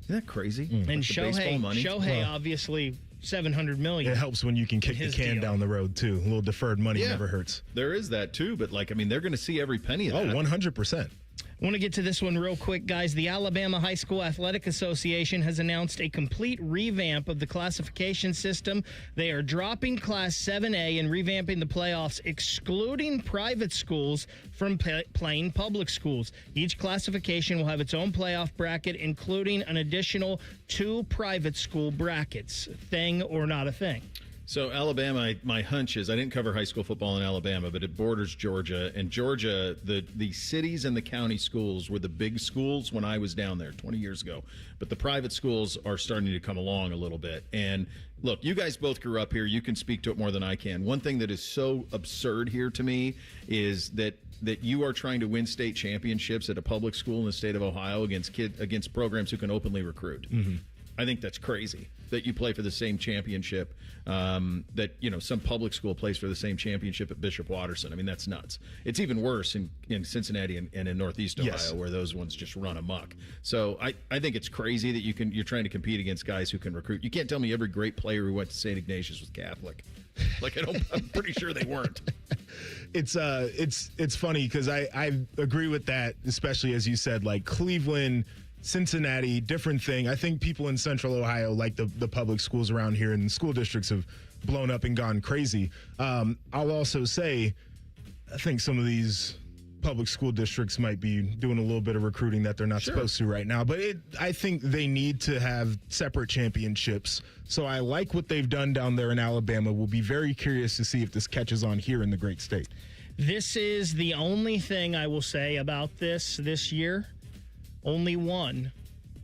Isn't that crazy? And With the baseball money. Shohei obviously $700 million. It helps when you can kick the His can deal. down the road, too. A little deferred money never hurts. There is that, too. But, they're going to see every penny of that. 100%. I want to get to this one real quick, guys. The Alabama High School Athletic Association has announced a complete revamp of the classification system. They are dropping Class 7A and revamping the playoffs, excluding private schools from playing public schools. Each classification will have its own playoff bracket, including an additional 2 private school brackets. Thing or not a thing? So Alabama, my hunch is, I didn't cover high school football in Alabama, but it borders Georgia. And Georgia, the cities and the county schools were the big schools when I was down there 20 years ago. But the private schools are starting to come along a little bit. And look, you guys both grew up here. You can speak to it more than I can. One thing that is so absurd here to me is that you are trying to win state championships at a public school in the state of Ohio against programs who can openly recruit. Mm-hmm. I think that's crazy that you play for the same championship that, some public school plays for the same championship at Bishop Watterson. I mean, that's nuts. It's even worse in Cincinnati and in Northeast Ohio, where those ones just run amok. So I think it's crazy that you're trying to compete against guys who can recruit. You can't tell me every great player who went to St. Ignatius was Catholic. I'm pretty sure they weren't. It's funny because I agree with that, especially as you said, Cleveland, Cincinnati, different thing. I think people in Central Ohio, like the public schools around here and the school districts, have blown up and gone crazy. I'll also say, I think some of these public school districts might be doing a little bit of recruiting that they're not supposed to right now. But I think they need to have separate championships. So I like what they've done down there in Alabama. We'll be very curious to see if this catches on here in the great state. This is the only thing I will say about this year. Only one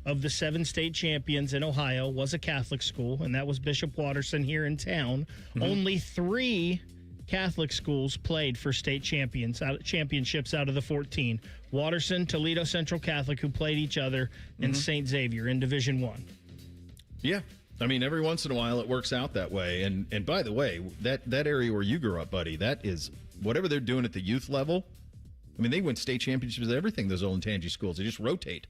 of the 7 state champions in Ohio was a Catholic school, and that was Bishop Watterson here in town. Mm-hmm. Only 3 Catholic schools played for state championships out of the 14. Watterson, Toledo Central Catholic, who played each other, and St. Xavier in Division I. Yeah. I mean, every once in a while it works out that way. And by the way, that area where you grew up, buddy, that is whatever they're doing at the youth level. I mean, they win state championships with everything, those Olentangy schools. They just rotate.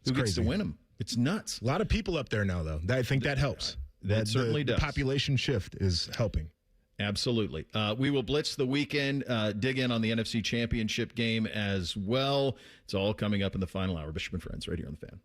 Who gets to win them? It's nuts. A lot of people up there now, though. I think that helps. That certainly does. The population shift is helping. Absolutely. We will blitz the weekend, dig in on the NFC Championship game as well. It's all coming up in the final hour. Bishop and Friends right here on The Fan.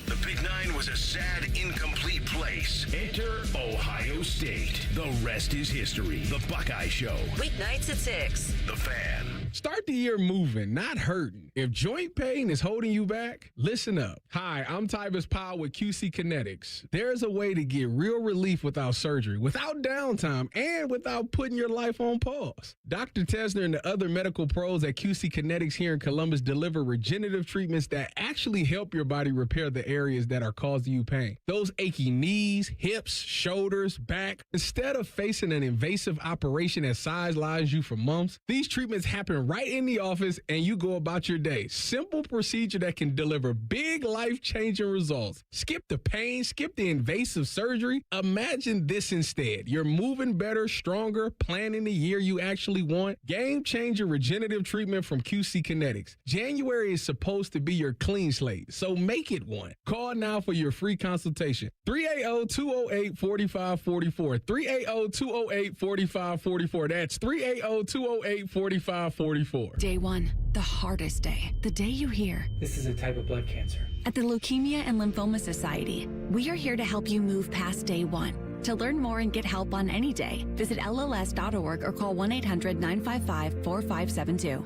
The Big Nine was a sad, incomplete place. Enter Ohio State. The rest is history. The Buckeye Show. Weeknights at 6. The Fan. Start the year moving, not hurting. If joint pain is holding you back, listen up. Hi, I'm Tybus Powell with QC Kinetics. There's a way to get real relief without surgery, without downtime, and without putting your life on pause. Dr. Tesner and the other medical pros at QC Kinetics here in Columbus deliver regenerative treatments that actually help your body repair the areas that are causing you pain. Those achy knees, hips, shoulders, back. Instead of facing an invasive operation that sidelines you for months, these treatments happen right in the office and you go about your day. Simple procedure that can deliver big life-changing results. Skip the pain, skip the invasive surgery. Imagine this instead. You're moving better, stronger, planning the year you actually want. Game-changer regenerative treatment from QC Kinetics. January is supposed to be your clean slate, so make it one. Call now for your free consultation. 380-208-4544. 380-208-4544. That's 380-208-4544. Day 1, the hardest day. The day you hear, "This is a type of blood cancer." At the Leukemia and Lymphoma Society, we are here to help you move past day 1. To learn more and get help on any day, visit LLS.org or call 1-800-955-4572.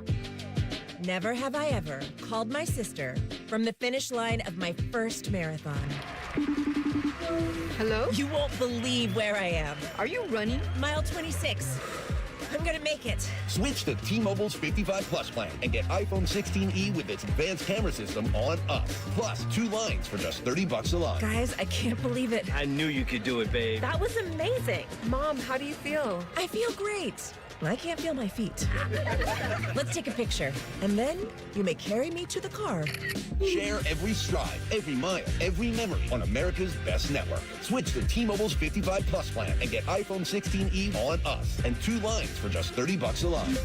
Never have I ever called my sister from the finish line of my first marathon. Hello? You won't believe where I am. Are you running? Mile 26. I'm gonna make it. Switch to T-Mobile's 55 Plus plan and get iPhone 16e with its advanced camera system on us. Plus 2 lines for just $30 a line. Guys, I can't believe it. I knew you could do it, babe. That was amazing. Mom, how do you feel? I feel great. I can't feel my feet. Let's take a picture, and then you may carry me to the car. Share every stride, every mile, every memory on America's best network. Switch to T-Mobile's 55 Plus plan and get iPhone 16e on us and 2 lines for just $30 a line.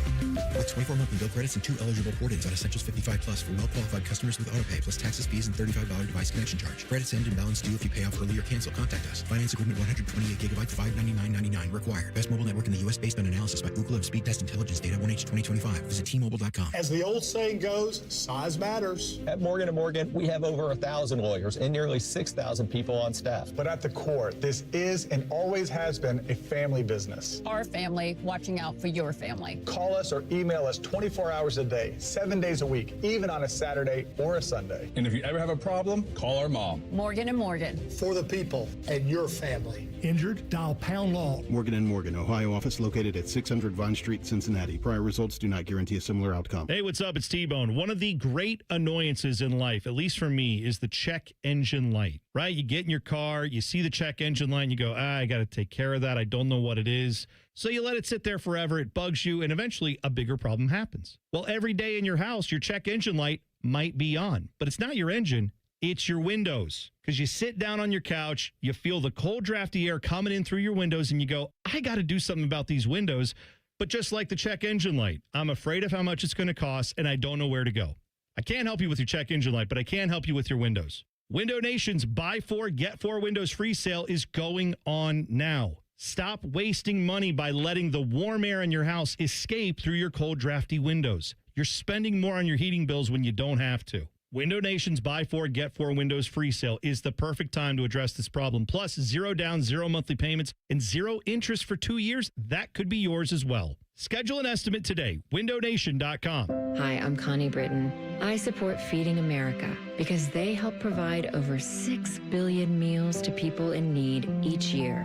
With 24 monthly bill credits and 2 eligible port-ins on Essentials 55 Plus for well-qualified customers with autopay, plus taxes, fees, and $35 device connection charge. Credits end and balance due if you pay off early or cancel. Contact us. Finance agreement 128 gigabytes, $599.99 required. Best mobile network in the U.S. based on analysis by Ookla of Speed Test Intelligence data 1H 2025. Visit T-Mobile.com. As the old saying goes, size matters. At Morgan & Morgan, we have over 1,000 lawyers and nearly 6,000 people on staff. But at the core, this is and always has been a family business. Our family watching out for your family. Call us or email us 24 hours a day, 7 days a week, even on a Saturday or a Sunday. And if you ever have a problem, call our mom. Morgan & Morgan. For the people and your family. Injured? Dial pound law. Morgan & Morgan, Ohio office located at 600 Vine Street, Cincinnati. Prior results do not guarantee a similar outcome. Hey, what's up? It's T-Bone. One of the great annoyances in life, at least for me, is the check engine light, right? You get in your car, you see the check engine light, and you go, I got to take care of that. I don't know what it is. So you let it sit there forever. It bugs you, and eventually a bigger problem happens. Well, every day in your house, your check engine light might be on, but it's not your engine. It's your windows, because you sit down on your couch, you feel the cold, drafty air coming in through your windows, and you go, I got to do something about these windows. But just like the check engine light, I'm afraid of how much it's going to cost, and I don't know where to go. I can't help you with your check engine light, but I can help you with your windows. Window Nation's Buy 4, Get 4 Windows Free sale is going on now. Stop wasting money by letting the warm air in your house escape through your cold, drafty windows. You're spending more on your heating bills when you don't have to. Window Nation's Buy 4, Get 4 Windows Free sale is the perfect time to address this problem. Plus, 0 down, 0 monthly payments, and 0 interest for 2 years. That could be yours as well. Schedule an estimate today. WindowNation.com. Hi, I'm Connie Britton. I support Feeding America because they help provide over 6 billion meals to people in need each year.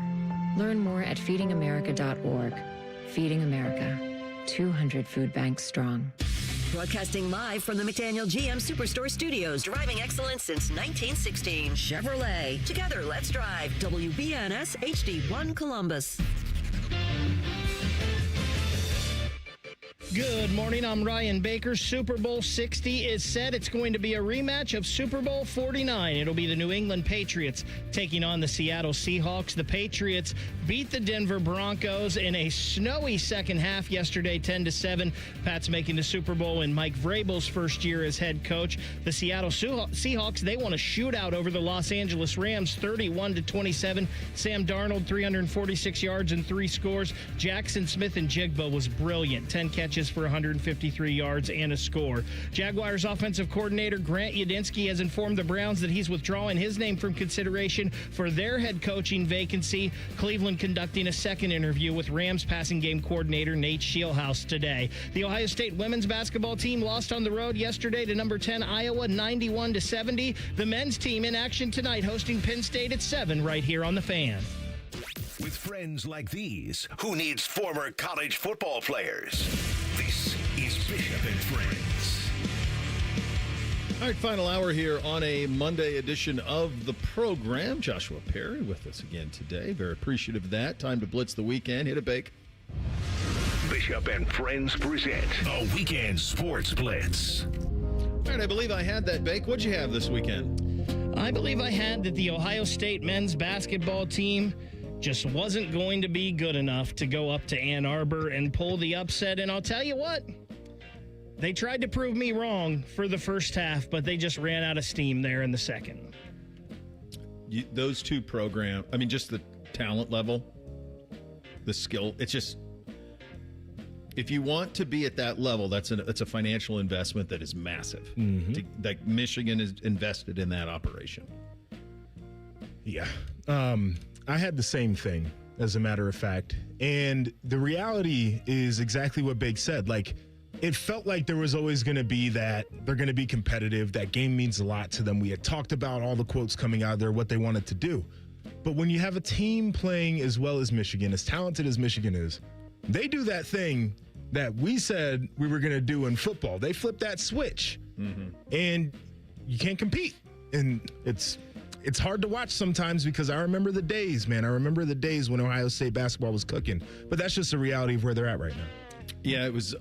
Learn more at feedingamerica.org. Feeding America, 200 food banks strong. Broadcasting live from the McDaniel GM Superstore Studios. Driving excellence since 1916. Chevrolet. Together, let's drive. WBNS HD1 Columbus. Good morning. I'm Ryan Baker. Super Bowl 60 is set. It's going to be a rematch of Super Bowl 49. It'll be the New England Patriots taking on the Seattle Seahawks. The Patriots beat the Denver Broncos in a snowy second half yesterday, 10-7. Pats making the Super Bowl in Mike Vrabel's first year as head coach. The Seattle Seahawks, they won a shootout over the Los Angeles Rams, 31-27. Sam Darnold, 346 yards and 3 scores. Jackson Smith-Njigba was brilliant, 10 catches for 153 yards and a score. Jaguars offensive coordinator Grant Yudinsky has informed the Browns that he's withdrawing his name from consideration for their head coaching vacancy. Cleveland conducting a second interview with Rams passing game coordinator Nate Scheelhaus today. The Ohio State women's basketball team lost on the road yesterday to number 10 Iowa, 91-70. The men's team in action tonight, hosting Penn State at 7 right here on The Fan. With friends like these, who needs former college football players? This is Bishop and Friends. All right, final hour here on a Monday edition of the program. Joshua Perry with us again today. Very appreciative of that. Time to blitz the weekend. Hit a bake. Bishop and Friends present a weekend sports blitz. All right, I believe I had that bake. What'd you have this weekend? I believe I had that the Ohio State men's basketball team just wasn't going to be good enough to go up to Ann Arbor and pull the upset. And I'll tell you what, they tried to prove me wrong for the first half, but they just ran out of steam there in the second. Those two programs, I mean, just the talent level, the skill, it's just, if you want to be at that level, that's a financial investment that is massive. Like Michigan is invested in that operation. Yeah. I had the same thing, as a matter of fact. And the reality is exactly what Big said. Like, it felt like there was always going to be that they're going to be competitive. That game means a lot to them. We had talked about all the quotes coming out of there, what they wanted to do. But when you have a team playing as well as Michigan, as talented as Michigan is, they do that thing that we said we were going to do in football. They flip that switch, and you can't compete. And it's hard to watch sometimes because I remember the days, man. I remember the days when Ohio State basketball was cooking. But that's just the reality of where they're at right now. Yeah, it was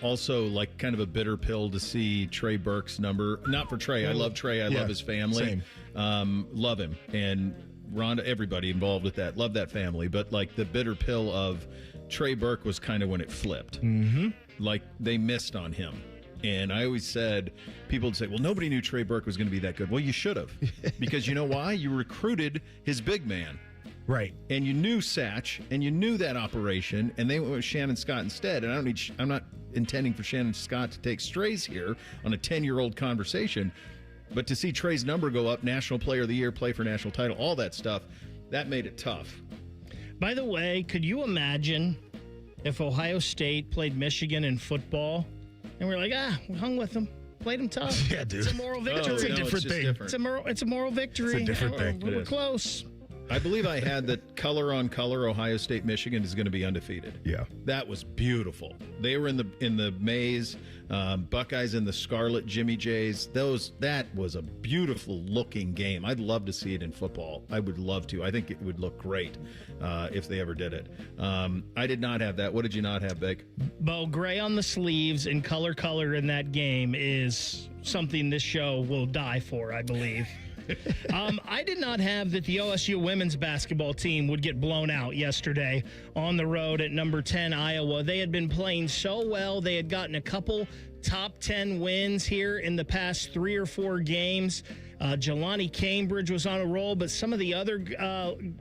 also like kind of a bitter pill to see Trey Burke's number. Not for Trey. I love Trey. I love his family. Love him. And Rhonda, everybody involved with that. Love that family. But like the bitter pill of Trey Burke was kind of when it flipped. Mm-hmm. Like they missed on him. And I always said, people would say, well, nobody knew Trey Burke was going to be that good. Well, you should have. Because you know why? You recruited his big man. Right. And you knew Satch, and you knew that operation, and they went with Shannon Scott instead. And I'm not intending for Shannon Scott to take strays here on a 10-year-old conversation, but to see Trey's number go up, National Player of the Year, play for national title, all that stuff, that made it tough. By the way, could you imagine if Ohio State played Michigan in football, and we're like, we hung with them. Played them tough. Yeah, dude. It's a moral victory. It's a different thing. It's a moral victory. It's a different thing. We're close. I believe I had that color on color Ohio State Michigan is going to be undefeated. Yeah, that was beautiful. They were in the maize, Buckeyes in the scarlet Jimmy J's. That was a beautiful looking game. I'd love to see it in football. I would love to. I think it would look great if they ever did it. I did not have that. What did you not have, Beck? Bo, gray on the sleeves and color in that game is something this show will die for, I believe. I did not have that the OSU women's basketball team would get blown out yesterday on the road at number 10 Iowa. They had been playing so well. They had gotten a couple top 10 wins here in the past 3 or 4 games. Jelani Cambridge was on a roll, but some of the other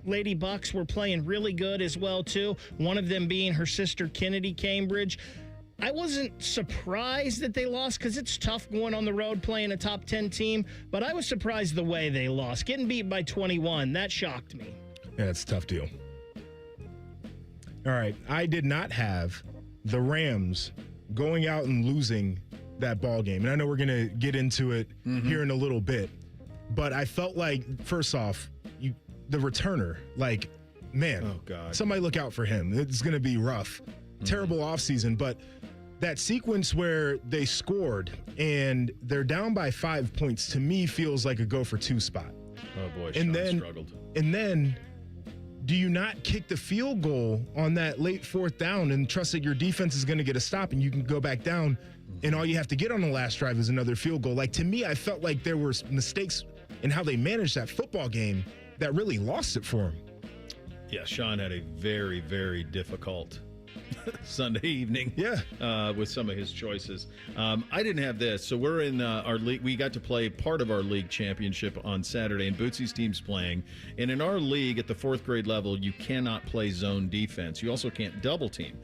Lady Bucks were playing really good as well, too. One of them being her sister, Kennedy Cambridge. I wasn't surprised that they lost because it's tough going on the road playing a top 10 team, but I was surprised the way they lost. Getting beat by 21, that shocked me. Yeah, it's a tough deal. All right, I did not have the Rams going out and losing that ball game. And I know we're going to get into it here in a little bit, but I felt like, first off, the returner, like, man, oh God, somebody look out for him. It's going to be rough. Terrible offseason, but that sequence where they scored and they're down by 5 points to me feels like a go for 2 spot. Oh boy, Sean struggled. And then do you not kick the field goal on that late 4th down and trust that your defense is going to get a stop and you can go back down and all you have to get on the last drive is another field goal? Like, to me, I felt like there were mistakes in how they managed that football game that really lost it for him. Yeah, Sean had a very, very difficult Sunday evening with some of his choices. I didn't have this. So we're in our league. We got to play part of our league championship on Saturday, and Bootsy's team's playing. And in our league at the 4th grade level, you cannot play zone defense. You also can't double team.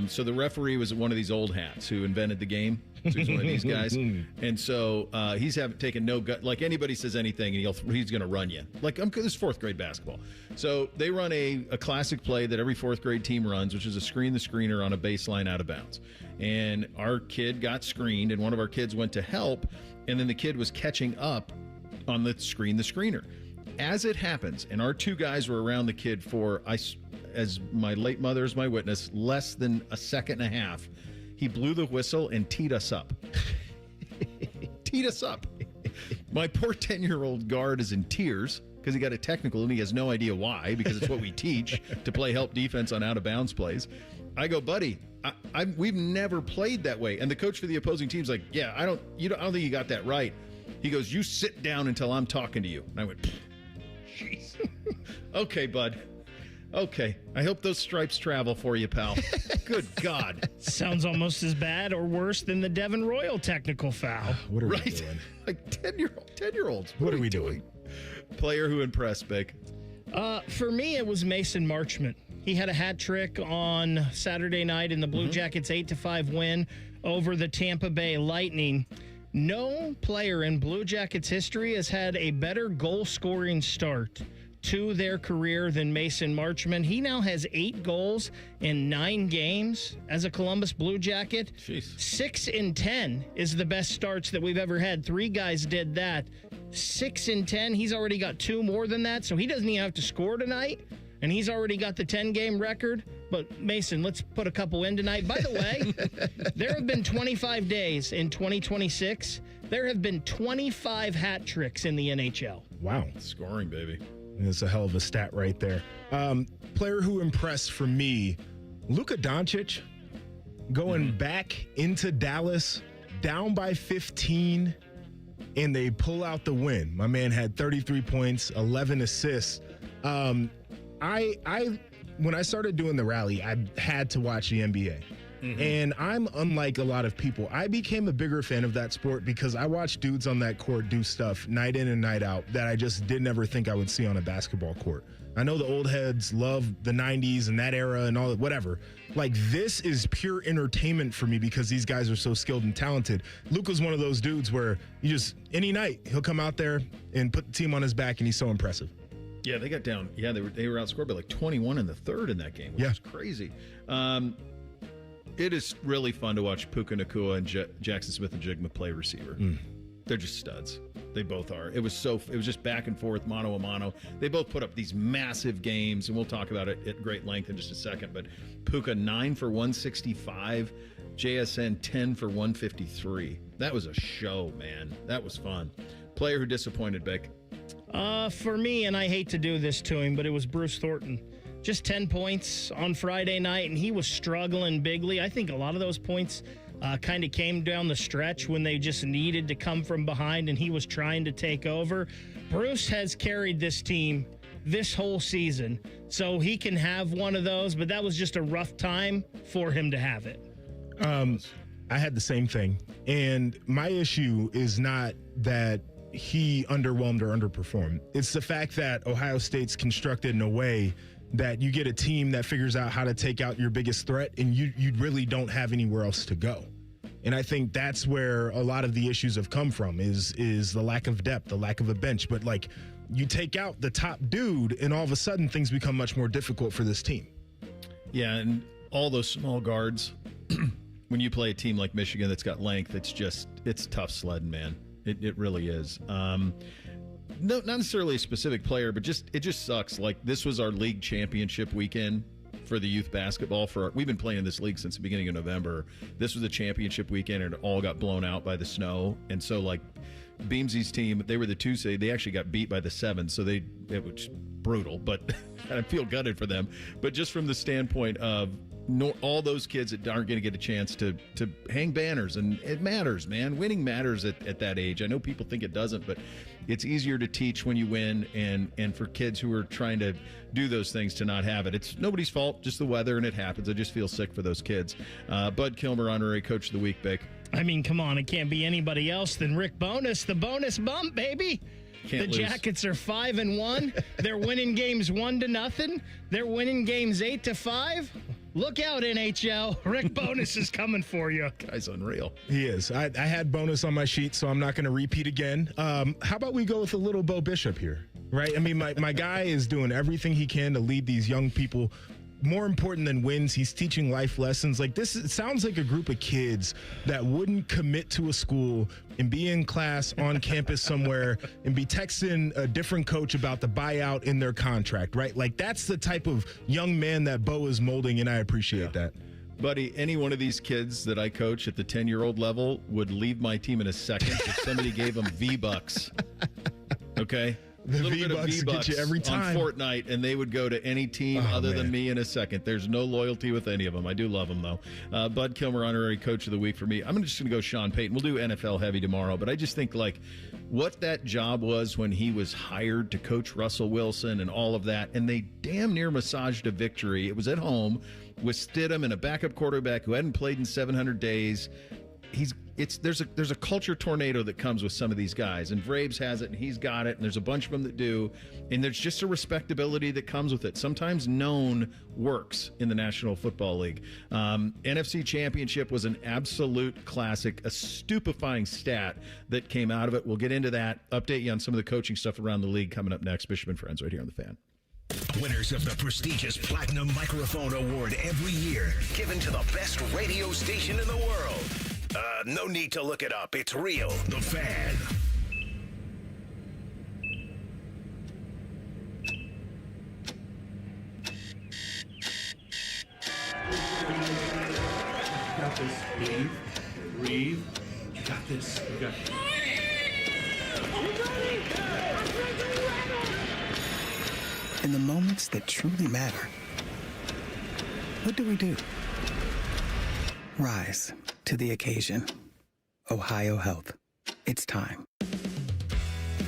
So the referee was one of these old hats who invented the game. So he's one of these guys. And so he's taken no gut. Like, anybody says anything, and he's going to run you. Like, this is 4th grade basketball. So they run a classic play that every 4th grade team runs, which is a screen the screener on a baseline out of bounds. And our kid got screened, and one of our kids went to help, and then the kid was catching up on the screen the screener. As it happens, and our 2 guys were around the kid for, as my late mother is my witness, less than a second and a half, he blew the whistle and teed us up. Teed us up. My poor 10-year-old guard is in tears because he got a technical and he has no idea why, because it's what we teach to play help defense on out-of-bounds plays. I go, buddy, we've never played that way. And the coach for the opposing team's like, yeah, I don't think you got that right. He goes, you sit down until I'm talking to you. And I went, jeez. Okay, bud. Okay. I hope those stripes travel for you, pal. Good God. Sounds almost as bad or worse than the Devin Royal technical foul. What are we doing? Like 10-year-olds. What are we doing? Player who impressed, Big. For me, it was Mason Marchment. He had a hat trick on Saturday night in the Blue Jackets' 8-5 win over the Tampa Bay Lightning. No player in Blue Jackets history has had a better goal-scoring start to their career than Mason Marchment. He now has 8 goals in 9 games as a Columbus Blue Jacket. Jeez. 6 in 10 is the best starts that we've ever had. 3 guys did that. 6 in 10. He's already got 2 more than that, so he doesn't even have to score tonight. and he's already got the 10-game record. But, Mason, let's put a couple in tonight. By the way, there have been 25 days in 2026. There have been 25 hat tricks in the NHL. Wow. Scoring, baby. It's a hell of a stat right there. Player who impressed for me, Luka Doncic, going back into Dallas, down by 15, and they pull out the win. My man had 33 points, 11 assists. When I started doing the rally, I had to watch the NBA. And I'm unlike a lot of people. I became a bigger fan of that sport because I watched dudes on that court do stuff night in and night out that I just did never think I would see on a basketball court. I know the old heads love the 90s and that era and all that, whatever. Like, this is pure entertainment for me because these guys are so skilled and talented. Luka's one of those dudes where you just, any night, he'll come out there and put the team on his back, and he's so impressive. Yeah, they got down. Yeah, they were outscored by like 21 in the third in that game, which is crazy. It is really fun to watch Puka Nacua and Jackson Smith-Njigba play receiver. They're just studs. They both are. It was just back and forth, mano a mano. They both put up these massive games, and we'll talk about it at great length in just a second. But Puka 9 for 165, JSN 10 for 153. That was a show, man. That was fun. Player who disappointed, Beck. For me, and I hate to do this to him, but it was Bruce Thornton. Just 10 points on Friday night, and he was struggling bigly. I think a lot of those points kind of came down the stretch when they just needed to come from behind, and he was trying to take over. Bruce has carried this team this whole season, so he can have one of those, but that was just a rough time for him to have it. I had the same thing, and my issue is not that he underwhelmed or underperformed. It's the fact that Ohio State's constructed in a way that you get a team that figures out how to take out your biggest threat, and you really don't have anywhere else to go. And I think that's where a lot of the issues have come from is the lack of depth, the lack of a bench. But, like, you take out the top dude, and all of a sudden things become much more difficult for this team. Yeah, and all those small guards, when you play a team like Michigan that's got length, it's tough sledding, man. It really is. No, not necessarily a specific player, but it just sucks. Like, this was our league championship weekend for the youth basketball. We've been playing in this league since the beginning of November. This was a championship weekend, and it all got blown out by the snow. And so, like, Beamsy's team, they were the 2 seed. They actually got beat by the 7, so it was brutal. But I feel gutted for them. But just from the standpoint of all those kids that aren't going to get a chance to hang banners, and it matters, man. Winning matters at that age. I know people think it doesn't, but it's easier to teach when you win, and for kids who are trying to do those things to not have it. It's nobody's fault, just the weather, and it happens. I just feel sick for those kids. Bud Kilmer, honorary coach of the week, Bick. I mean, come on, it can't be anybody else than Rick Bowness, the bonus bump, baby. Can't lose. Jackets are 5-1. They're winning games 1-0. They're winning games 8-5. Look out, NHL. Rick Bowness is coming for you. Guy's unreal. He is. I had Bonus on my sheet, so I'm not going to repeat again. How about we go with a little Bo Bishop here, right? I mean, my guy is doing everything he can to lead these young people. More important than wins, he's teaching life lessons. Like, this, it sounds like a group of kids that wouldn't commit to a school and be in class on campus somewhere and be texting a different coach about the buyout in their contract, right? Like, that's the type of young man that Bo is molding, and I appreciate that. Buddy, any one of these kids that I coach at the 10-year-old level would leave my team in a second if somebody gave them V-Bucks. Okay? The V-Bucks get you every time. On Fortnite, and they would go to any team other than me in a second. There's no loyalty with any of them. I do love them, though. Bud Kilmer, honorary coach of the week for me. I'm just going to go Sean Payton. We'll do NFL heavy tomorrow, but I just think, like, what that job was when he was hired to coach Russell Wilson and all of that, and they damn near massaged a victory. It was at home with Stidham and a backup quarterback who hadn't played in 700 days. There's a culture tornado that comes with some of these guys, and Vrabes has it, and he's got it, and there's a bunch of them that do, and there's just a respectability that comes with it. Sometimes known works in the National Football League. NFC Championship was an absolute classic, a stupefying stat that came out of it. We'll get into that, update you on some of the coaching stuff around the league coming up next. Bishop and Friends right here on The Fan. Winners of the prestigious Platinum Microphone Award every year, given to the best radio station in the world. No need to look it up. It's real. The Fan. Breathe. Breathe. You got this. You got this. In the moments that truly matter, what do? Rise to the occasion. Ohio Health. It's time.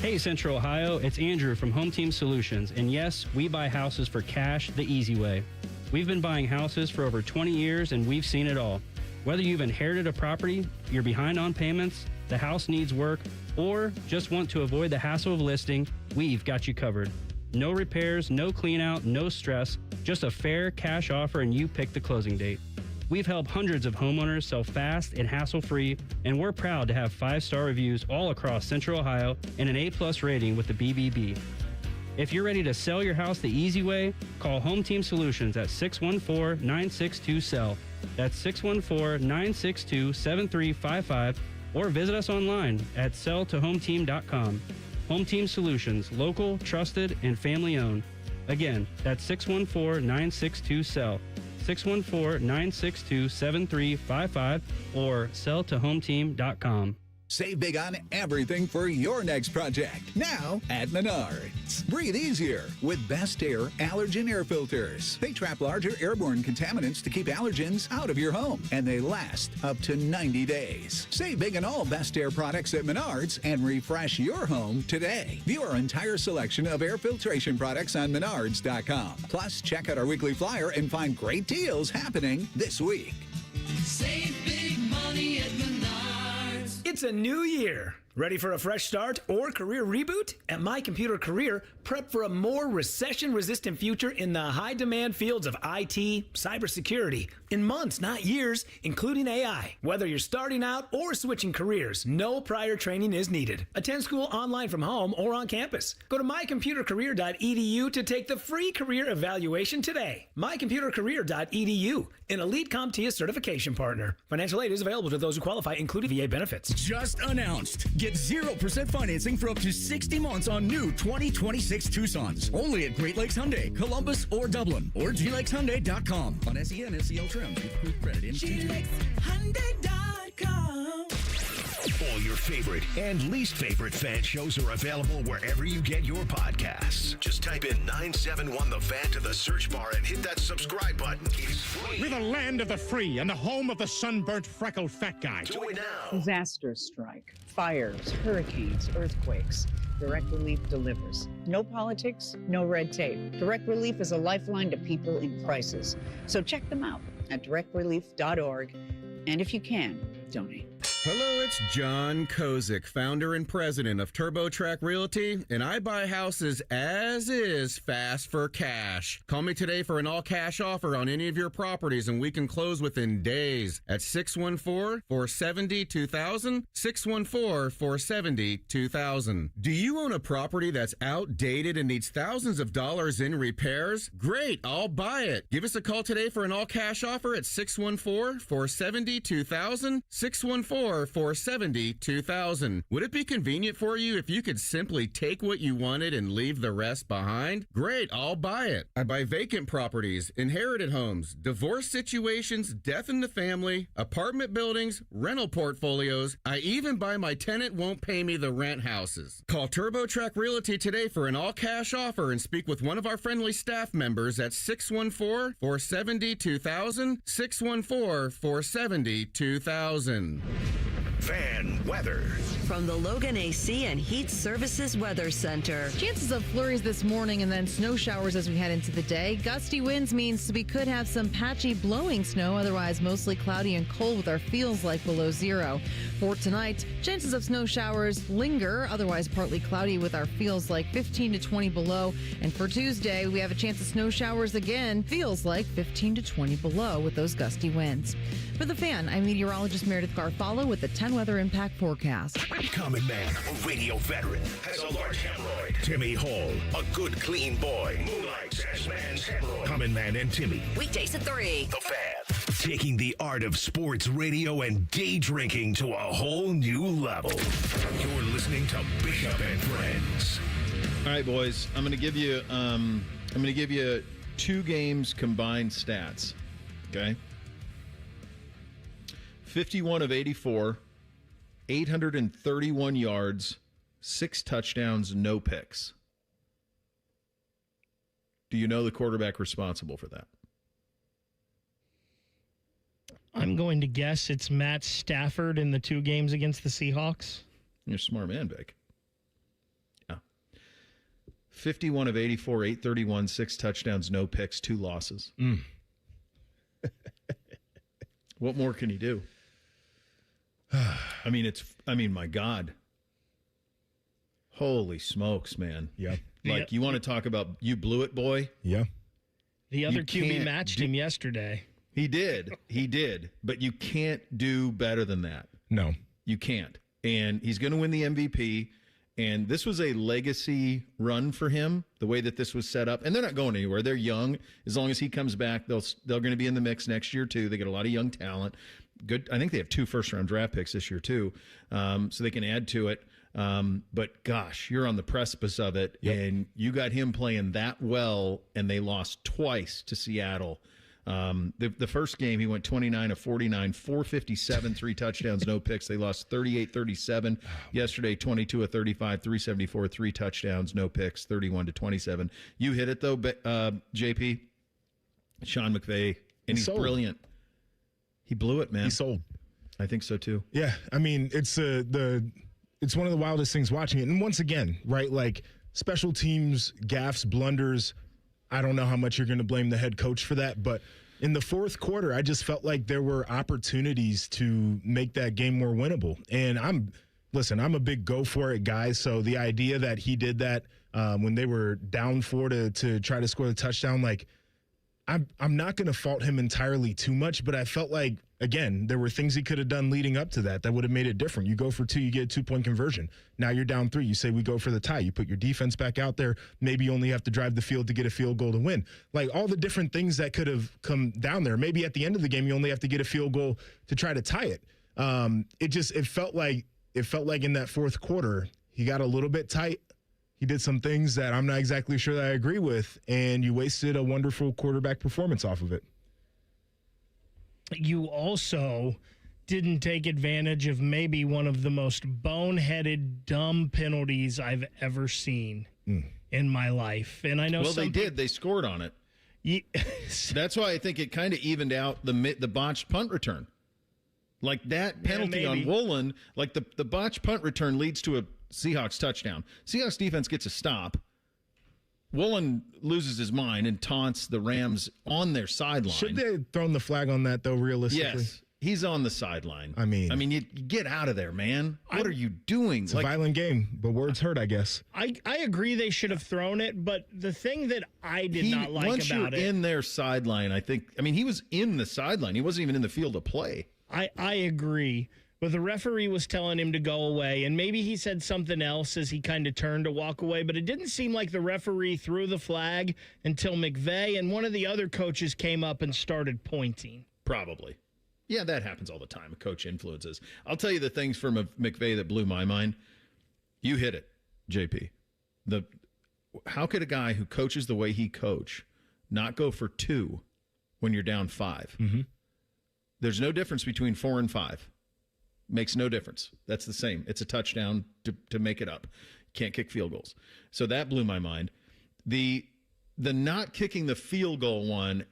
Hey Central Ohio, it's Andrew from Home Team Solutions, and yes, we buy houses for cash the easy way. We've been buying houses for over 20 years and we've seen it all. Whether you've inherited a property, you're behind on payments, the house needs work, or just want to avoid the hassle of listing, we've got you covered. No repairs, no clean out, no stress, just a fair cash offer and you pick the closing date. We've helped hundreds of homeowners sell fast and hassle-free, and we're proud to have 5-star reviews all across Central Ohio and an A+ rating with the BBB. If you're ready to sell your house the easy way, call Home Team Solutions at 614-962-SELL. That's 614-962-7355, or visit us online at selltohometeam.com. Home Team Solutions, local, trusted, and family-owned. Again, that's 614-962-SELL. 614-962-7355 or selltohometeam.com. Save big on everything for your next project. Now at Menards. Breathe easier with Best Air allergen air filters. They trap larger airborne contaminants to keep allergens out of your home, and they last up to 90 days. Save big on all Best Air products at Menards and refresh your home today. View our entire selection of air filtration products on Menards.com. Plus, check out our weekly flyer and find great deals happening this week. Save big money at Menards. It's a new year. Ready for a fresh start or career reboot? At My Computer Career, prep for a more recession-resistant future in the high-demand fields of IT, cybersecurity, in months, not years, including AI. Whether you're starting out or switching careers, no prior training is needed. Attend school online from home or on campus. Go to mycomputercareer.edu to take the free career evaluation today. mycomputercareer.edu, an Elite CompTIA certification partner. Financial aid is available to those who qualify, including VA benefits. Just announced. Get 0% financing for up to 60 months on new 2026 Tucsons. Only at Great Lakes Hyundai, Columbus, or Dublin, or glakeshyundai.com. On SEN, SEL trims with approved credit in glakeshyundai.com. All your favorite and least favorite fan shows are available wherever you get your podcasts. Just type in 971 The Fan to the search bar and hit that subscribe button. It's free. We're the land of the free and the home of the sunburnt, freckled fat guy. Do it now. Disasters strike, fires, hurricanes, earthquakes. Direct Relief delivers. No politics, no red tape. Direct Relief is a lifeline to people in crisis. So check them out at directrelief.org. And if you can, donate. Hello, it's John Kozik, founder and president of TurboTrack Realty, and I buy houses as is fast for cash. Call me today for an all-cash offer on any of your properties, and we can close within days at 614-470-2000, 614-470-2000. Do you own a property that's outdated and needs thousands of dollars in repairs? Great, I'll buy it. Give us a call today for an all-cash offer at 614-470-2000, 614-470-2000. Would it be convenient for you if you could simply take what you wanted and leave the rest behind? Great, I'll buy it. I buy vacant properties, inherited homes, divorce situations, death in the family, apartment buildings, rental portfolios. I even buy my tenant won't pay me the rent houses. Call TurboTrack Realty today for an all-cash offer and speak with one of our friendly staff members at 614-470-2000, 614-470-2000. Fan weather. From the Logan AC and Heat Services Weather Center. Chances of flurries this morning and then snow showers as we head into the day. Gusty winds means we could have some patchy blowing snow, otherwise mostly cloudy and cold with our feels like below zero. For tonight, chances of snow showers linger, otherwise partly cloudy with our feels like 15 to 20 below. And for Tuesday, we have a chance of snow showers again, feels like 15 to 20 below with those gusty winds. For the Fan, I'm meteorologist Meredith Garfalo with the 10 weather impact forecast. Common man, a radio veteran, has a large hemorrhoid. Timmy Hall, a good, clean boy, moonlights as man's hemorrhoid. Common Man and Timmy. Weekdays at 3. The Fan. Taking the art of sports radio and day drinking to a whole new level. You're listening to Bishop and Friends. All right, boys. I'm going to give you 2 games combined stats. Okay. 51 of 84, 831 yards, 6 touchdowns, no picks. Do you know the quarterback responsible for that? I'm going to guess it's Matt Stafford in the 2 games against the Seahawks. You're a smart man, Vic. Yeah. 51 of 84, 831, 6 touchdowns, no picks, 2 losses. What more can he do? I mean, my God. Holy smokes, man. Yeah. Like, you want to talk about you blew it, boy? Yeah. The other QB matched him yesterday. He did. But you can't do better than that. No. You can't. And he's going to win the MVP. And this was a legacy run for him, the way that this was set up. And they're not going anywhere. They're young. As long as he comes back, they're going to be in the mix next year, too. They get a lot of young talent. Good. I think they have 2 first-round draft picks this year, too, so they can add to it. But, gosh, you're on the precipice of it, and you got him playing that well, and they lost twice to Seattle. The first game, he went 29 of 49, 457, 3 touchdowns, no picks. They lost 38-37. Yesterday, 22 of 35, 374, 3 touchdowns, no picks, 31-27. You hit it, though, JP. Sean McVay, and he's brilliant. He blew it, man. He sold. I think so, too. Yeah, I mean, it's it's one of the wildest things watching it. And once again, right, like special teams, gaffes, blunders, I don't know how much you're going to blame the head coach for that, but in the fourth quarter, I just felt like there were opportunities to make that game more winnable. And I'm a big go for it guy. So the idea that he did that when they were down 4 to try to score the touchdown, like I'm not going to fault him entirely too much, but I felt like, again, there were things he could have done leading up to that would have made it different. You go for 2, you get a 2-point conversion. Now you're down 3. You say we go for the tie. You put your defense back out there. Maybe you only have to drive the field to get a field goal to win. Like all the different things that could have come down there. Maybe at the end of the game, you only have to get a field goal to try to tie it. It felt like in that fourth quarter, he got a little bit tight. He did some things that I'm not exactly sure that I agree with, and you wasted a wonderful quarterback performance off of it. You also didn't take advantage of maybe one of the most boneheaded, dumb penalties I've ever seen in my life. And I know they did. They scored on it. That's why I think it kind of evened out the botched punt return. Like that penalty on Woolen, like the botched punt return leads to a Seahawks touchdown. Seahawks defense gets a stop. Woolen loses his mind and taunts the Rams on their sideline. Should they have thrown the flag on that, though, realistically? Yes. He's on the sideline. I mean, you get out of there, man. What are you doing? It's a violent game, but words hurt, I guess. I agree they should have thrown it, but the thing that I did not like once about you're in their sideline, he was in the sideline. He wasn't even in the field of play. I agree. But the referee was telling him to go away, and maybe he said something else as he kind of turned to walk away, but it didn't seem like the referee threw the flag until McVay and one of the other coaches came up and started pointing. Probably. Yeah, that happens all the time. A coach influences. I'll tell you the things from McVay that blew my mind. You hit it, JP. How could a guy who coaches the way he coach not go for 2 when you're down 5? Mm-hmm. There's no difference between 4 and 5. Makes no difference. That's the same. It's a touchdown to make it up. Can't kick field goals. So that blew my mind. The not kicking the field goal one,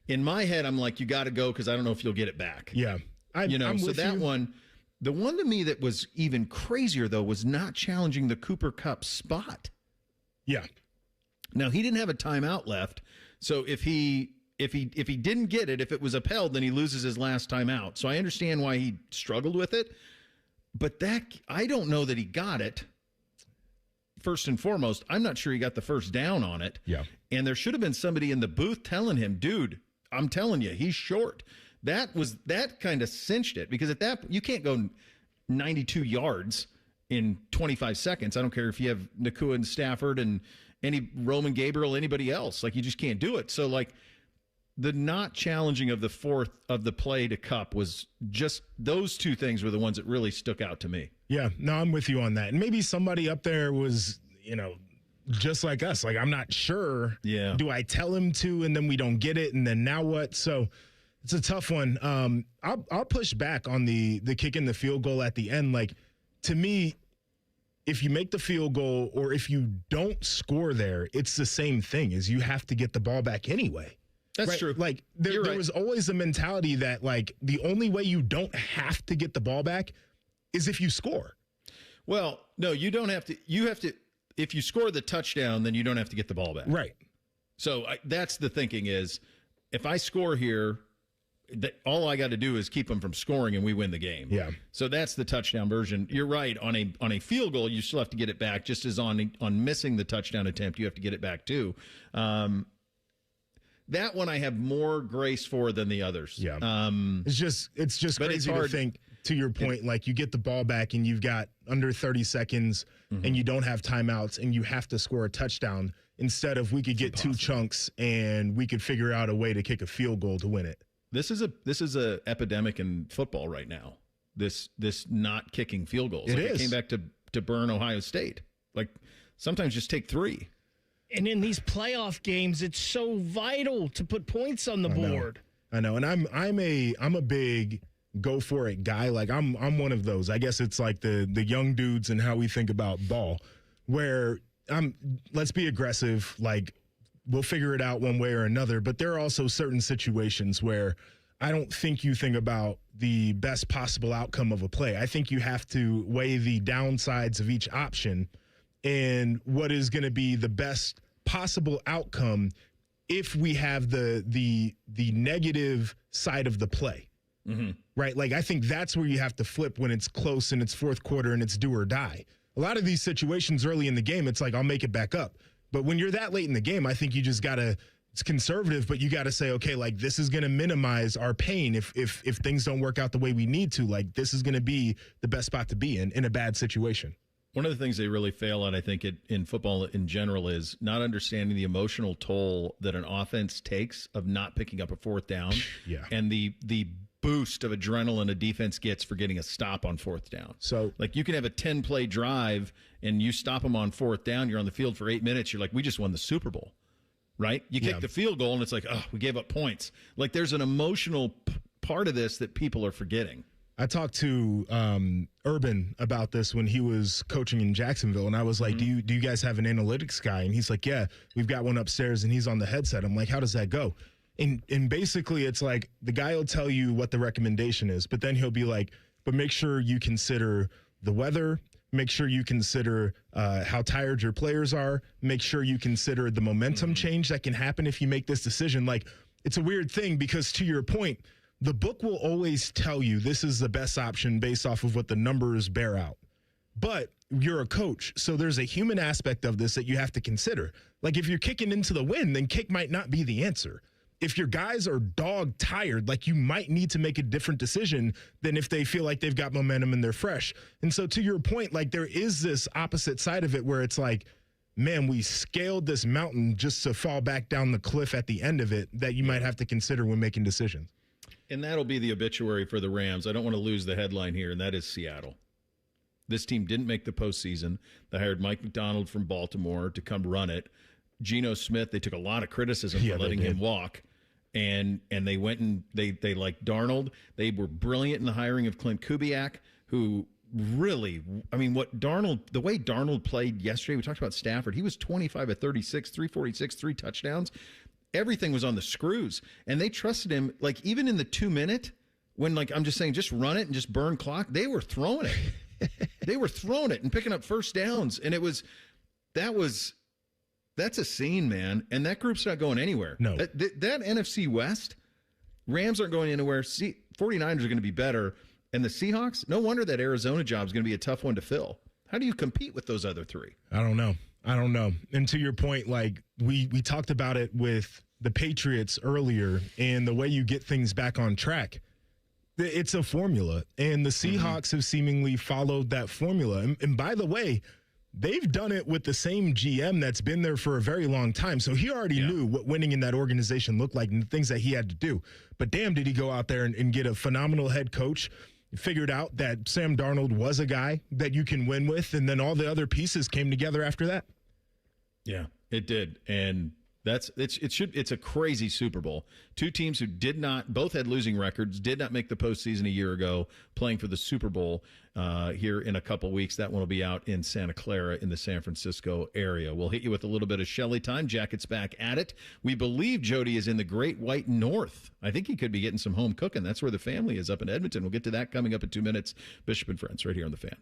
in my head, I'm like, you got to go because I don't know if you'll get it back. Yeah. One, the one to me that was even crazier, though, was not challenging the Cooper Kupp spot. Yeah. Now, he didn't have a timeout left, so if he didn't get it, if it was upheld, then he loses his last time out. So I understand why he struggled with it. But I don't know that he got it. First and foremost, I'm not sure he got the first down on it. Yeah. And there should have been somebody in the booth telling him, dude, I'm telling you, he's short. That kind of cinched it, because at that, you can't go 92 yards in 25 seconds. I don't care if you have Nakua and Stafford and any Roman Gabriel, anybody else. Like, you just can't do it. So, like, the not challenging of the fourth of the play to Kupp was just, those two things were the ones that really stuck out to me. Yeah, no, I'm with you on that. And maybe somebody up there was, just like us. Like, I'm not sure. Yeah. Do I tell him to, and then we don't get it, and then now what? So It's a tough one. I'll push back on the kicking the field goal at the end. Like, to me, if you make the field goal or if you don't score there, it's the same thing as you have to get the ball back anyway. That's right? true. Like, there was always a mentality that, like, the only way you don't have to get the ball back is if you score. Well, no, you don't have to. You have to. If you score the touchdown, then you don't have to get the ball back. Right. So that's the thinking is, if I score here, all I got to do is keep them from scoring and we win the game. Yeah. So that's the touchdown version. You're right. On a field goal, you still have to get it back, just as on missing the touchdown attempt, you have to get it back too. That one I have more grace for than the others. Yeah. It's just crazy to think, to your point, like, you get the ball back and you've got under 30 seconds and you don't have timeouts and you have to score a touchdown instead of we could get 2 chunks and we could figure out a way to kick a field goal to win it. This is a epidemic in football right now. This not kicking field goals. It is. It came back to burn Ohio State. Like, sometimes just take 3. And in these playoff games, it's so vital to put points on the board. I know. And I'm a big go for it guy. Like, I'm one of those. I guess it's like the young dudes and how we think about ball, where let's be aggressive. Like, we'll figure it out one way or another. But there are also certain situations where I don't think you think about the best possible outcome of a play. I think you have to weigh the downsides of each option and what is going to be the best possible outcome if we have the negative side of the play. Mm-hmm. Right? Like, I think that's where you have to flip when it's close and it's fourth quarter and it's do or die. A lot of these situations early in the game, it's like, I'll make it back up. But when you're that late in the game, I think you just got to, it's conservative, but you got to say, okay, like, this is going to minimize our pain if things don't work out the way we need to. Like, this is going to be the best spot to be in a bad situation. One of the things they really fail at, I think, in football in general, is not understanding the emotional toll that an offense takes of not picking up a fourth down. Yeah. And the boost of adrenaline a defense gets for getting a stop on fourth down. So, like, you can have a 10-play drive and you stop them on fourth down. You're on the field for 8 minutes. You're like, we just won the Super Bowl, right? You kick the field goal and it's like, oh, we gave up points. Like, there's an emotional part of this that people are forgetting. I talked to Urban about this when he was coaching in Jacksonville, and I was like, do you guys have an analytics guy? And he's like, yeah, we've got one upstairs, and he's on the headset. I'm like, how does that go? And basically it's like, the guy will tell you what the recommendation is, but then he'll be like, but make sure you consider the weather, make sure you consider how tired your players are, make sure you consider the momentum change that can happen if you make this decision. Like, it's a weird thing because, to your point, the book will always tell you this is the best option based off of what the numbers bear out. But you're a coach, so there's a human aspect of this that you have to consider. Like, if you're kicking into the wind, then kick might not be the answer. If your guys are dog tired, like, you might need to make a different decision than if they feel like they've got momentum and they're fresh. And so, to your point, like, there is this opposite side of it where it's like, man, we scaled this mountain just to fall back down the cliff at the end of it, that you might have to consider when making decisions. And that'll be the obituary for the Rams. I don't want to lose the headline here, and that is Seattle. This team didn't make the postseason. They hired Mike McDonald from Baltimore to come run it. Geno Smith, they took a lot of criticism for letting him walk. And they went and they like Darnold. They were brilliant in the hiring of Clint Kubiak, who really, I mean, the way Darnold played yesterday, we talked about Stafford. He was 25 of 36, 346, 3 touchdowns. Everything was on the screws. And they trusted him, like, even in the 2-minute, when, like, I'm just saying, just run it and just burn clock, they were throwing it. They were throwing it and picking up first downs. And that's a scene, man. And that group's not going anywhere. No. That NFC West, Rams aren't going anywhere. 49ers are going to be better. And the Seahawks, no wonder that Arizona job is going to be a tough one to fill. How do you compete with those other 3? I don't know. And to your point, like, we talked about it with the Patriots earlier, and the way you get things back on track, it's a formula. And the Seahawks have seemingly followed that formula. And by the way, they've done it with the same GM that's been there for a very long time. So he already knew what winning in that organization looked like and the things that he had to do. But damn, did he go out there and get a phenomenal head coach, figured out that Sam Darnold was a guy that you can win with, and then all the other pieces came together after that. Yeah, it did. And It's a crazy Super Bowl. Two teams who both had losing records, did not make the postseason a year ago, playing for the Super Bowl here in a couple weeks. That one will be out in Santa Clara in the San Francisco area. We'll hit you with a little bit of Shelley time. Jackets back at it. We believe Jody is in the Great White North. I think he could be getting some home cooking. That's where the family is, up in Edmonton. We'll get to that coming up in 2 minutes. Bishop and Friends right here on The Fan.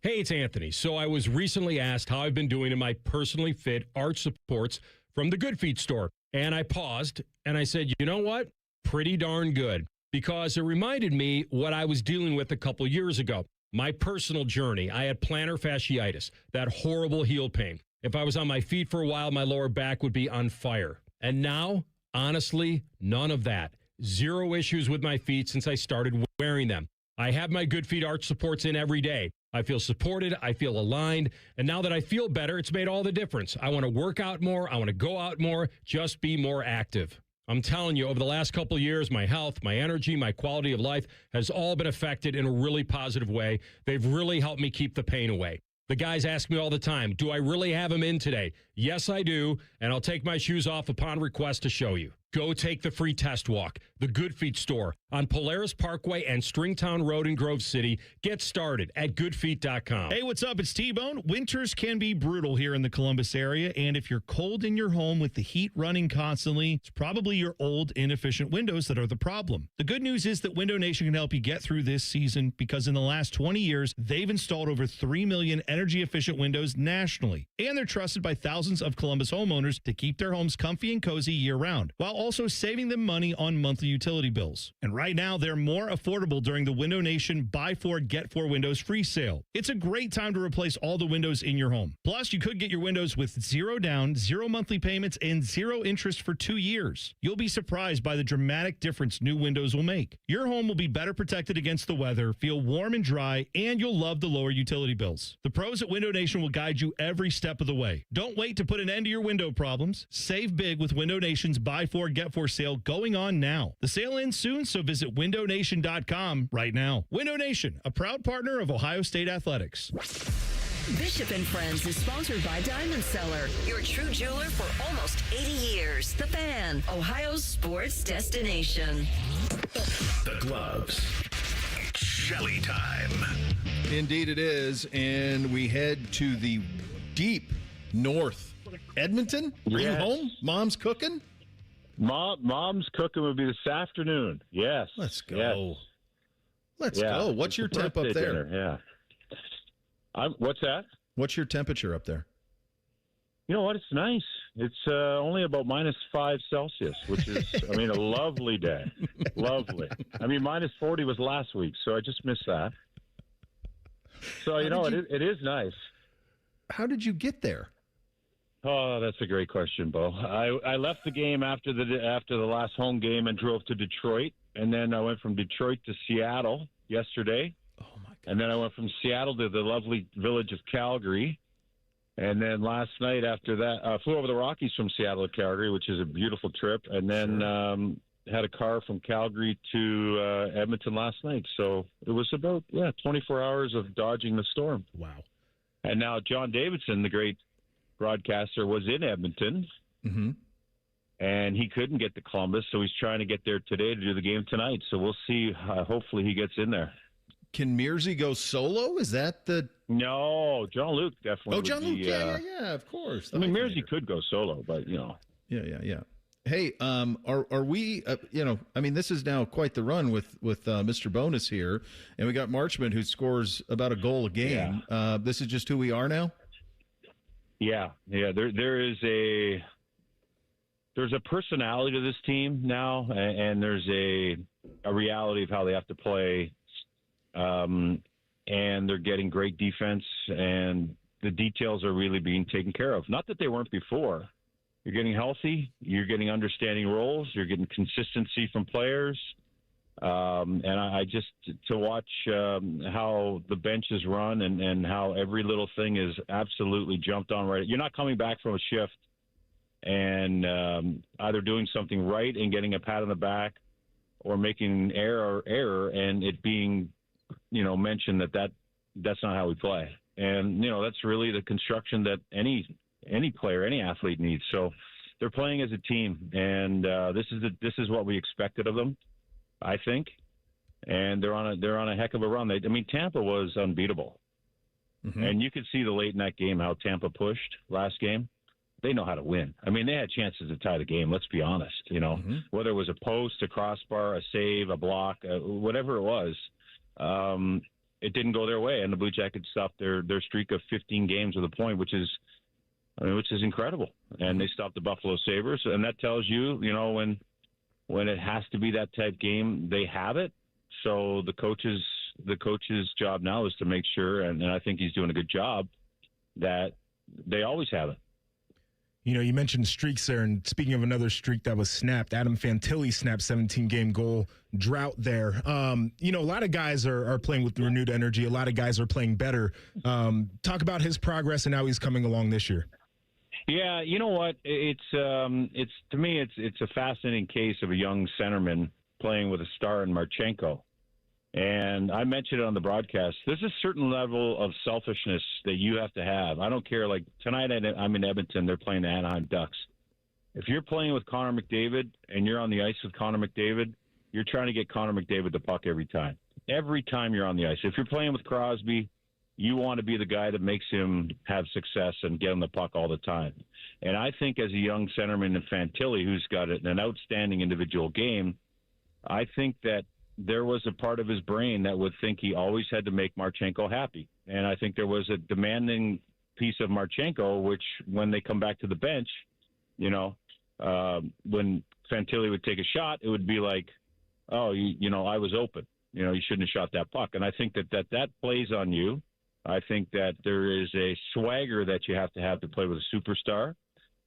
Hey, it's Anthony. So I was recently asked how I've been doing in my personally fit arch supports from the Good Feet store. And I paused and I said, you know what? Pretty darn good. Because it reminded me what I was dealing with a couple years ago. My personal journey. I had plantar fasciitis, that horrible heel pain. If I was on my feet for a while, my lower back would be on fire. And now, honestly, none of that. Zero issues with my feet since I started wearing them. I have my Good Feet arch supports in every day. I feel supported. I feel aligned. And now that I feel better, it's made all the difference. I want to work out more. I want to go out more. Just be more active. I'm telling you, over the last couple of years, my health, my energy, my quality of life has all been affected in a really positive way. They've really helped me keep the pain away. The guys ask me all the time, do I really have them in today? Yes, I do. And I'll take my shoes off upon request to show you. Go take the free test walk. The Good Feet store on Polaris Parkway and Stringtown Road in Grove City. Get started at goodfeet.com. Hey, what's up? It's T-Bone. Winters can be brutal here in the Columbus area, and if you're cold in your home with the heat running constantly, it's probably your old, inefficient windows that are the problem. The good news is that Window Nation can help you get through this season because in the last 20 years, they've installed over 3 million energy-efficient windows nationally, and they're trusted by thousands of Columbus homeowners to keep their homes comfy and cozy year-round, while also saving them money on monthly utility bills. And right now, they're more affordable during the Window Nation Buy 4, Get 4 Windows free sale. It's a great time to replace all the windows in your home. Plus, you could get your windows with 0 down, 0 monthly payments, and 0 interest for 2 years. You'll be surprised by the dramatic difference new windows will make. Your home will be better protected against the weather, feel warm and dry, and you'll love the lower utility bills. The pros at Window Nation will guide you every step of the way. Don't wait to put an end to your window problems. Save big with Window Nation's Buy 4, Get 4 sale going on now. The sale ends soon, so visit windownation.com right now. Window Nation, a proud partner of Ohio State Athletics. Bishop and Friends is sponsored by Diamond Seller, your true jeweler for almost 80 years. The Fan, Ohio's sports destination. The Gloves. Shelley time. Indeed it is, and we head to the deep north. Edmonton? Are you home? Mom's cooking? Mom's cooking will be this afternoon. Yes. Let's go. Yes. Let's go. What's your temp up there? Dinner, yeah. What's that? What's your temperature up there? You know what? It's nice. It's only about -5 Celsius, which is, I mean, a lovely day. Lovely. I mean, -40 was last week, so I just missed that. So, it is nice. How did you get there? Oh, that's a great question, Bo. I left the game after the last home game and drove to Detroit, and then I went from Detroit to Seattle yesterday. Oh my God! And then I went from Seattle to the lovely village of Calgary, and then last night after that, flew over the Rockies from Seattle to Calgary, which is a beautiful trip, and then had a car from Calgary to Edmonton last night. So it was about 24 hours of dodging the storm. Wow! And now John Davidson, the great broadcaster, was in Edmonton, and he couldn't get to Columbus, so he's trying to get there today to do the game tonight. So we'll see. Hopefully he gets in there. Can Mearsy go solo? Is that the... No, John Luke definitely. Oh, John Luke, yeah, of course. I mean, Mearsy could go solo, but, Yeah. Hey, are we, I mean, this is now quite the run with Mr. Bonus here, and we got Marchman who scores about a goal a game. Yeah. This is just who we are now? Yeah. There's a personality to this team now, and there's a reality of how they have to play, and they're getting great defense, and the details are really being taken care of. Not that they weren't before. You're getting healthy. You're getting understanding roles. You're getting consistency from players. And I just to watch how the bench is run and how every little thing is absolutely jumped on right. You're not coming back from a shift and either doing something right and getting a pat on the back or making an error and it being, mentioned that's not how we play. And, that's really the construction that any player, any athlete needs. So they're playing as a team, and this is what we expected of them, I think. And they're on a heck of a run. Tampa was unbeatable, and you could see the late in that game how Tampa pushed last game. They know how to win. They had chances to tie the game. Let's be honest. Whether it was a post, a crossbar, a save, a block, whatever it was, it didn't go their way, and the Blue Jackets stopped their streak of 15 games with a point, which is incredible. And they stopped the Buffalo Sabres, and that tells you, when it has to be that type game, they have it. So the coach's job now is to make sure, and I think he's doing a good job, that they always have it. You mentioned streaks there, and speaking of another streak that was snapped, Adam Fantilli snapped 17-game goal drought there. A lot of guys are playing with renewed energy. A lot of guys are playing better. Talk about his progress and how he's coming along this year. Yeah, you know what? It's to me, it's a fascinating case of a young centerman playing with a star in Marchenko. And I mentioned it on the broadcast. There's a certain level of selfishness that you have to have. I don't care. Like tonight, I'm in Edmonton. They're playing the Anaheim Ducks. If you're playing with Connor McDavid and you're on the ice with Connor McDavid, you're trying to get Connor McDavid the puck every time. Every time you're on the ice. If you're playing with Crosby, you want to be the guy that makes him have success and get him the puck all the time. And I think as a young centerman in Fantilli, who's got an outstanding individual game, I think that there was a part of his brain that would think he always had to make Marchenko happy. And I think there was a demanding piece of Marchenko, which when they come back to the bench, when Fantilli would take a shot, it would be like, oh, I was open. You shouldn't have shot that puck. And I think that plays on you. I think that there is a swagger that you have to play with a superstar.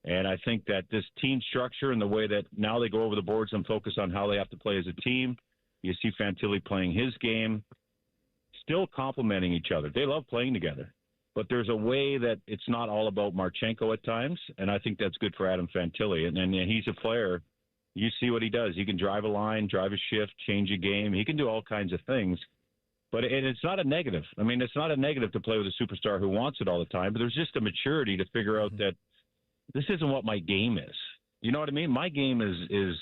And I think that this team structure and the way that now they go over the boards and focus on how they have to play as a team, you see Fantilli playing his game, still complementing each other. They love playing together. But there's a way that it's not all about Marchenko at times, and I think that's good for Adam Fantilli. And he's a player. You see what he does. He can drive a line, drive a shift, change a game. He can do all kinds of things. But it's not a negative. It's not a negative to play with a superstar who wants it all the time, but there's just a maturity to figure out that this isn't what my game is. You know what I mean? My game is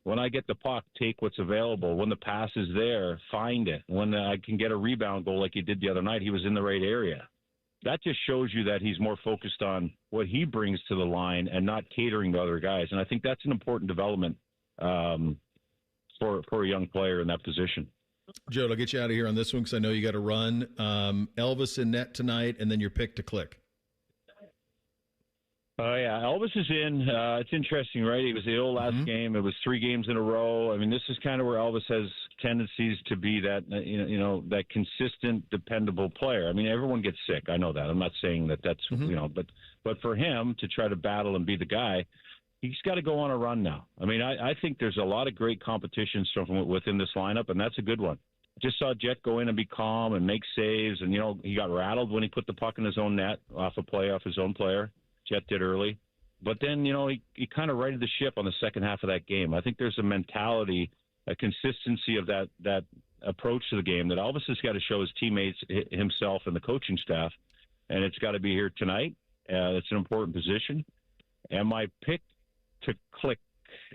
when I get the puck, take what's available. When the pass is there, find it. When I can get a rebound goal like he did the other night, he was in the right area. That just shows you that he's more focused on what he brings to the line and not catering to other guys. And I think that's an important development for a young player in that position. Jody, I'll get you out of here on this one because I know you got to run. Elvis in net tonight, and then your pick to click. Oh, yeah. Elvis is in. It's interesting, right? He was ill last game. It was 3 games in a row. This is kind of where Elvis has tendencies to be that, that consistent, dependable player. Everyone gets sick. I know that. I'm not saying that's, but for him to try to battle and be the guy, he's got to go on a run now. I think there's a lot of great competitions from within this lineup, and that's a good one. Just saw Jet go in and be calm and make saves, and, he got rattled when he put the puck in his own net off a play off his own player. Jet did early. But then, he kind of righted the ship on the second half of that game. I think there's a mentality, a consistency of that approach to the game that Elvis has got to show his teammates, himself, and the coaching staff, and it's got to be here tonight. It's an important position. And my pick to click,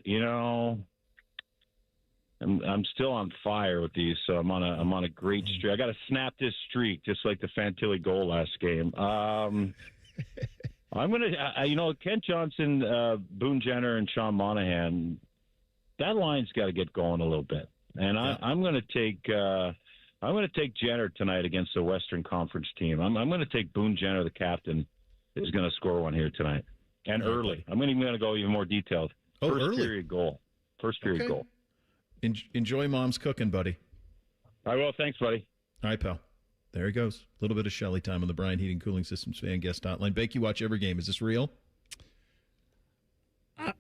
I'm still on fire with these, so I'm on a great streak. I got to snap this streak, just like the Fantilli goal last game. I'm going to, Kent Johnson, Boone Jenner, and Sean Monahan, that line's got to get going a little bit. And I'm going to take Jenner tonight against the Western Conference team. I'm going to take Boone Jenner, the captain, is going to score one here tonight. And early. I'm going to go even more detailed. First period goal. Enjoy Mom's cooking, buddy. I will. Thanks, buddy. All right, pal. There he goes. A little bit of Shelley time on the Bryan Heating Cooling Systems fan guest hotline. Bake, you watch every game. Is this real?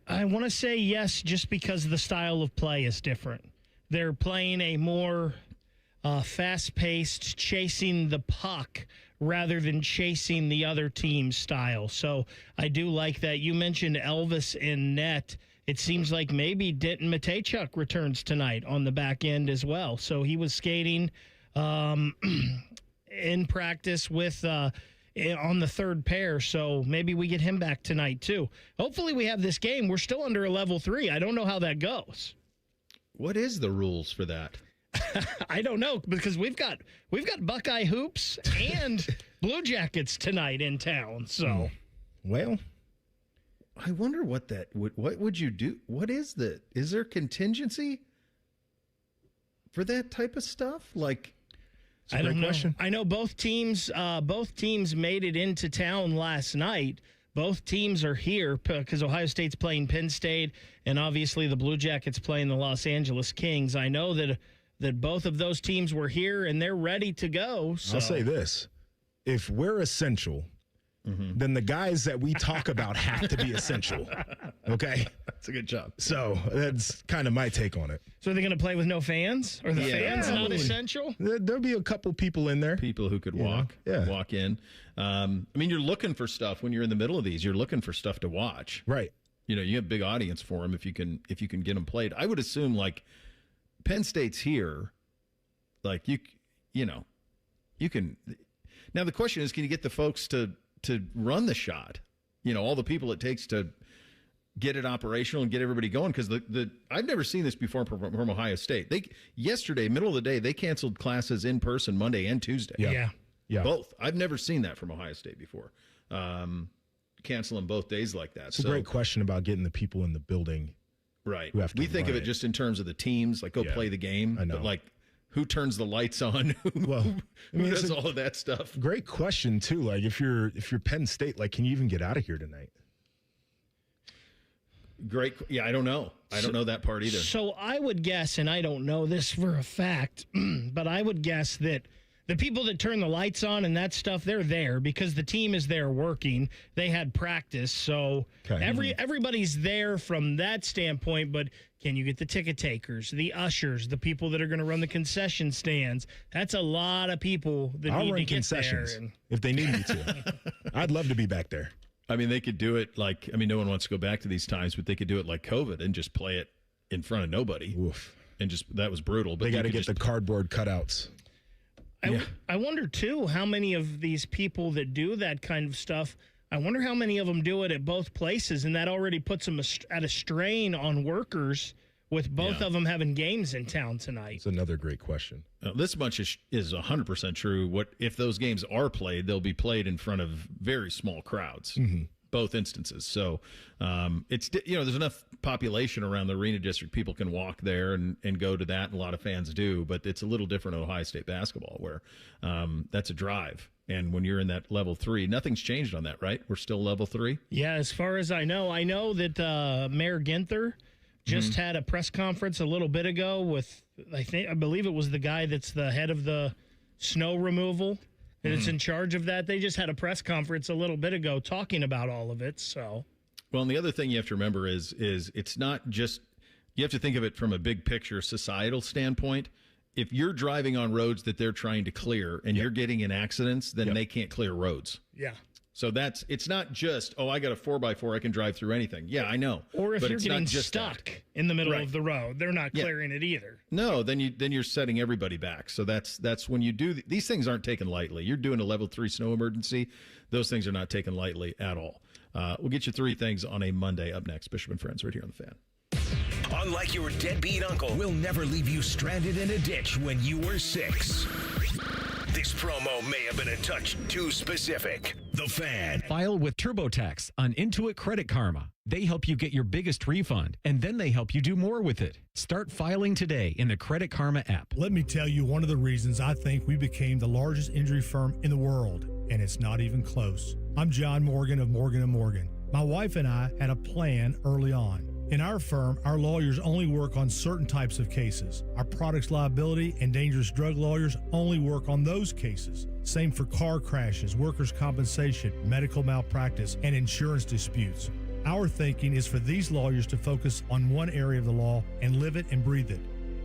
I want to say yes, just because the style of play is different. They're playing a more fast-paced, chasing the puck rather than chasing the other team's style. So I do like that. You mentioned Elvis in net. It seems like maybe Denton Matejchuk returns tonight on the back end as well. So he was skating in practice with on the third pair, so maybe we get him back tonight too. Hopefully we have this game. We're still under a level 3. I don't know how that goes. What is the rules for that? I don't know, because we've got Buckeye hoops and Blue Jackets tonight in town. So, well, I wonder what would you do? What is that? Is there contingency for that type of stuff? Like, I don't know. I know both teams made it into town last night. Both teams are here because Ohio State's playing Penn State, and obviously the Blue Jackets playing the Los Angeles Kings. I know that both of those teams were here, and they're ready to go. So. I'll say this. If we're essential, then the guys that we talk about have to be essential. Okay? That's a good job. So that's kind of my take on it. So are they going to play with no fans? Are the fans not essential? There'll be a couple people in there. People who could walk in. I mean, you're looking for stuff when you're in the middle of these. You're looking for stuff to watch. Right. You know, you have a big audience for them if you can get them played. I would assume, like, Penn State's here. Like, you can. Now, the question is, can you get the folks to run the shot? You know, all the people it takes to get it operational and get everybody going, because I've never seen this before from Ohio State. Yesterday, middle of the day, they canceled classes in person Monday and Tuesday. Yeah. Both. I've never seen that from Ohio State before. Canceling both days like that. It's a great question about getting the people in the building. Right. We think of it just in terms of the teams, like go play the game. I know. But like, who turns the lights on? Who does all of that stuff? Great question too. Like, if you're Penn State, like, can you even get out of here tonight? Great. Yeah, I don't know. I don't know that part either. So I would guess, and I don't know this for a fact, but I would guess that the people that turn the lights on and that stuff, they're there because the team is there working. They had practice, so everybody's there from that standpoint. But can you get the ticket takers, the ushers, the people that are going to run the concession stands? That's a lot of people that I'll need run to get concessions there. if they need me to. I'd love to be back there. I mean, they could do it like, no one wants to go back to these times, but they could do it like COVID and just play it in front of nobody. Oof. And that was brutal. But they got to get the cardboard cutouts. I wonder, too, how many of these people that do that kind of stuff, I wonder how many of them do it at both places, and that already puts them at a strain on workers with both of them having games in town tonight. It's another great question. This much is 100% true. If those games are played, they'll be played in front of very small crowds. Mm-hmm. Both instances. So it's, there's enough population around the arena district. People can walk there and go to that. And a lot of fans do, but it's a little different at Ohio State basketball where that's a drive. And when you're in that level 3, nothing's changed on that, right? We're still level 3. Yeah. As far as I know that Mayor Ginther just had a press conference a little bit ago with, I believe it was the guy that's the head of the snow removal. And it's in charge of that. They just had a press conference a little bit ago talking about all of it. So, well, and the other thing you have to remember is it's not just, you have to think of it from a big picture societal standpoint. If you're driving on roads that they're trying to clear and you're getting in accidents, then they can't clear roads. Yeah. So it's not just, I got a 4x4, I can drive through anything. Yeah, I know. Or if you're getting stuck in the middle of the road, they're not clearing it either. No, then you're setting everybody back. So that's when you do these things aren't taken lightly. You're doing a level 3 snow emergency. Those things are not taken lightly at all. We'll get you 3 things on a Monday. Up next, Bishop and Friends right here on The Fan. Unlike your deadbeat uncle, we'll never leave you stranded in a ditch when you were 6. This promo may have been a touch too specific. The Fan. File with TurboTax on Intuit Credit Karma. They help you get your biggest refund, and then they help you do more with it. Start filing today in the Credit Karma app. Let me tell you one of the reasons I think we became the largest injury firm in the world, and it's not even close. I'm John Morgan of Morgan & Morgan. My wife and I had a plan early on. In our firm, our lawyers only work on certain types of cases. Our products liability and dangerous drug lawyers only work on those cases. Same for car crashes, workers' compensation, medical malpractice, and insurance disputes. Our thinking is for these lawyers to focus on one area of the law and live it and breathe it.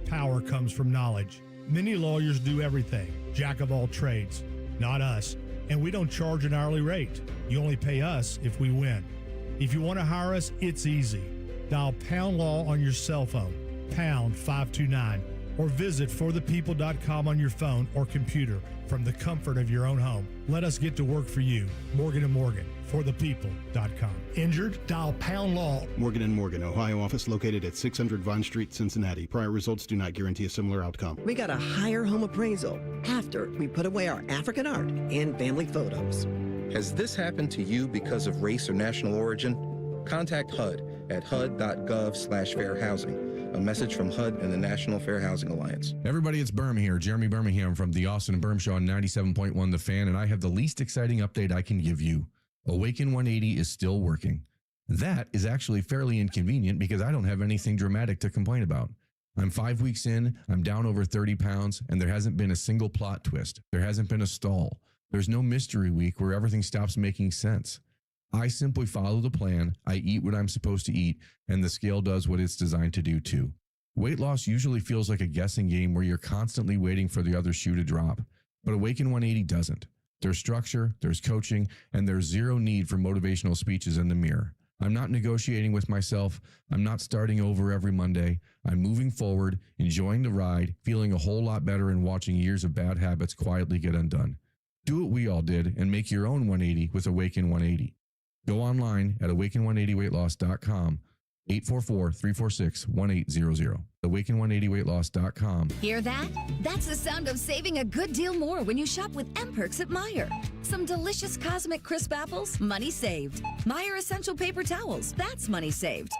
Power comes from knowledge. Many lawyers do everything, jack of all trades. Not us. And we don't charge an hourly rate. You only pay us if we win. If you want to hire us, it's easy. Dial Pound Law on your cell phone, pound 529. or visit forthepeople.com on your phone or computer from the comfort of your own home. Let us get to work for you. Morgan & Morgan, forthepeople.com. Injured? Dial pound law. Morgan & Morgan, Ohio office located at 600 Vine Street, Cincinnati. Prior results do not guarantee a similar outcome. We got a higher home appraisal after we put away our African art and family photos. Has this happened to you because of race or national origin? Contact HUD at hud.gov/fair housing. A message from HUD and the National Fair Housing Alliance. Everybody, it's Berm here. Jeremy Birmingham from the Austin and Berm Show on 97.1 The Fan, and I have the least exciting update I can give you. Awaken 180 is still working. That is actually fairly inconvenient because I don't have anything dramatic to complain about. I'm 5 weeks in, I'm down over 30 pounds, and there hasn't been a single plot twist. There hasn't been a stall. There's no mystery week where everything stops making sense. I simply follow the plan, I eat what I'm supposed to eat, and the scale does what it's designed to do too. Weight loss usually feels like a guessing game where you're constantly waiting for the other shoe to drop, but Awaken 180 doesn't. There's structure, there's coaching, and there's zero need for motivational speeches in the mirror. I'm not negotiating with myself. I'm not starting over every Monday. I'm moving forward, enjoying the ride, feeling a whole lot better, and watching years of bad habits quietly get undone. Do what we all did and make your own 180 with Awaken 180. Go online at awaken180weightloss.com, 844-346-1800. Awaken180weightloss.com. Hear that? That's the sound of saving a good deal more when you shop with M-Perks at Meijer. Some delicious Cosmic Crisp apples, money saved. Meijer Essential Paper Towels, that's money saved.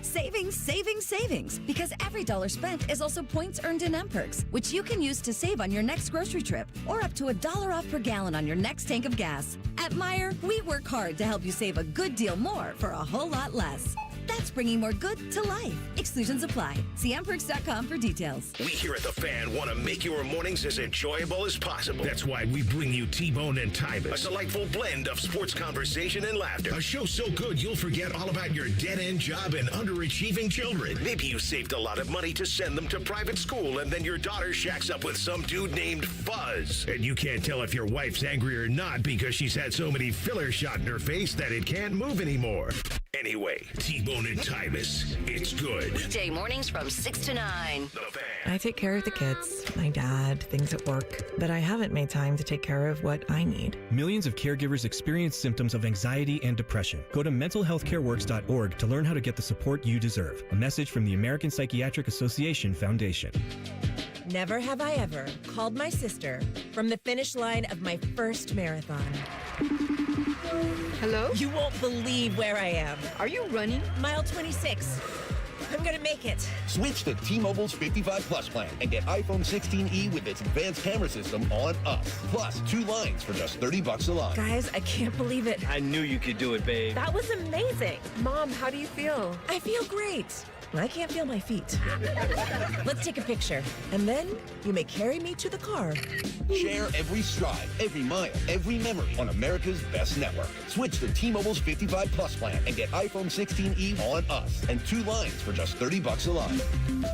Savings, savings, savings. Because every dollar spent is also points earned in M-Perks, which you can use to save on your next grocery trip or up to $1 off per gallon on your next tank of gas. At Meijer, we work hard to help you save a good deal more for a whole lot less. That's bringing more good to life. Exclusions apply. See mperks.com for details. We here at The Fan want to make your mornings as enjoyable as possible. That's why we bring you T-Bone and Tybus, a delightful blend of sports conversation and laughter. A show so good you'll forget all about your dead-end job and underachieving children. Maybe you saved a lot of money to send them to private school, and then your daughter shacks up with some dude named Fuzz. And you can't tell if your wife's angry or not because she's had so many fillers shot in her face that it can't move anymore. Anyway, T-Bone and Tybus, it's good. Weekday mornings from 6 to 9. I take care of the kids, my dad, things at work, but I haven't made time to take care of what I need. Millions of caregivers experience symptoms of anxiety and depression. Go to mentalhealthcareworks.org to learn how to get the support you deserve. A message from the American Psychiatric Association Foundation. Never have I ever called my sister from the finish line of my first marathon. Hello? You won't believe where I am. Are you running? Mile 26. I'm gonna make it. Switch to T-Mobile's 55 Plus plan and get iPhone 16e with its advanced camera system on us. Plus 2 lines for just $30 a line. Guys, I can't believe it. I knew you could do it, babe. That was amazing. Mom, how do you feel? I feel great. I can't feel my feet. Let's take a picture, and then you may carry me to the car. Share every stride, every mile, every memory on America's best network. Switch to T-Mobile's 55 Plus plan and get iPhone 16e on us and 2 lines for just $30 a line.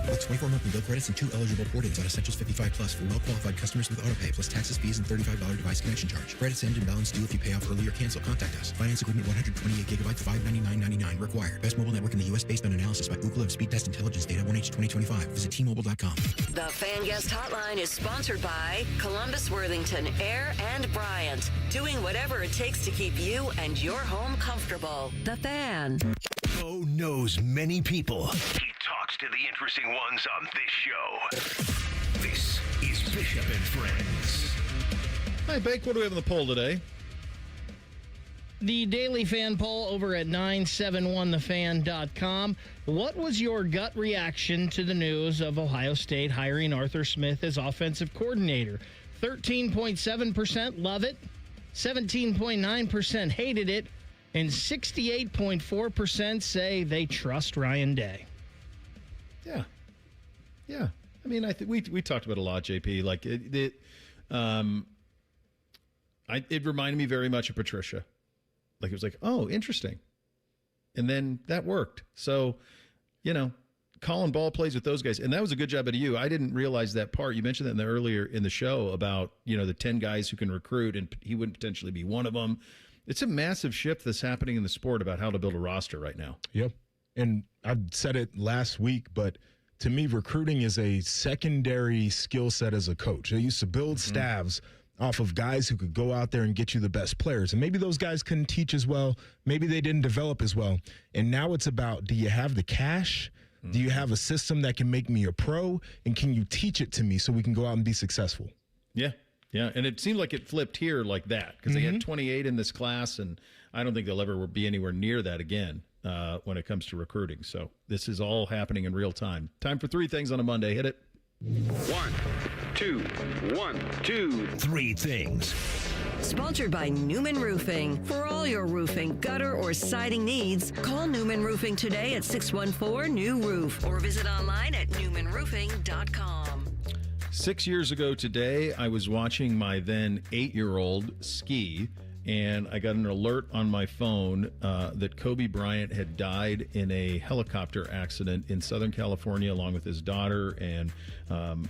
With 24 monthly bill credits and 2 eligible port-ins on Essentials 55 Plus for well-qualified customers with autopay plus taxes, fees, and $35 device connection charge. Credits end and balance due if you pay off early or cancel. Contact us. Finance agreement 128 gigabytes, $599.99 required. Best mobile network in the U.S. based on analysis by Ookla of Speed Test Intelligence Data 1H 2025. Visit T-Mobile.com. The Fan Guest Hotline is sponsored by Columbus, Worthington, Air, and Bryant. Doing whatever it takes to keep you and your home comfortable. The Fan. Bo knows many people. He talks to the interesting ones on this show. This is Bishop and Friends. Hi, Bake. What do we have on the poll today? The Daily Fan Poll over at 971thefan.com. What was your gut reaction to the news of Ohio State hiring Arthur Smith as offensive coordinator? 13.7% love it, 17.9% hated it, and 68.4% say they trust Ryan Day. Yeah. I mean, I think we talked about it a lot, JP. Like it reminded me very much of Patricia. Like, it was like, oh, interesting. And then that worked. So, calling ball plays with those guys. And that was a good job out of you. I didn't realize that part. You mentioned that earlier in the show about, the 10 guys who can recruit, and he would potentially be one of them. It's a massive shift that's happening in the sport about how to build a roster right now. Yep. And I said it last week, but to me, recruiting is a secondary skill set as a coach. They used to build staffs off of guys who could go out there and get you the best players. And maybe those guys couldn't teach as well. Maybe they didn't develop as well. And now it's about, do you have the cash? Do you have a system that can make me a pro? And can you teach it to me so we can go out and be successful? Yeah. Yeah. And it seemed like it flipped here like that because they had 28 in this class, and I don't think they'll ever be anywhere near that again when it comes to recruiting. So this is all happening in real time. Time for 3 things on a Monday. Hit it. 1, 2, 1, 2, 3 things. Sponsored by Newman Roofing. For all your roofing, gutter, or siding needs, call Newman Roofing today at 614-NEW-ROOF or visit online at newmanroofing.com. 6 years ago today, I was watching my then 8-year-old ski, and I got an alert on my phone that Kobe Bryant had died in a helicopter accident in Southern California, along with his daughter and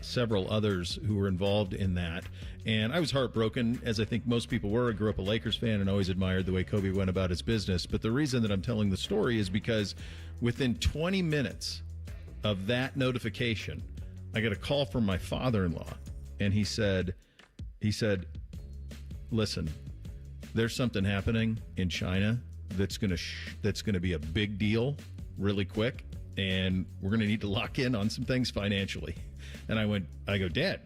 several others who were involved in that. And I was heartbroken, as I think most people were. I grew up a Lakers fan and always admired the way Kobe went about his business. But the reason that I'm telling the story is because within 20 minutes of that notification, I got a call from my father-in-law, and he said, listen, there's something happening in China that's going to be a big deal really quick, and we're going to need to lock in on some things financially. And I go, Dad,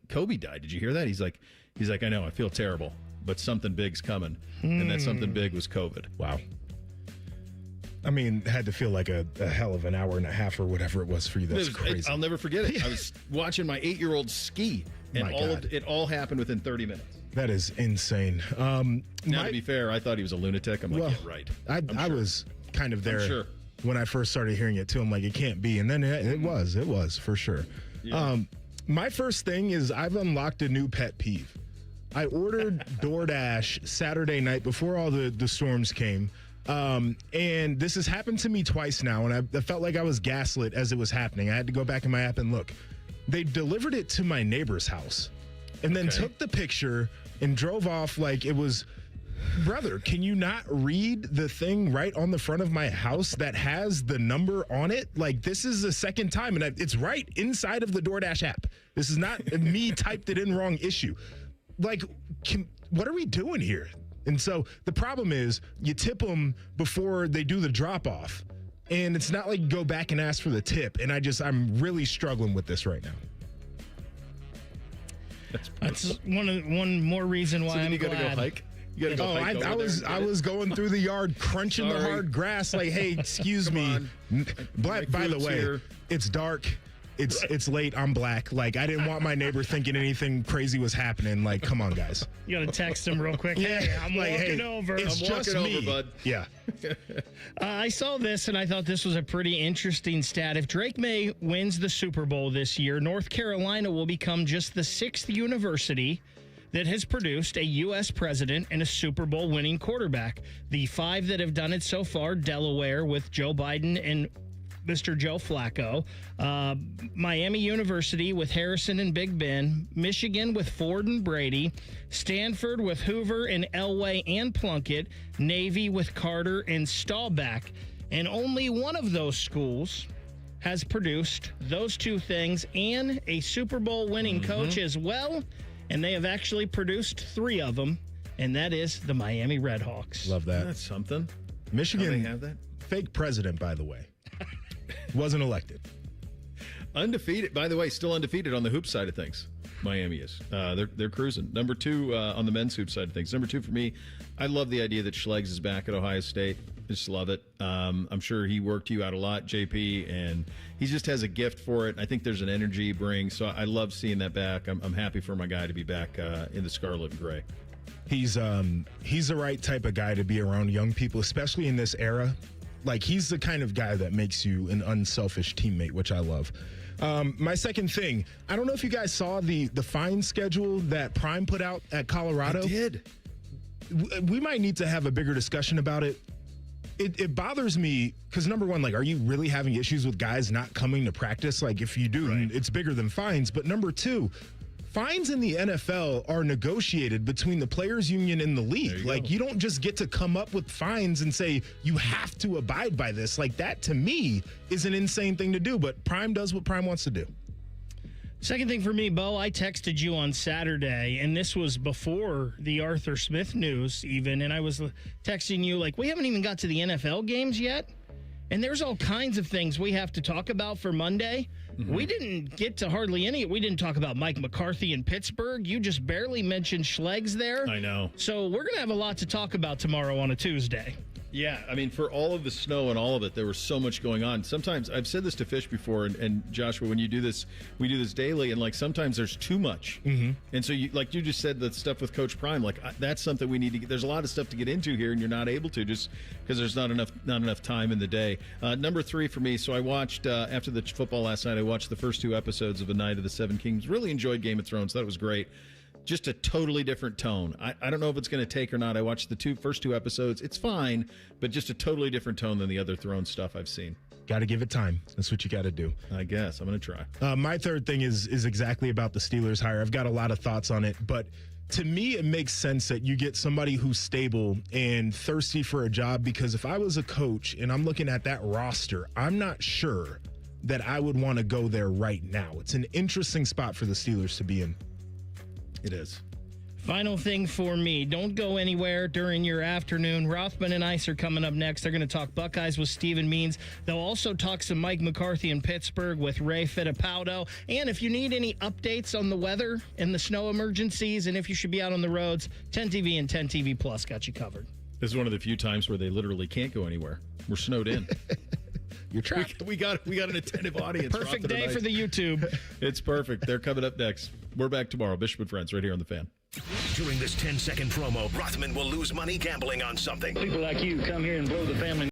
Kobe died. Did you hear that? He's like, I know, I feel terrible, but something big's coming. And that something big was COVID. Wow. I mean, it had to feel like a hell of an hour and a half or whatever it was for you. That's crazy. I'll never forget it. I was watching my 8-year-old ski, and it all happened within 30 minutes. That is insane. Now, to be fair, I thought he was a lunatic. I'm like, yeah, right. I was kind of there when I first started hearing it, too. I'm like, it can't be. And then it was for sure. Yeah. My first thing is I've unlocked a new pet peeve. I ordered DoorDash Saturday night before all the storms came. And this has happened to me twice now, and I felt like I was gaslit as it was happening. I had to go back in my app and look. They delivered it to my neighbor's house and then took the picture and drove off like it was, brother, can you not read the thing right on the front of my house that has the number on it? Like, this is the second time, and it's right inside of the DoorDash app. This is not me typed it in wrong issue. Like, what are we doing here? And so the problem is you tip them before they do the drop off. And it's not like you go back and ask for the tip. And I'm really struggling with this right now. That's one more reason why I'm glad. You got to go hike? You got to go hike I was going through the yard crunching the hard grass like, hey, excuse me. By the way, it's dark. It's late. I'm black. Like, I didn't want my neighbor thinking anything crazy was happening. Like, come on, guys. You got to text him real quick. Yeah, hey, I'm like, walking over. It's just me. Over, bud. Yeah. I saw this, and I thought this was a pretty interesting stat. If Drake May wins the Super Bowl this year, North Carolina will become just the 6th university that has produced a U.S. president and a Super Bowl winning quarterback. The 5 that have done it so far, Delaware with Joe Biden and Mr. Joe Flacco, Miami University with Harrison and Big Ben, Michigan with Ford and Brady, Stanford with Hoover and Elway and Plunkett, Navy with Carter and Staubach. And only one of those schools has produced those 2 things and a Super Bowl winning coach as well. And they have actually produced 3 of them, and that is the Miami Redhawks. Love that. That's something. Michigan, they have that? Fake president, by the way. Wasn't elected. Undefeated, by the way, still undefeated on the hoop side of things. Miami is. They're cruising. Number 2 on the men's hoop side of things. Number 2 for me, I love the idea that Schleggs is back at Ohio State. Just love it. I'm sure he worked you out a lot, JP, and he just has a gift for it. I think there's an energy he brings, so I love seeing that back. I'm happy for my guy to be back in the scarlet and gray. He's the right type of guy to be around young people, especially in this era. Like, he's the kind of guy that makes you an unselfish teammate, which I love. My second thing, I don't know if you guys saw the fine schedule that Prime put out at Colorado. I did. We might need to have a bigger discussion about it. It bothers me because, number one, like, are you really having issues with guys not coming to practice? Like, if you do, it's bigger than fines. But number 2, Fines in the NFL are negotiated between the players union and the league. Like, you don't just get to come up with fines and say you have to abide by this. Like, that to me is an insane thing to do, but Prime does what Prime wants to do. Second thing for me, Bo, I texted you on Saturday, and this was before the Arthur Smith news even, and I was texting you like, we haven't even got to the NFL games yet, and there's all kinds of things we have to talk about for Monday. Mm-hmm. We didn't get to hardly any. We didn't talk about Mike McCarthy in Pittsburgh. You just barely mentioned Schleg's there. I know. So we're going to have a lot to talk about tomorrow on a Tuesday. Yeah, I mean, for all of the snow and all of it, there was so much going on. Sometimes, I've said this to Fish before, and Joshua, when you do this, we do this daily, and, like, sometimes there's too much. Mm-hmm. And so, you just said, the stuff with Coach Prime, like, that's something we need to get. There's a lot of stuff to get into here, and you're not able to just because there's not enough time in the day. Number 3 for me, so I watched, after the football last night, I watched the first 2 episodes of A Night of the Seven Kings. Really enjoyed Game of Thrones. That was great. Just a totally different tone. I don't know if it's going to take or not. I watched the first two episodes. It's fine, but just a totally different tone than the other Thrones stuff I've seen. Got to give it time. That's what you got to do. I guess. I'm going to try. My third thing is exactly about the Steelers hire. I've got a lot of thoughts on it, but to me, it makes sense that you get somebody who's stable and thirsty for a job, because if I was a coach and I'm looking at that roster, I'm not sure that I would want to go there right now. It's an interesting spot for the Steelers to be in. It is. Final thing for me, don't go anywhere during your afternoon. Rothman and Ice are coming up next. They're going to talk Buckeyes with Steven Means. They'll also talk some Mike McCarthy in Pittsburgh with Ray Fittipaldo. And if you need any updates on the weather and the snow emergencies and if you should be out on the roads, 10TV and 10TV Plus got you covered. This is one of the few times where they literally can't go anywhere. We're snowed in. You're trapped. We got an attentive audience. Perfect day for the YouTube. It's perfect. They're coming up next. We're back tomorrow. Bishop and Friends right here on The Fan. During this 10-second promo, Rothman will lose money gambling on something. People like you come here and blow the family